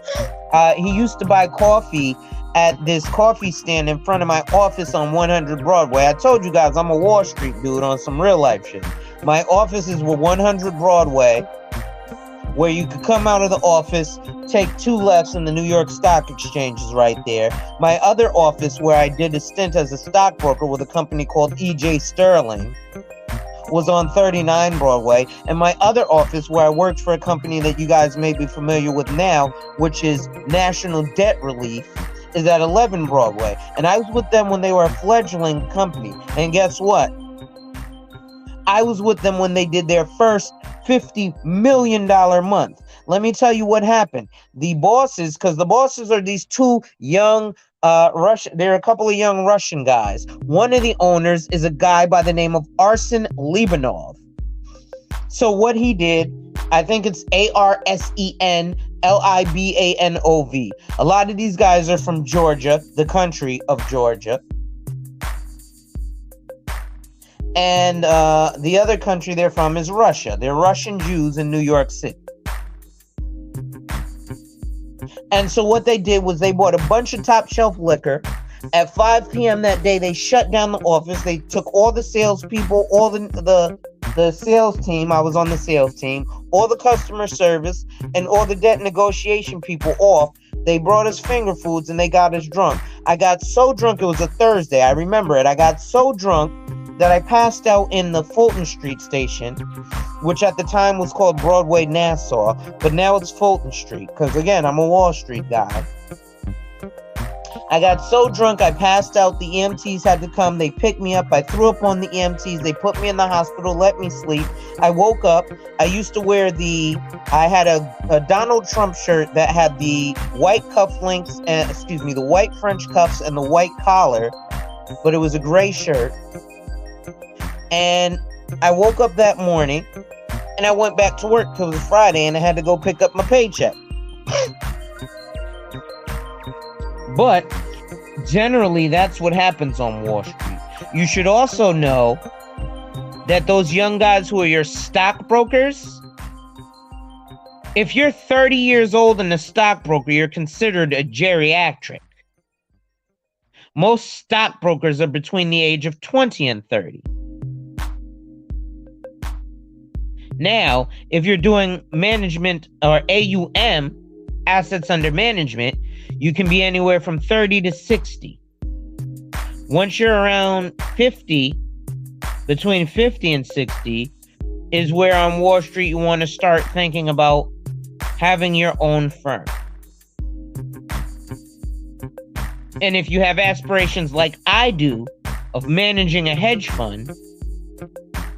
He used to buy coffee at this coffee stand in front of my office on 100 Broadway. I told you guys I'm a Wall Street dude on some real life shit. My offices were 100 Broadway, where you could come out of the office, take 2 lefts, and the New York Stock Exchange is right there. My other office, where I did a stint as a stockbroker with a company called E.J. Sterling, was on 39 Broadway. And my other office, where I worked for a company that you guys may be familiar with now, which is National Debt Relief, is at 11 Broadway. And I was with them when they were a fledgling company. And guess what? I was with them when they did their first $50 million month. Let me tell you what happened. The bosses, because the bosses are these 2 young they're a couple of young Russian guys. One of the owners is a guy by the name of Arsen Libanov. So what he did, I think it's ArsenLibanov. A lot of these guys are from Georgia, the country of Georgia. And the other country they're from is Russia. They're Russian Jews in New York City. And so what they did was they bought a bunch of top shelf liquor. At 5 p.m. that day, they shut down the office. They took all the salespeople, all the sales team. I was on the sales team, all the customer service, and all the debt negotiation people off. They brought us finger foods and they got us drunk. I got so drunk, it was a Thursday. I remember it. I got so drunk that I passed out in the Fulton Street station, which at the time was called Broadway Nassau, but now it's Fulton Street, because again, I'm a Wall Street guy. I got so drunk, I passed out. The EMTs had to come. They picked me up. I threw up on the EMTs. They put me in the hospital, let me sleep. I woke up. I used to wear I had a Donald Trump shirt that had the white cufflinks, the white French cuffs and the white collar, but it was a gray shirt. And I woke up that morning and I went back to work because it was Friday and I had to go pick up my paycheck. But generally, that's what happens on Wall Street. You should also know that those young guys who are your stockbrokers, if you're 30 years old and a stockbroker, you're considered a geriatric. Most stockbrokers are between the age of 20 and 30. Now, if you're doing management or AUM, assets under management, you can be anywhere from 30 to 60. Once you're around 50, between 50 and 60, is where on Wall Street you want to start thinking about having your own firm. And if you have aspirations like I do of managing a hedge fund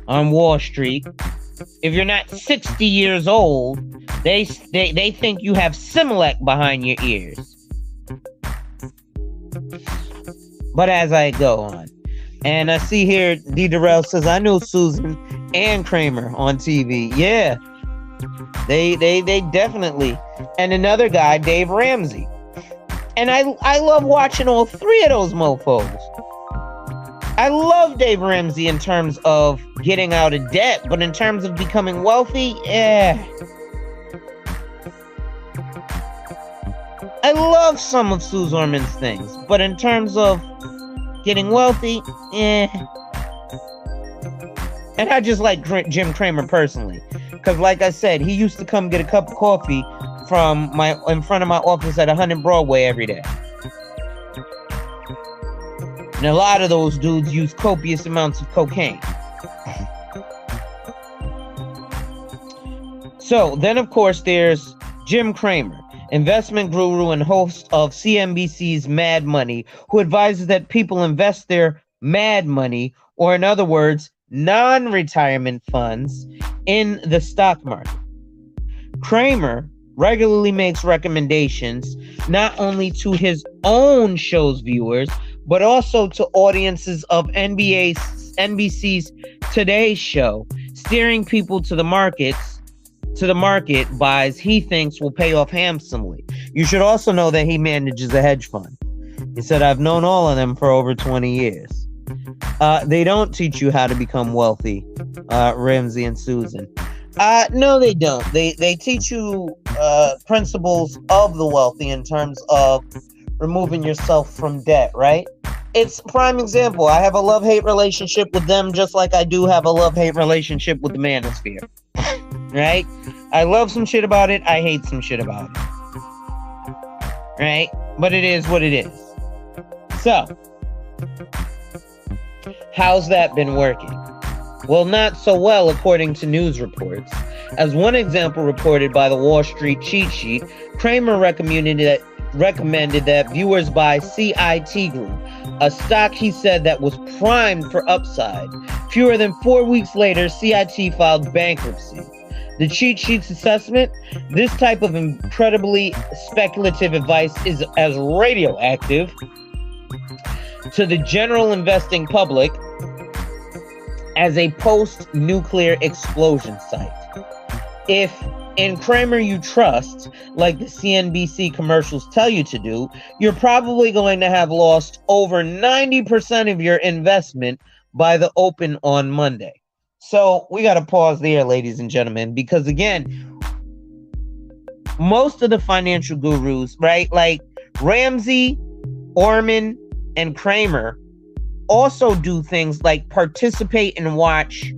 on Wall Street, if you're not 60 years old, they think you have Similac behind your ears. But as I go on, and I see here, D. Durrell says, I know Susan and Kramer on TV. Yeah, they definitely. And another guy, Dave Ramsey. And I love watching all three of those mofos. I love Dave Ramsey in terms of getting out of debt, but in terms of becoming wealthy, I love some of Sue Zorman's things, but in terms of getting wealthy, And I just like Jim Cramer personally, because like I said, he used to come get a cup of coffee in front of my office at 100 Broadway every day. And a lot of those dudes use copious amounts of cocaine. So then, of course, there's Jim Cramer, investment guru and host of CNBC's Mad Money, who advises that people invest their mad money, or in other words, non-retirement funds, in the stock market. Cramer regularly makes recommendations not only to his own show's viewers, but also to audiences of NBC's Today Show, steering people to the market buys he thinks will pay off handsomely. You should also know that he manages a hedge fund. He said, I've known all of them for over 20 years. They don't teach you how to become wealthy, Ramsey and Susan. No, they don't. They teach you principles of the wealthy in terms of removing yourself from debt, right? It's a prime example. I have a love-hate relationship with them just like I do have a love-hate relationship with the manosphere. Right? I love some shit about it. I hate some shit about it. Right? But it is what it is. So, how's that been working? Well, not so well according to news reports. As one example reported by the Wall Street Cheat Sheet, Cramer recommended that viewers buy CIT Group, a stock he said that was primed for upside. Fewer than 4 weeks later, CIT filed bankruptcy. The Cheat Sheet's assessment: this type of incredibly speculative advice is as radioactive to the general investing public as a post-nuclear explosion site. If in Cramer you trust, like the CNBC commercials tell you to do, you're probably going to have lost over 90% of your investment by the open on Monday. So we got to pause there, ladies and gentlemen, because again, most of the financial gurus, right, like Ramsey, Orman, and Cramer, also do things like participate and watch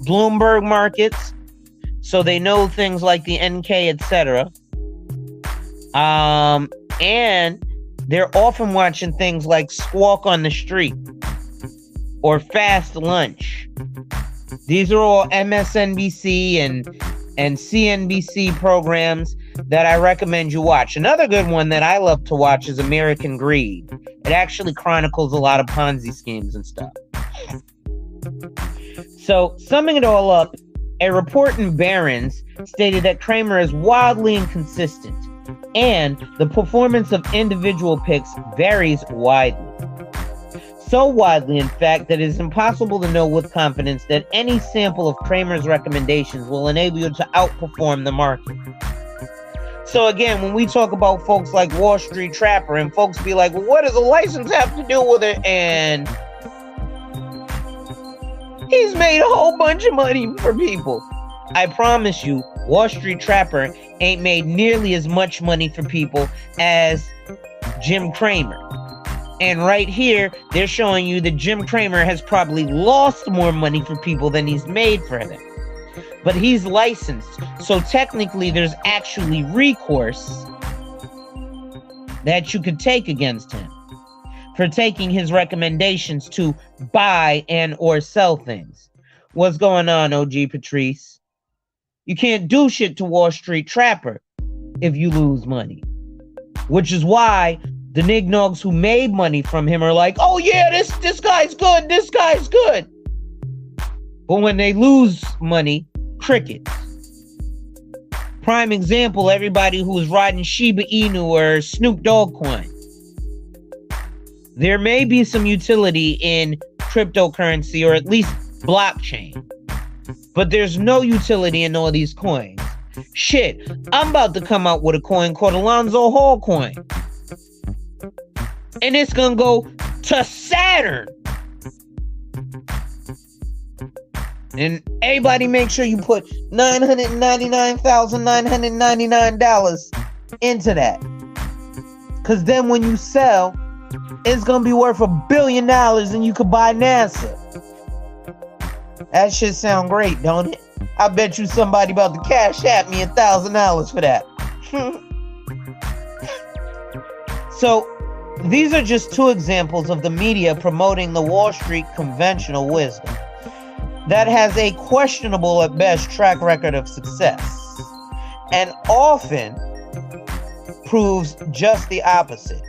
Bloomberg markets, so they know things like the NK, etc. And they're often watching things like Squawk on the Street or Fast Lunch. These are all MSNBC and CNBC programs that I recommend you watch. Another good one that I love to watch is American Greed. It actually chronicles a lot of Ponzi schemes and stuff. So, summing it all up, a report in Barron's stated that Cramer is wildly inconsistent, and the performance of individual picks varies widely. So widely, in fact, that it is impossible to know with confidence that any sample of Cramer's recommendations will enable you to outperform the market. So again, when we talk about folks like Wall Street Trapper, and folks be like, well, what does a license have to do with it? And he's made a whole bunch of money for people. I promise you, Wall Street Trapper ain't made nearly as much money for people as Jim Cramer. And right here, they're showing you that Jim Cramer has probably lost more money for people than he's made for them. But he's licensed, so technically there's actually recourse that you could take against him for taking his recommendations to buy and or sell things. What's going on, OG Patrice? You can't do shit to Wall Street Trapper if you lose money. Which is why the nignogs who made money from him are like, oh yeah, this guy's good, this guy's good. But when they lose money, crickets. Prime example, everybody who was riding Shiba Inu or Snoop Dogg coin. There may be some utility in cryptocurrency or at least blockchain, but there's no utility in all these coins. Shit, I'm about to come out with a coin called Alonzo Hall coin. And it's gonna go to Saturn. And everybody make sure you put $999,999 into that. Because then when you sell, it's going to be worth $1 billion and you could buy NASA. That shit sound great, don't it? I bet you somebody about to cash at me $1,000 for that. So, these are just two examples of the media promoting the Wall Street conventional wisdom that has a questionable at best track record of success and often proves just the opposite.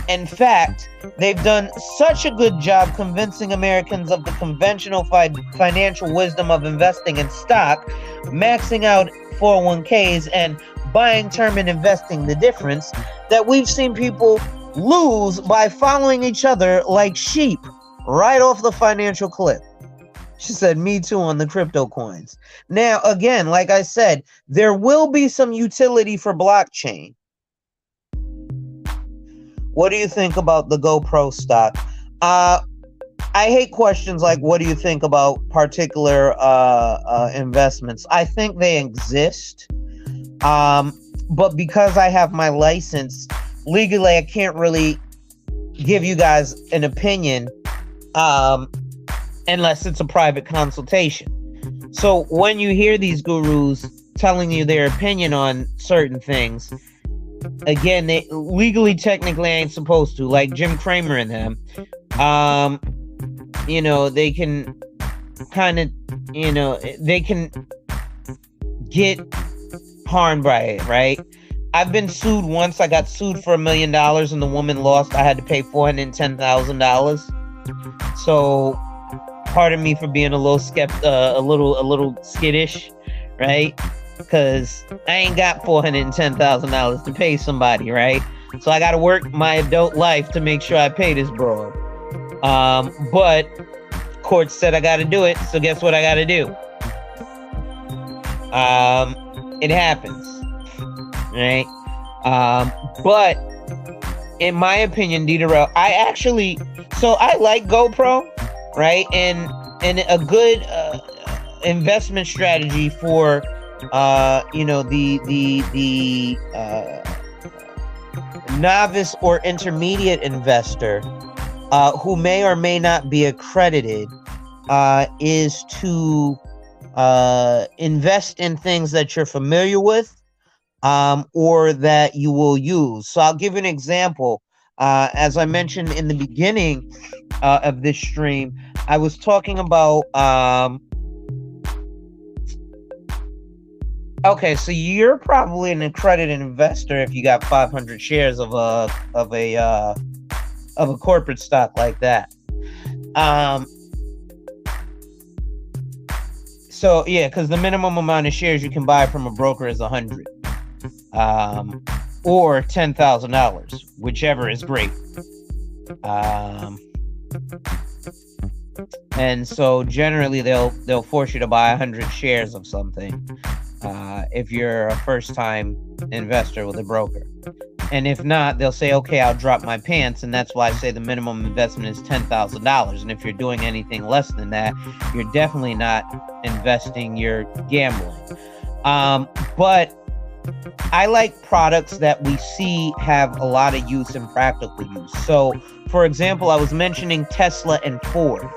In fact, they've done such a good job convincing Americans of the conventional financial wisdom of investing in stock, maxing out 401ks, and buying term and investing the difference, that we've seen people lose by following each other like sheep right off the financial cliff. She said, me too on the crypto coins. Now, again, like I said, there will be some utility for blockchain. What do you think about the GoPro stock? I hate questions like, what do you think about particular investments? I think they exist. But because I have my license, legally, I can't really give you guys an opinion unless it's a private consultation. So when you hear these gurus telling you their opinion on certain things, again, they legally, technically ain't supposed to, like Jim Cramer and them. They can kind of, they can get harmed by it, right? I've been sued once. I got sued for $1 million and the woman lost. I had to pay $410,000. So pardon me for being a little a little skittish, right? Because I ain't got $410,000 to pay somebody, right? So I got to work my adult life to make sure I pay this broad. But court said I got to do it, so guess what I got to do? It happens, right? But in my opinion, Diderot, I like GoPro, right? And a good investment strategy for the novice or intermediate investor who may or may not be accredited is to invest in things that you're familiar with or that you will use. So I'll give you an example. As I mentioned in the beginning of this stream, I was talking about okay, so you're probably an accredited investor if you got 500 shares of a corporate stock like that. So yeah, because the minimum amount of shares you can buy from a broker is 100, or $10,000, whichever is great. And so generally they'll force you to buy 100 shares of something if you're a first-time investor with a broker. And if not, they'll say, okay, I'll drop my pants. And that's why I say the minimum investment is $10,000. And if you're doing anything less than that, you're definitely not investing, you're gambling. But I like products that we see have a lot of use and practical use. So, for example, I was mentioning Tesla and Ford.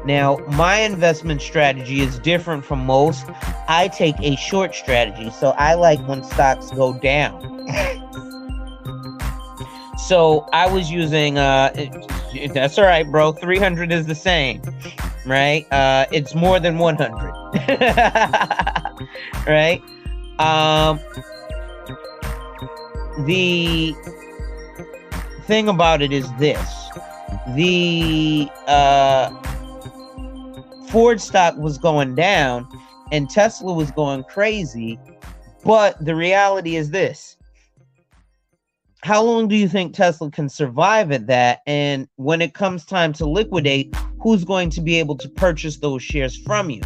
Now, my investment strategy is different from most. I take a short strategy, so I like when stocks go down. So I was using that's all right, bro. 300 is the same, right? It's more than 100. Right? The thing about it is this. The Ford stock was going down and Tesla was going crazy, but the reality is this. How long do you think Tesla can survive at that? And when it comes time to liquidate, who's going to be able to purchase those shares from you?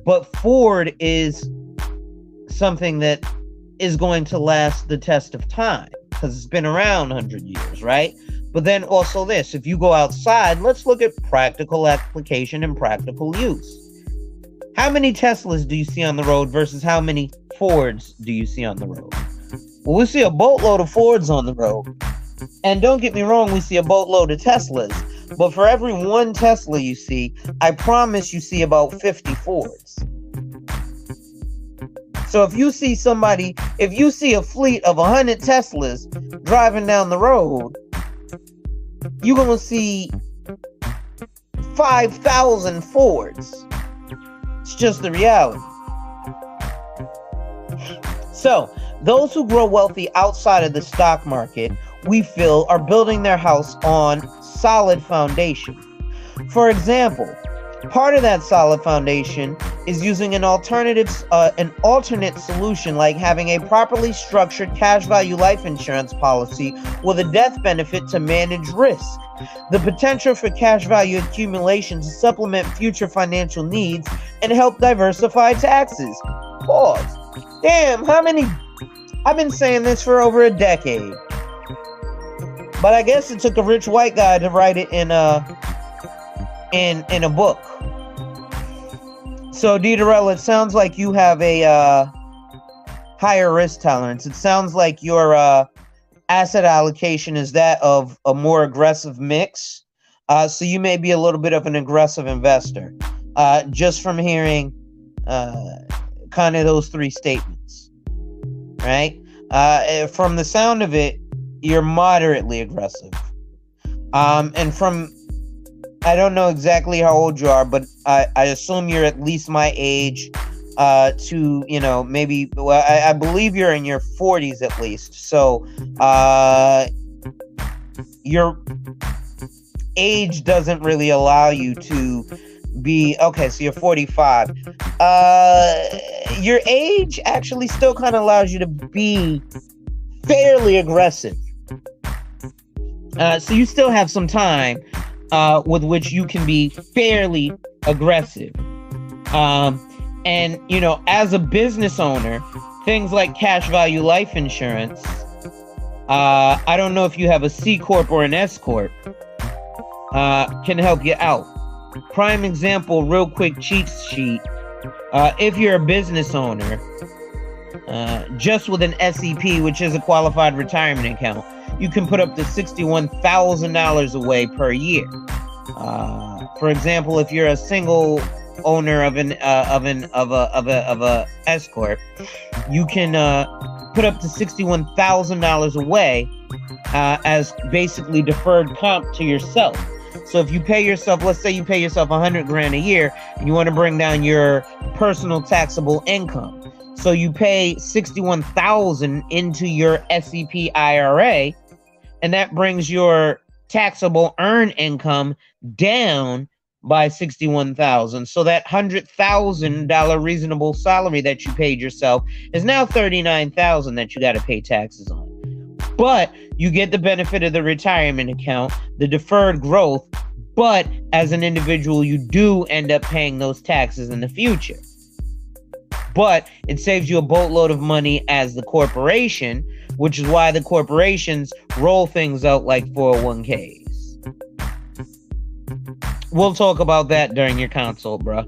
But Ford is something that is going to last the test of time because it's been around 100 years, right? But then also this, if you go outside, let's look at practical application and practical use. How many Teslas do you see on the road versus how many Fords do you see on the road? Well, we see a boatload of Fords on the road. And don't get me wrong, we see a boatload of Teslas. But for every one Tesla you see, I promise you see about 50 Fords. So if you see a fleet of 100 Teslas driving down the road, you're going to see 5,000 Fords. It's just the reality. So, those who grow wealthy outside of the stock market, we feel, are building their house on solid foundation. For example, part of that solid foundation is using an alternate solution like having a properly structured cash value life insurance policy with a death benefit to manage risk. The potential for cash value accumulation to supplement future financial needs and help diversify taxes. Pause. Damn, I've been saying this for over a decade. But I guess it took a rich white guy to write it in a book. So, Dieterell, it sounds like you have a higher risk tolerance. It sounds like your asset allocation is that of a more aggressive mix. So you may be a little bit of an aggressive investor. Just from hearing kind of those three statements, right? From the sound of it, you're moderately aggressive. And from, I don't know exactly how old you are, but I assume you're at least my age, to, maybe, well, I believe you're in your 40s at least. So, your age doesn't really allow you to be, okay, so you're 45. Your age actually still kind of allows you to be fairly aggressive. So you still have some time with which you can be fairly aggressive. And, as a business owner, things like cash value life insurance, I don't know if you have a C Corp or an S Corp, can help you out. Prime example, real quick cheat sheet. If you're a business owner, just with an SEP, which is a qualified retirement account, you can put up to $61,000 away per year. For example, if you're a single owner of a S Corp, you can put up to $61,000 away as basically deferred comp to yourself. So if you pay yourself, let's say you pay yourself $100,000 a year, and you want to bring down your personal taxable income. So you pay $61,000 into your SEP IRA, and that brings your taxable earned income down by $61,000. So that $100,000 reasonable salary that you paid yourself is now $39,000 that you got to pay taxes on. But you get the benefit of the retirement account, the deferred growth, but as an individual, you do end up paying those taxes in the future. But it saves you a boatload of money as the corporation, which is why the corporations roll things out like 401ks. We'll talk about that during your consult, bro.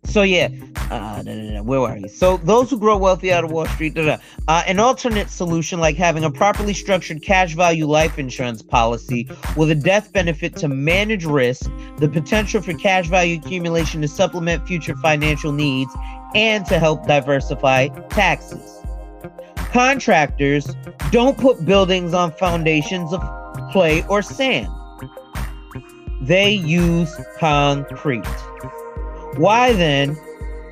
So yeah, Where were you? So those who grow wealthy out of Wall Street, an alternate solution like having a properly structured cash value life insurance policy with a death benefit to manage risk, the potential for cash value accumulation to supplement future financial needs, and to help diversify taxes. Contractors don't put buildings on foundations of clay or sand. They use concrete. Why then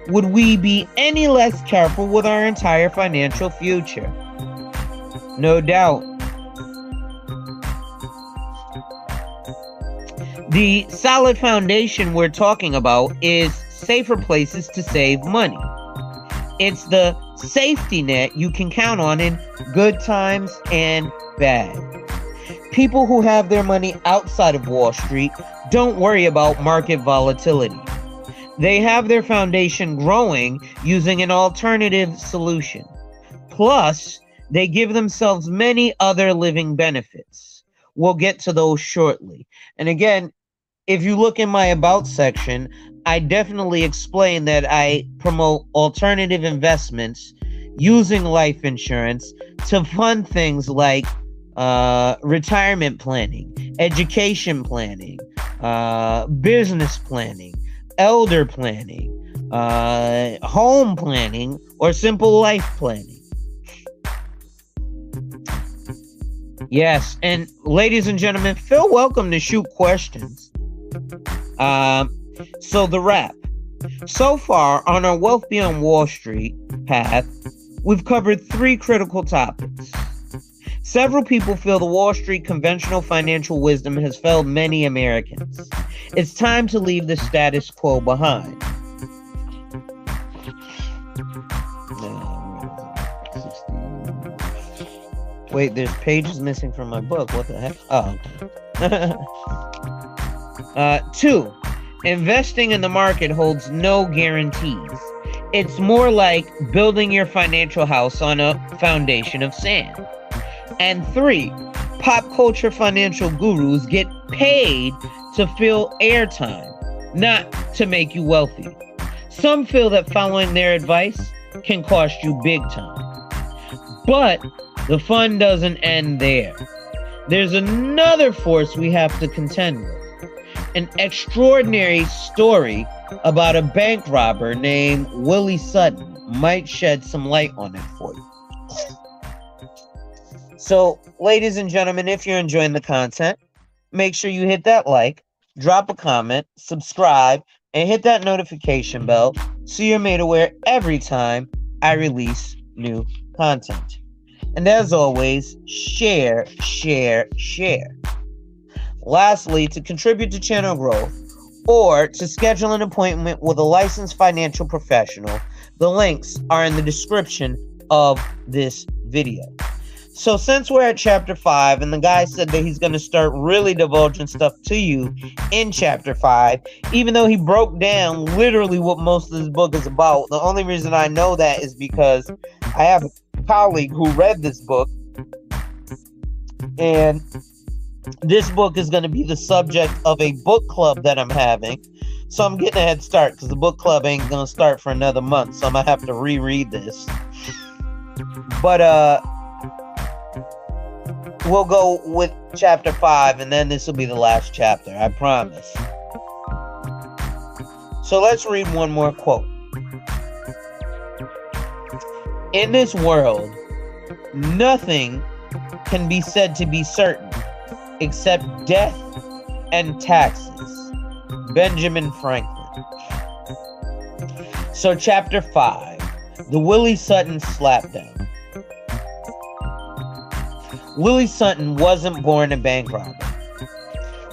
would we be any less careful with our entire financial future? No doubt. The solid foundation we're talking about is safer places to save money. It's the safety net you can count on in good times and bad. People who have their money outside of Wall Street don't worry about market volatility. They have their foundation growing using an alternative solution. Plus, they give themselves many other living benefits. We'll get to those shortly. And again, if you look in my About section, I definitely explain that I promote alternative investments using life insurance to fund things like retirement planning, education planning, business planning, elder planning, home planning, or simple life planning. Yes, and ladies and gentlemen, feel welcome to shoot questions. So the wrap. So far on our Wealth Beyond Wall Street path, we've covered 3 critical topics. Several people feel the Wall Street conventional financial wisdom has failed many Americans. It's time to leave the status quo behind. Wait, there's pages missing from my book. What the heck? Oh, okay. 2. Investing in the market holds no guarantees. It's more like building your financial house on a foundation of sand. And 3, pop culture financial gurus get paid to fill airtime, not to make you wealthy. Some feel that following their advice can cost you big time. But the fun doesn't end there. There's another force we have to contend with. An extraordinary story about a bank robber named Willie Sutton might shed some light on it for you. So, ladies and gentlemen, if you're enjoying the content, make sure you hit that like, drop a comment, subscribe, and hit that notification bell so you're made aware every time I release new content. And as always, share, share, share. Lastly, to contribute to channel growth or to schedule an appointment with a licensed financial professional, the links are in the description of this video. So since we're at chapter 5 and the guy said that he's going to start really divulging stuff to you in chapter 5, even though he broke down literally what most of this book is about, the only reason I know that is because I have a colleague who read this book, and this book is going to be the subject of a book club that I'm having. So I'm getting a head start because the book club ain't going to start for another month, so I'm going to have to reread this. But we'll go with chapter 5, and then this will be the last chapter, I promise. So let's read one more quote. In this world, nothing can be said to be certain except death and taxes. Benjamin Franklin. So chapter 5, the Willie Sutton slapdown. Willie Sutton wasn't born a bank robber.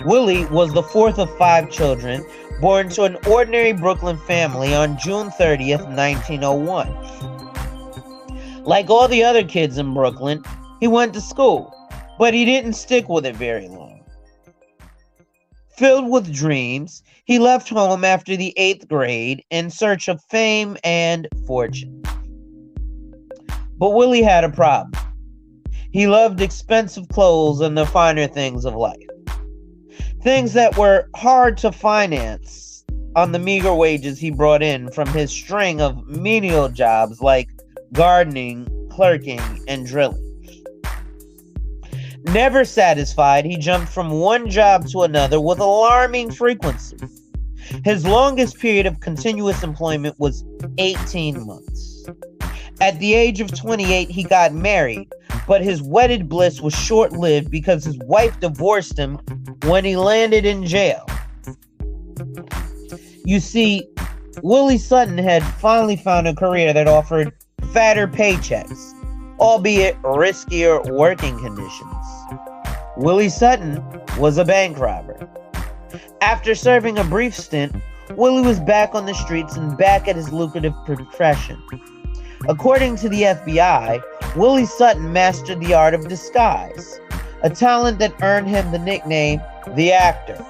Willie was the 4th of 5 children born to an ordinary Brooklyn family on June 30th, 1901. Like all the other kids in Brooklyn, he went to school, but he didn't stick with it very long. Filled with dreams, he left home after the 8th grade in search of fame and fortune. But Willie had a problem. He loved expensive clothes and the finer things of life. Things that were hard to finance on the meager wages he brought in from his string of menial jobs like gardening, clerking, and drilling. Never satisfied, he jumped from one job to another with alarming frequency. His longest period of continuous employment was 18 months. At the age of 28, he got married, but his wedded bliss was short-lived because his wife divorced him when he landed in jail. You see, Willie Sutton had finally found a career that offered fatter paychecks, albeit riskier working conditions. Willie Sutton was a bank robber. After serving a brief stint, Willie was back on the streets and back at his lucrative profession. According to the FBI, Willie Sutton mastered the art of disguise, a talent that earned him the nickname The Actor.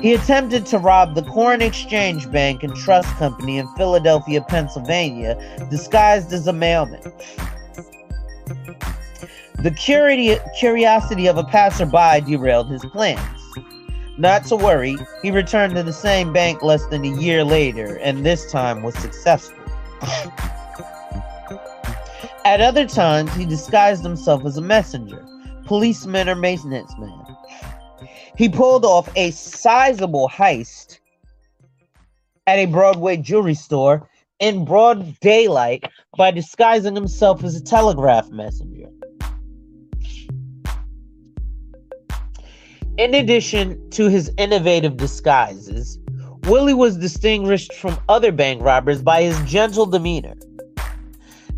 He attempted to rob the Corn Exchange Bank and Trust Company in Philadelphia, Pennsylvania, disguised as a mailman. The curiosity of a passerby derailed his plans. Not to worry, he returned to the same bank less than a year later, and this time was successful. At other times, he disguised himself as a messenger, policeman, or maintenance man. He pulled off a sizable heist at a Broadway jewelry store in broad daylight by disguising himself as a telegraph messenger. In addition to his innovative disguises, Willie was distinguished from other bank robbers by his gentle demeanor.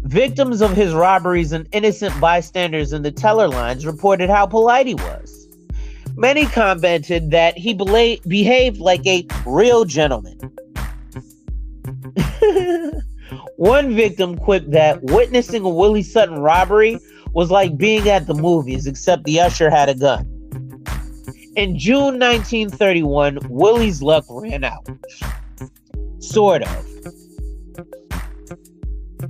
Victims of his robberies and innocent bystanders in the teller lines reported how polite he was. Many commented that he behaved like a real gentleman. One victim quipped that witnessing a Willie Sutton robbery was like being at the movies, except the usher had a gun. In June 1931, Willie's luck ran out. Sort of.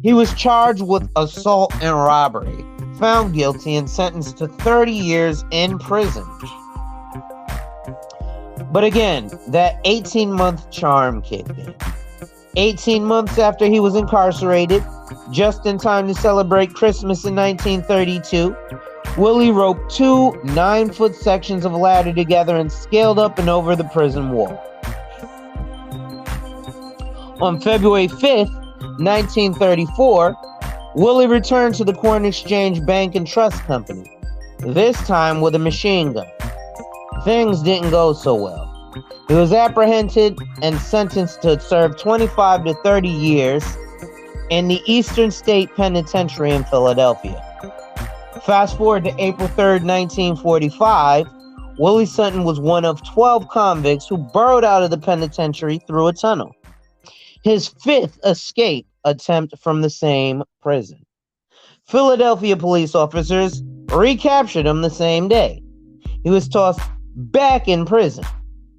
He was charged with assault and robbery, found guilty, and sentenced to 30 years in prison. But again, that 18-month charm kicked in. 18 months after he was incarcerated, just in time to celebrate Christmas in 1932, Willie roped two 9-foot sections of ladder together and scaled up and over the prison wall. On February 5th, 1934, Willie returned to the Corn Exchange Bank and Trust Company, this time with a machine gun. Things didn't go so well. He was apprehended and sentenced to serve 25 to 30 years in the Eastern State Penitentiary in Philadelphia. Fast forward to April 3rd, 1945, Willie Sutton was one of 12 convicts who burrowed out of the penitentiary through a tunnel. His fifth escape attempt from the same prison. Philadelphia police officers recaptured him the same day. He was tossed back in prison,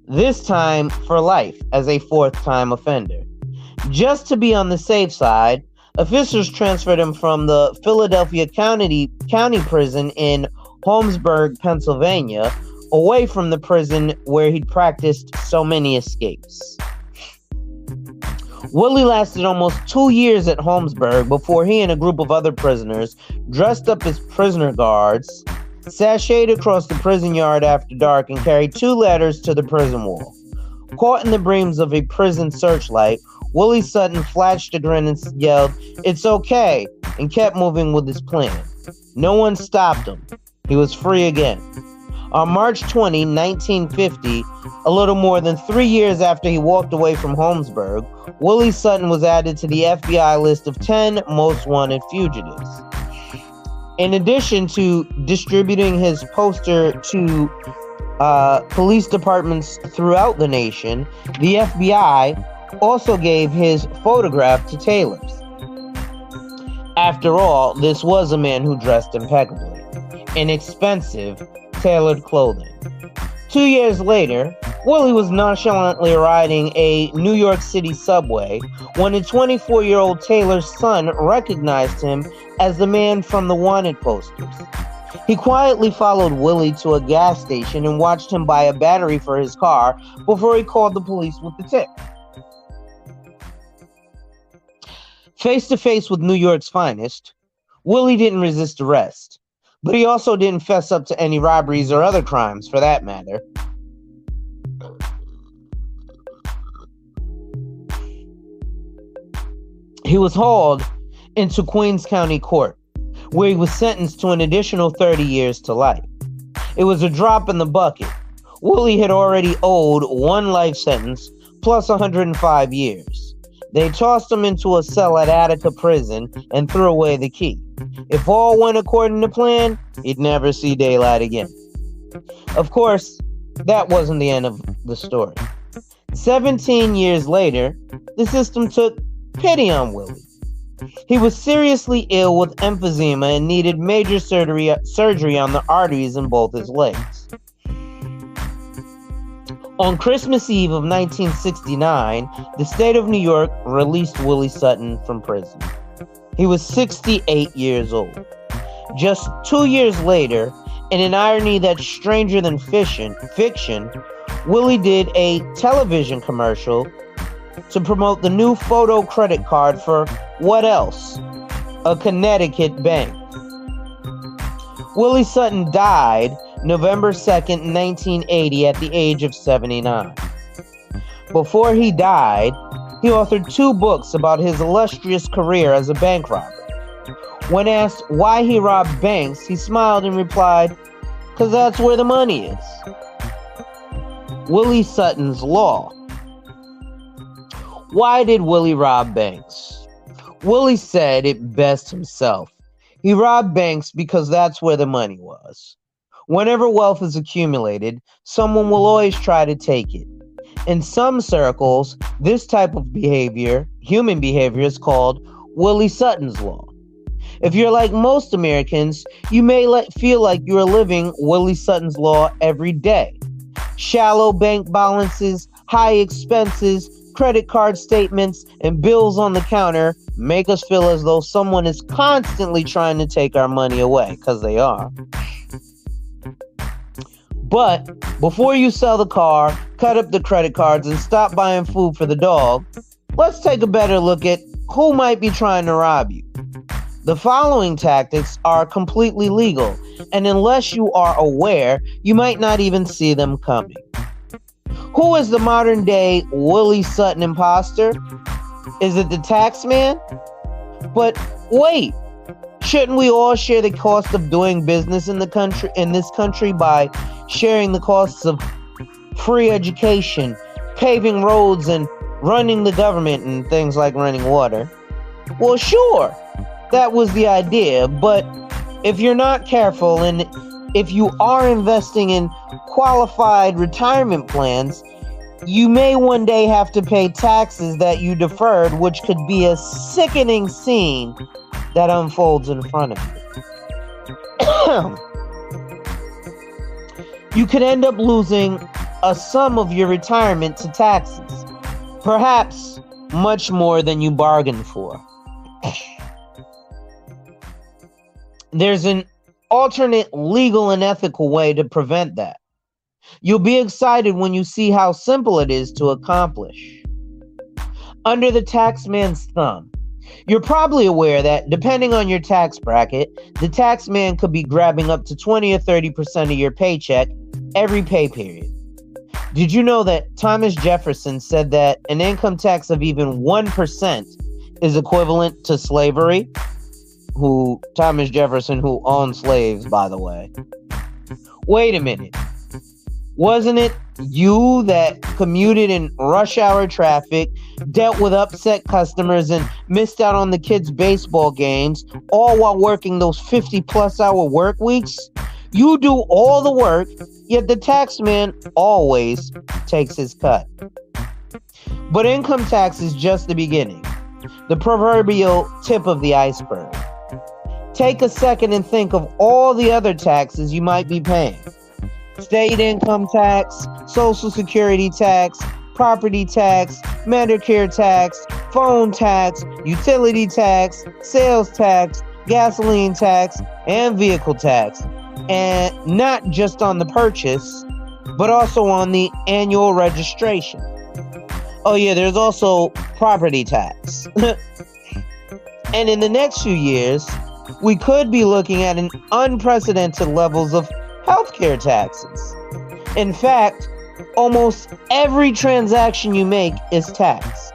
this time for life as a fourth-time offender. Just to be on the safe side, officers transferred him from the Philadelphia County Prison in Holmesburg, Pennsylvania, away from the prison where he'd practiced so many escapes. Willie lasted almost 2 years at Holmesburg before he and a group of other prisoners, dressed up as prisoner guards, sashayed across the prison yard after dark and carried 2 ladders to the prison wall. Caught in the beams of a prison searchlight, Willie Sutton flashed a grin and yelled, "It's okay," and kept moving with his plan. No one stopped him. He was free again. On March 20, 1950, a little more than 3 years after he walked away from Holmesburg, Willie Sutton was added to the FBI list of 10 most wanted fugitives. In addition to distributing his poster to police departments throughout the nation, the FBI also gave his photograph to tailors. After all, this was a man who dressed impeccably in expensive, tailored clothing. 2 years later, Willie was nonchalantly riding a New York City subway when a 24-year-old tailor's son recognized him as the man from the wanted posters. He quietly followed Willie to a gas station and watched him buy a battery for his car before he called the police with the tip. Face to face with New York's finest, Willie didn't resist arrest, but he also didn't fess up to any robberies or other crimes for that matter. He was hauled into Queens County Court, where he was sentenced to an additional 30 years to life. It was a drop in the bucket. Willie had already owed one life sentence plus 105 years. They tossed him into a cell at Attica Prison and threw away the key. If all went according to plan, he'd never see daylight again. Of course, that wasn't the end of the story. 17 years later, the system took pity on Willie. He was seriously ill with emphysema and needed major surgery on the arteries in both his legs. On Christmas Eve of 1969, the state of New York released Willie Sutton from prison. He was 68 years old. Just 2 years later, in an irony that's stranger than fiction, Willie did a television commercial to promote the new photo credit card for what else? A Connecticut bank. Willie Sutton died November 2nd, 1980 at the age of 79. Before he died, he authored 2 books about his illustrious career as a bank robber. When asked why he robbed banks, he smiled and replied, "'Cause that's where the money is." Willie Sutton's Law. Why did Willie rob banks? Willie said it best himself. He robbed banks because that's where the money was. Whenever wealth is accumulated, someone will always try to take it. In some circles, this type of behavior, human behavior, is called Willie Sutton's Law. If you're like most Americans, you may feel like you are living Willie Sutton's Law every day. Shallow bank balances, high expenses, credit card statements, and bills on the counter make us feel as though someone is constantly trying to take our money away, because they are. But before you sell the car, cut up the credit cards, and stop buying food for the dog, let's take a better look at who might be trying to rob you. The following tactics are completely legal, and unless you are aware, you might not even see them coming. Who is the modern day Willie Sutton imposter? Is it the tax man? But wait, shouldn't we all share the cost of doing business in this country by sharing the costs of free education, paving roads, and running the government and things like running water? Well, sure, that was the idea, but if you're not careful and if you are investing in qualified retirement plans, you may one day have to pay taxes that you deferred, which could be a sickening scene that unfolds in front of you. You could end up losing a sum of your retirement to taxes, perhaps much more than you bargained for. There's an alternate legal and ethical way to prevent that. You'll be excited when you see how simple it is to accomplish. Under the taxman's thumb, you're probably aware that depending on your tax bracket, the taxman could be grabbing up to 20 or 30% of your paycheck every pay period. Did you know that Thomas Jefferson said that an income tax of even 1% is equivalent to slavery? Thomas Jefferson, who owned slaves, by the way. Wait a minute. Wasn't it you that commuted in rush hour traffic, dealt with upset customers, and missed out on the kids' baseball games, all while working those 50-plus hour work weeks? You do all the work, yet the taxman always takes his cut. But income tax is just the beginning, the proverbial tip of the iceberg. Take a second and think of all the other taxes you might be paying. State income tax, Social Security tax, property tax, Medicare tax, phone tax, utility tax, sales tax, gasoline tax, and vehicle tax. And not just on the purchase, but also on the annual registration. Oh yeah, there's also property tax. And in the next few years, we could be looking at an unprecedented levels of healthcare taxes. In fact, almost every transaction you make is taxed.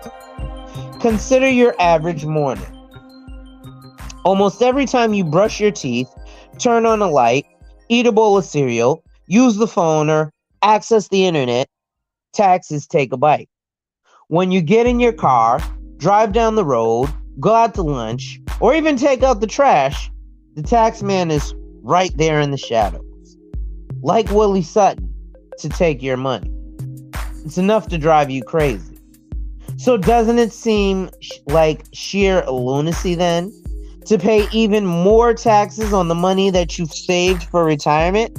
Consider your average morning. Almost every time you brush your teeth, turn on a light, eat a bowl of cereal, use the phone, or access the internet, taxes take a bite. When you get in your car, drive down the road, go out to lunch, or even take out the trash, the tax man is right there in the shadows, like Willie Sutton, to take your money. It's enough to drive you crazy. So doesn't it seem like sheer lunacy then to pay even more taxes on the money that you've saved for retirement?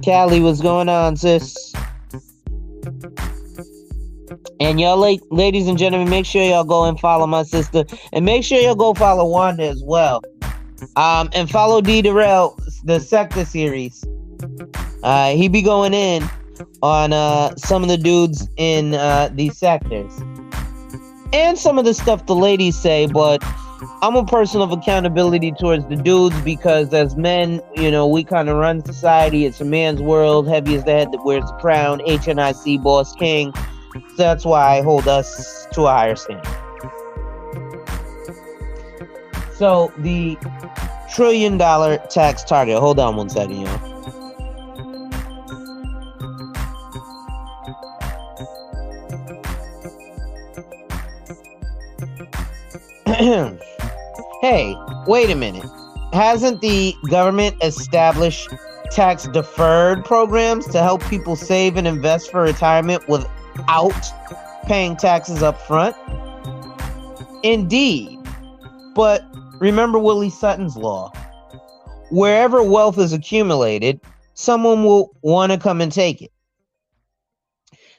Callie, what's going on, sis? And y'all, ladies and gentlemen, make sure y'all go and follow my sister, and make sure y'all go follow Wanda as well. And follow D Darrell, the Sector series. He be going in on some of the dudes in these sectors, and some of the stuff the ladies say. But I'm a person of accountability towards the dudes, because as men, you know, we kind of run society. It's a man's world. Heavy is the head that wears the crown. HNIC, boss king. So that's why I hold us to a higher standard. So the $1 trillion tax target. Hold on one second, y'all. Hey, wait a minute. Hasn't the government established tax deferred programs to help people save and invest for retirement without paying taxes up front? Indeed. But remember Willie Sutton's law. Wherever wealth is accumulated, someone will want to come and take it.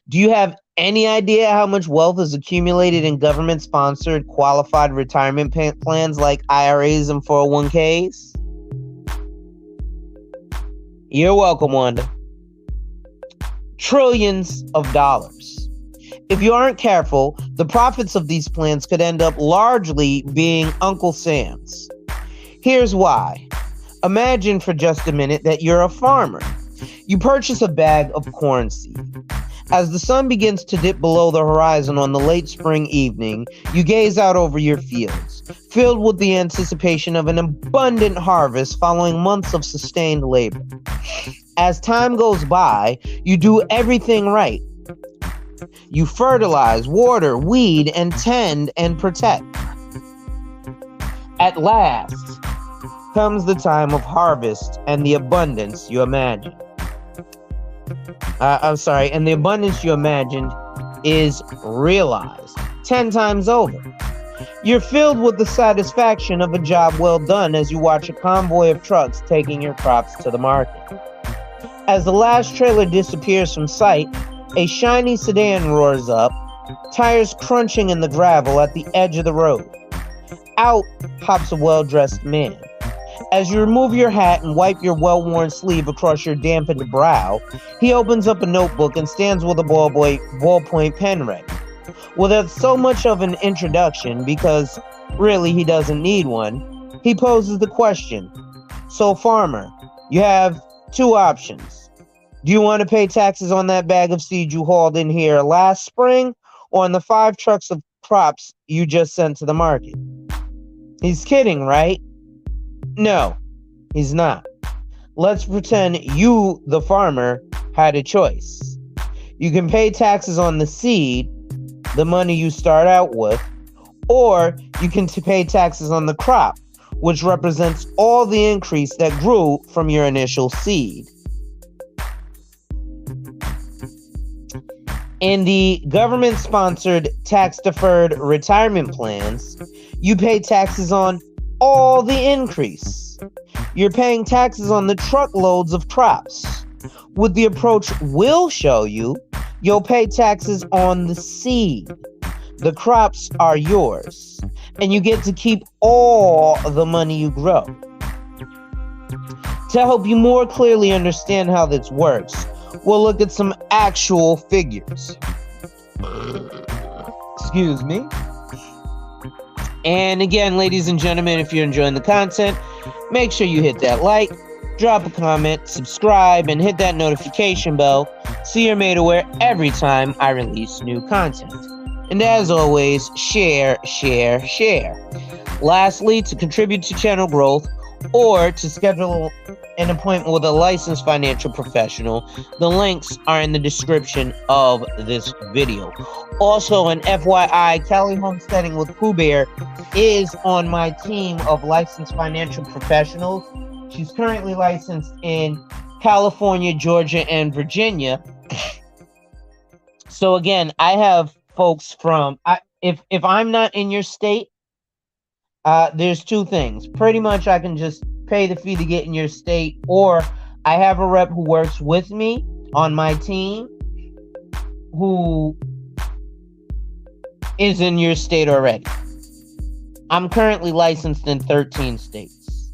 Do you have any idea how much wealth is accumulated in government-sponsored qualified retirement plans like IRAs and 401ks? You're welcome, Wanda. Trillions of dollars. If you aren't careful, the profits of these plans could end up largely being Uncle Sam's. Here's why. Imagine for just a minute that you're a farmer. You purchase a bag of corn seed. As the sun begins to dip below the horizon on the late spring evening, you gaze out over your fields, filled with the anticipation of an abundant harvest following months of sustained labor. As time goes by, you do everything right. You fertilize, water, weed, and tend and protect. At last comes the time of harvest and the abundance you imagined. And the abundance you imagined is realized 10 times over. You're filled with the satisfaction of a job well done as you watch a convoy of trucks taking your crops to the market. As the last trailer disappears from sight, a shiny sedan roars up, tires crunching in the gravel at the edge of the road. Out hops a well-dressed man. As you remove your hat and wipe your well-worn sleeve across your dampened brow, he opens up a notebook and stands with a ballpoint pen ready. Without so much of an introduction, because really he doesn't need one, he poses the question. So, farmer, you have two options. Do you want to pay taxes on that bag of seed you hauled in here last spring, or on the 5 trucks of crops you just sent to the market? He's kidding, right? No, he's not. Let's pretend you, the farmer, had a choice. You can pay taxes on the seed, the money you start out with, or you can pay taxes on the crop, which represents all the increase that grew from your initial seed. In the government-sponsored tax-deferred retirement plans, you pay taxes on all the increase. You're paying taxes on the truckloads of crops. With the approach we'll show you, you'll pay taxes on the seed. The crops are yours, and you get to keep all the money you grow. To help you more clearly understand how this works, we'll look at some actual figures. Excuse me. And again, ladies and gentlemen, if you're enjoying the content, make sure you hit that like, drop a comment, subscribe, and hit that notification bell so you're made aware every time I release new content. And as always, share, share, share. Lastly, to contribute to channel growth or to schedule an appointment with a licensed financial professional, the links are in the description of this video. Also, an FYI, Cali Homesteading with Pooh Bear is on my team of licensed financial professionals. She's currently licensed in California, Georgia, and Virginia. So again, I have folks from, if I'm not in your state, there's two things. Pretty much I can just pay the fee to get in your state, or I have a rep who works with me on my team who is in your state already. I'm currently licensed in 13 states.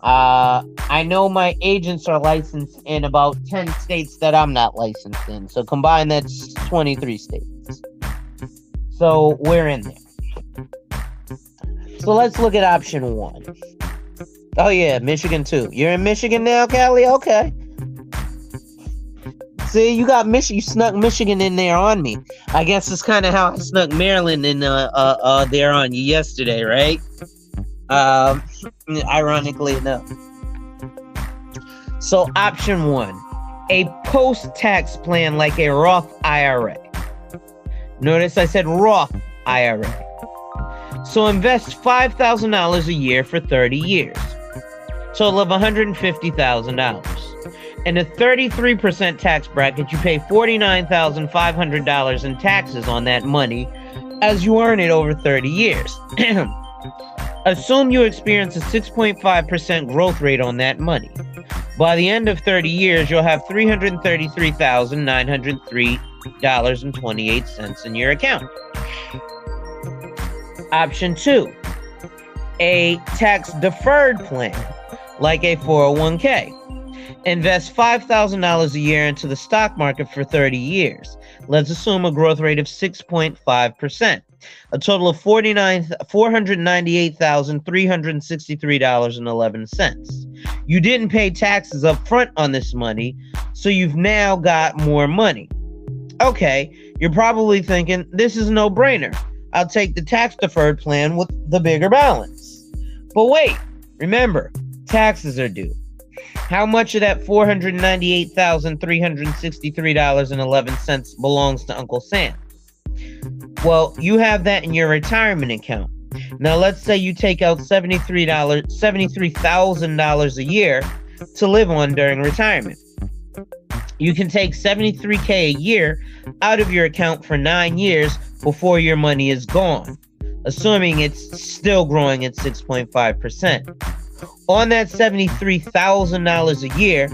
I know my agents are licensed in about 10 states that I'm not licensed in. So combined, that's 23 states. So we're in there. So let's look at option one. Oh yeah, Michigan too. You're in Michigan now, Callie? Okay. See, you got Michigan. You snuck Michigan in there on me. I guess it's kind of how I snuck Maryland in there on you yesterday, right? Ironically enough. So option one, a post-tax plan like a Roth IRA. Notice I said Roth IRA. So invest $5,000 a year for 30 years. Total of $150,000. In a 33% tax bracket, you pay $49,500 in taxes on that money as you earn it over 30 years. Assume you experience a 6.5% growth rate on that money. By the end of 30 years, you'll have $333,903.28 in your account. Option two, a tax-deferred plan, like a 401k. Invest $5,000 a year into the stock market for 30 years. Let's assume a growth rate of 6.5%. A total of $498,363.11. You didn't pay taxes up front on this money, so you've now got more money. Okay, you're probably thinking, this is a no-brainer. I'll take the tax-deferred plan with the bigger balance. But wait, remember, taxes are due. How much of that $498,363.11 belongs to Uncle Sam? Well, you have that in your retirement account. Now, let's say you take out $73,000 a year to live on during retirement. You can take $73K a year out of your account for 9 years before your money is gone, assuming it's still growing at 6.5%. On that $73,000 a year,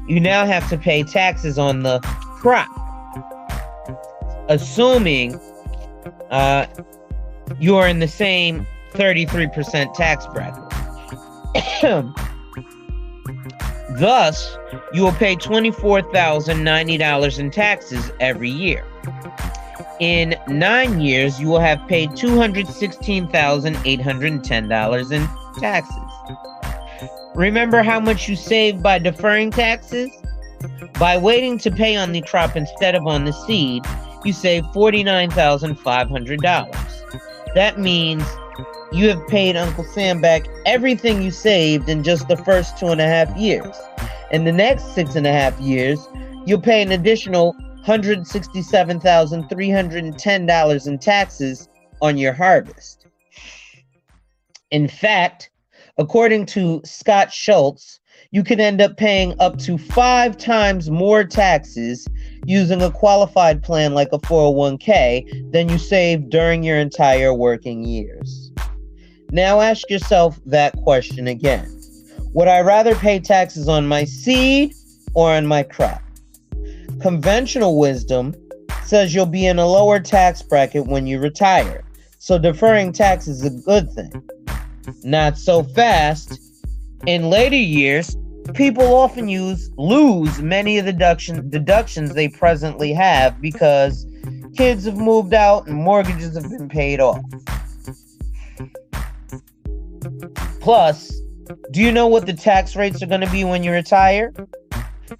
you now have to pay taxes on the crop, assuming you're in the same 33% tax bracket. Thus, you will pay $24,090 in taxes every year. In 9 years, you will have paid $216,810 in taxes. Remember how much you saved by deferring taxes? By waiting to pay on the crop instead of on the seed, you save $49,500. That means you have paid Uncle Sam back everything you saved in just the first 2.5 years. In the next 6.5 years, you'll pay an additional $167,310 in taxes on your harvest. In fact, according to Scott Schultz, you could end up paying up to 5 times more taxes using a qualified plan like a 401k than you saved during your entire working years. Now ask yourself that question again. Would I rather pay taxes on my seed or on my crop? Conventional wisdom says you'll be in a lower tax bracket when you retire, so deferring taxes is a good thing. Not so fast. In later years, people often lose many of the deductions they presently have because kids have moved out and mortgages have been paid off. Plus, do you know what the tax rates are going to be when you retire?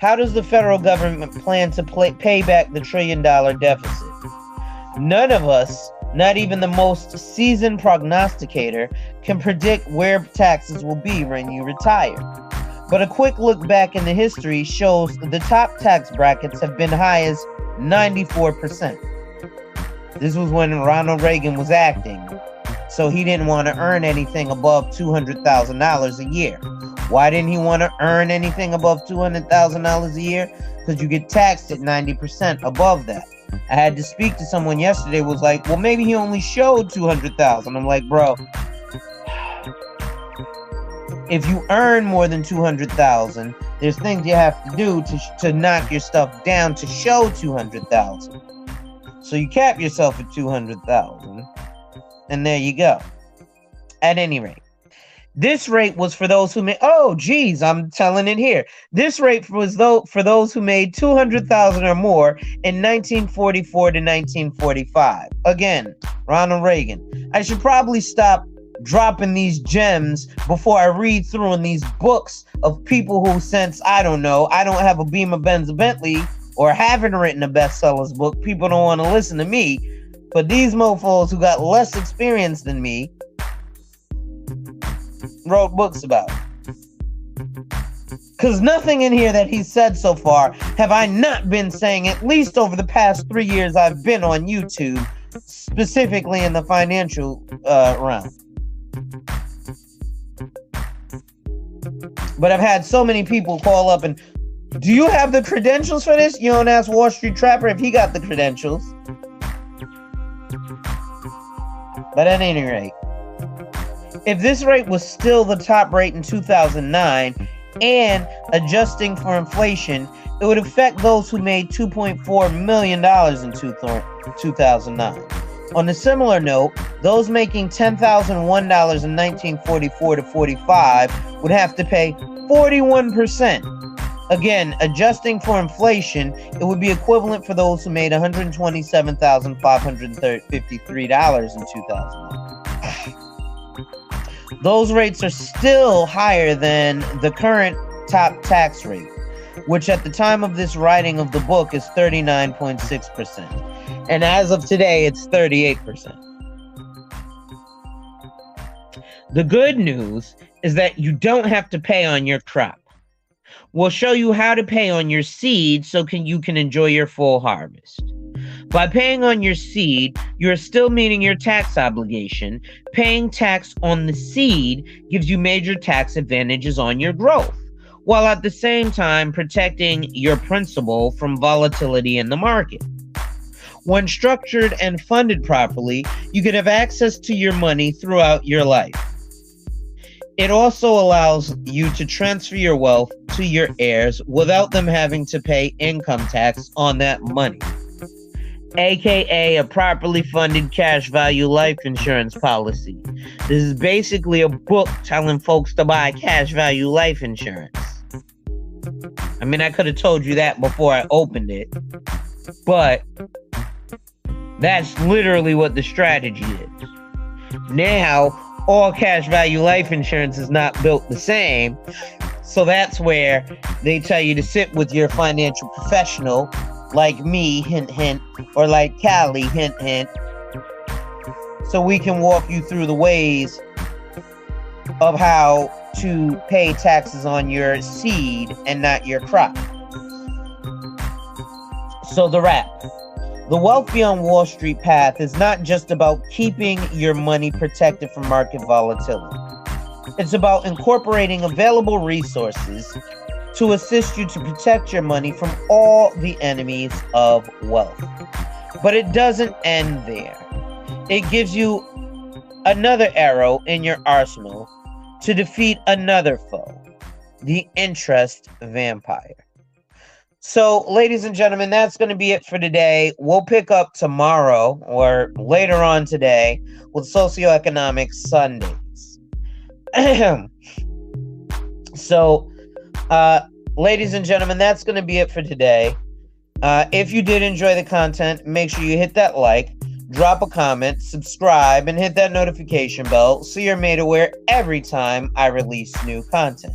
How does the federal government plan to pay back the $1 trillion deficit? None of us, not even the most seasoned prognosticator, can predict where taxes will be when you retire. But a quick look back into history shows the top tax brackets have been high as 94%. This was when Ronald Reagan was acting, so he didn't want to earn anything above $200,000 a year. Why didn't he want to earn anything above $200,000 a year? Because you get taxed at 90% above that. I had to speak to someone yesterday who was like, well, maybe he only showed 200,000. I'm like, bro, if you earn more than 200,000, there's things you have to do to knock your stuff down to show 200,000. So you cap yourself at 200,000, and there you go. At any rate, this rate was for those who made, oh, geez, I'm telling it here. This rate was for those who made 200,000 or more in 1944 to 1945. Again, Ronald Reagan. I should probably stop dropping these gems before I read through in these books of people who, since, I don't have a Beamer, Benz, or Bentley, or haven't written a bestsellers book, people don't want to listen to me. But these mofos who got less experience than me wrote books about it. Because nothing in here that he said so far have I not been saying at least over the past 3 years I've been on YouTube, specifically in the financial realm. But I've had so many people call up and, do you have the credentials for this? You don't ask Wall Street Trapper if he got the credentials. But at any rate, if this rate was still the top rate in 2009 and adjusting for inflation, it would affect those who made $2.4 million in 2009. On a similar note, those making $10,001 in 1944 to 45 would have to pay 41%. Again, adjusting for inflation, it would be equivalent for those who made $127,553 in 2009. Those rates are still higher than the current top tax rate, which at the time of this writing of the book is 39.6%. And as of today, it's 38%. The good news is that you don't have to pay on your crop. We'll show you how to pay on your seed so you can enjoy your full harvest. By paying on your seed, you are still meeting your tax obligation. Paying tax on the seed gives you major tax advantages on your growth, while at the same time protecting your principal from volatility in the market. When structured and funded properly, you can have access to your money throughout your life. It also allows you to transfer your wealth to your heirs without them having to pay income tax on that money, aka a properly funded cash value life insurance policy. This is basically a book telling folks to buy cash value life insurance. I mean, I could have told you that before I opened it, but that's literally what the strategy is. Now, all cash value life insurance is not built the same. So that's where they tell you to sit with your financial professional, like me, hint, hint, or like Callie, hint, hint, so we can walk you through the ways of how to pay taxes on your seed and not your crop. So the wrap. The Wealth Beyond Wall Street path is not just about keeping your money protected from market volatility. It's about incorporating available resources to assist you to protect your money from all the enemies of wealth. But it doesn't end there. It gives you another arrow in your arsenal to defeat another foe, the interest vampire. So, ladies and gentlemen, that's going to be it for today. We'll pick up tomorrow or later on today with Socioeconomic Sundays. So, ladies and gentlemen, that's going to be it for today. If you did enjoy the content, make sure you hit that like. drop a comment, subscribe, and hit that notification bell so you're made aware every time I release new content.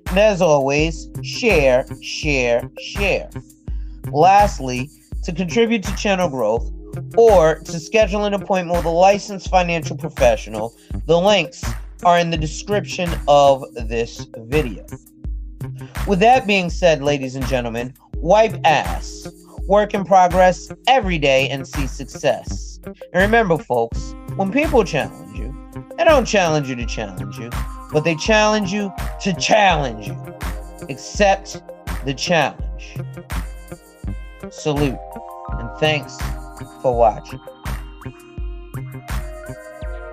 And as always, share, share, share. Lastly, to contribute to channel growth or to schedule an appointment with a licensed financial professional, the links are in the description of this video. With that being said, ladies and gentlemen, wipe ass, work in progress every day, and see success. And remember, folks, when people challenge you, they don't challenge you to challenge you, but they challenge you to challenge you. Accept the challenge. Salute, and thanks for watching.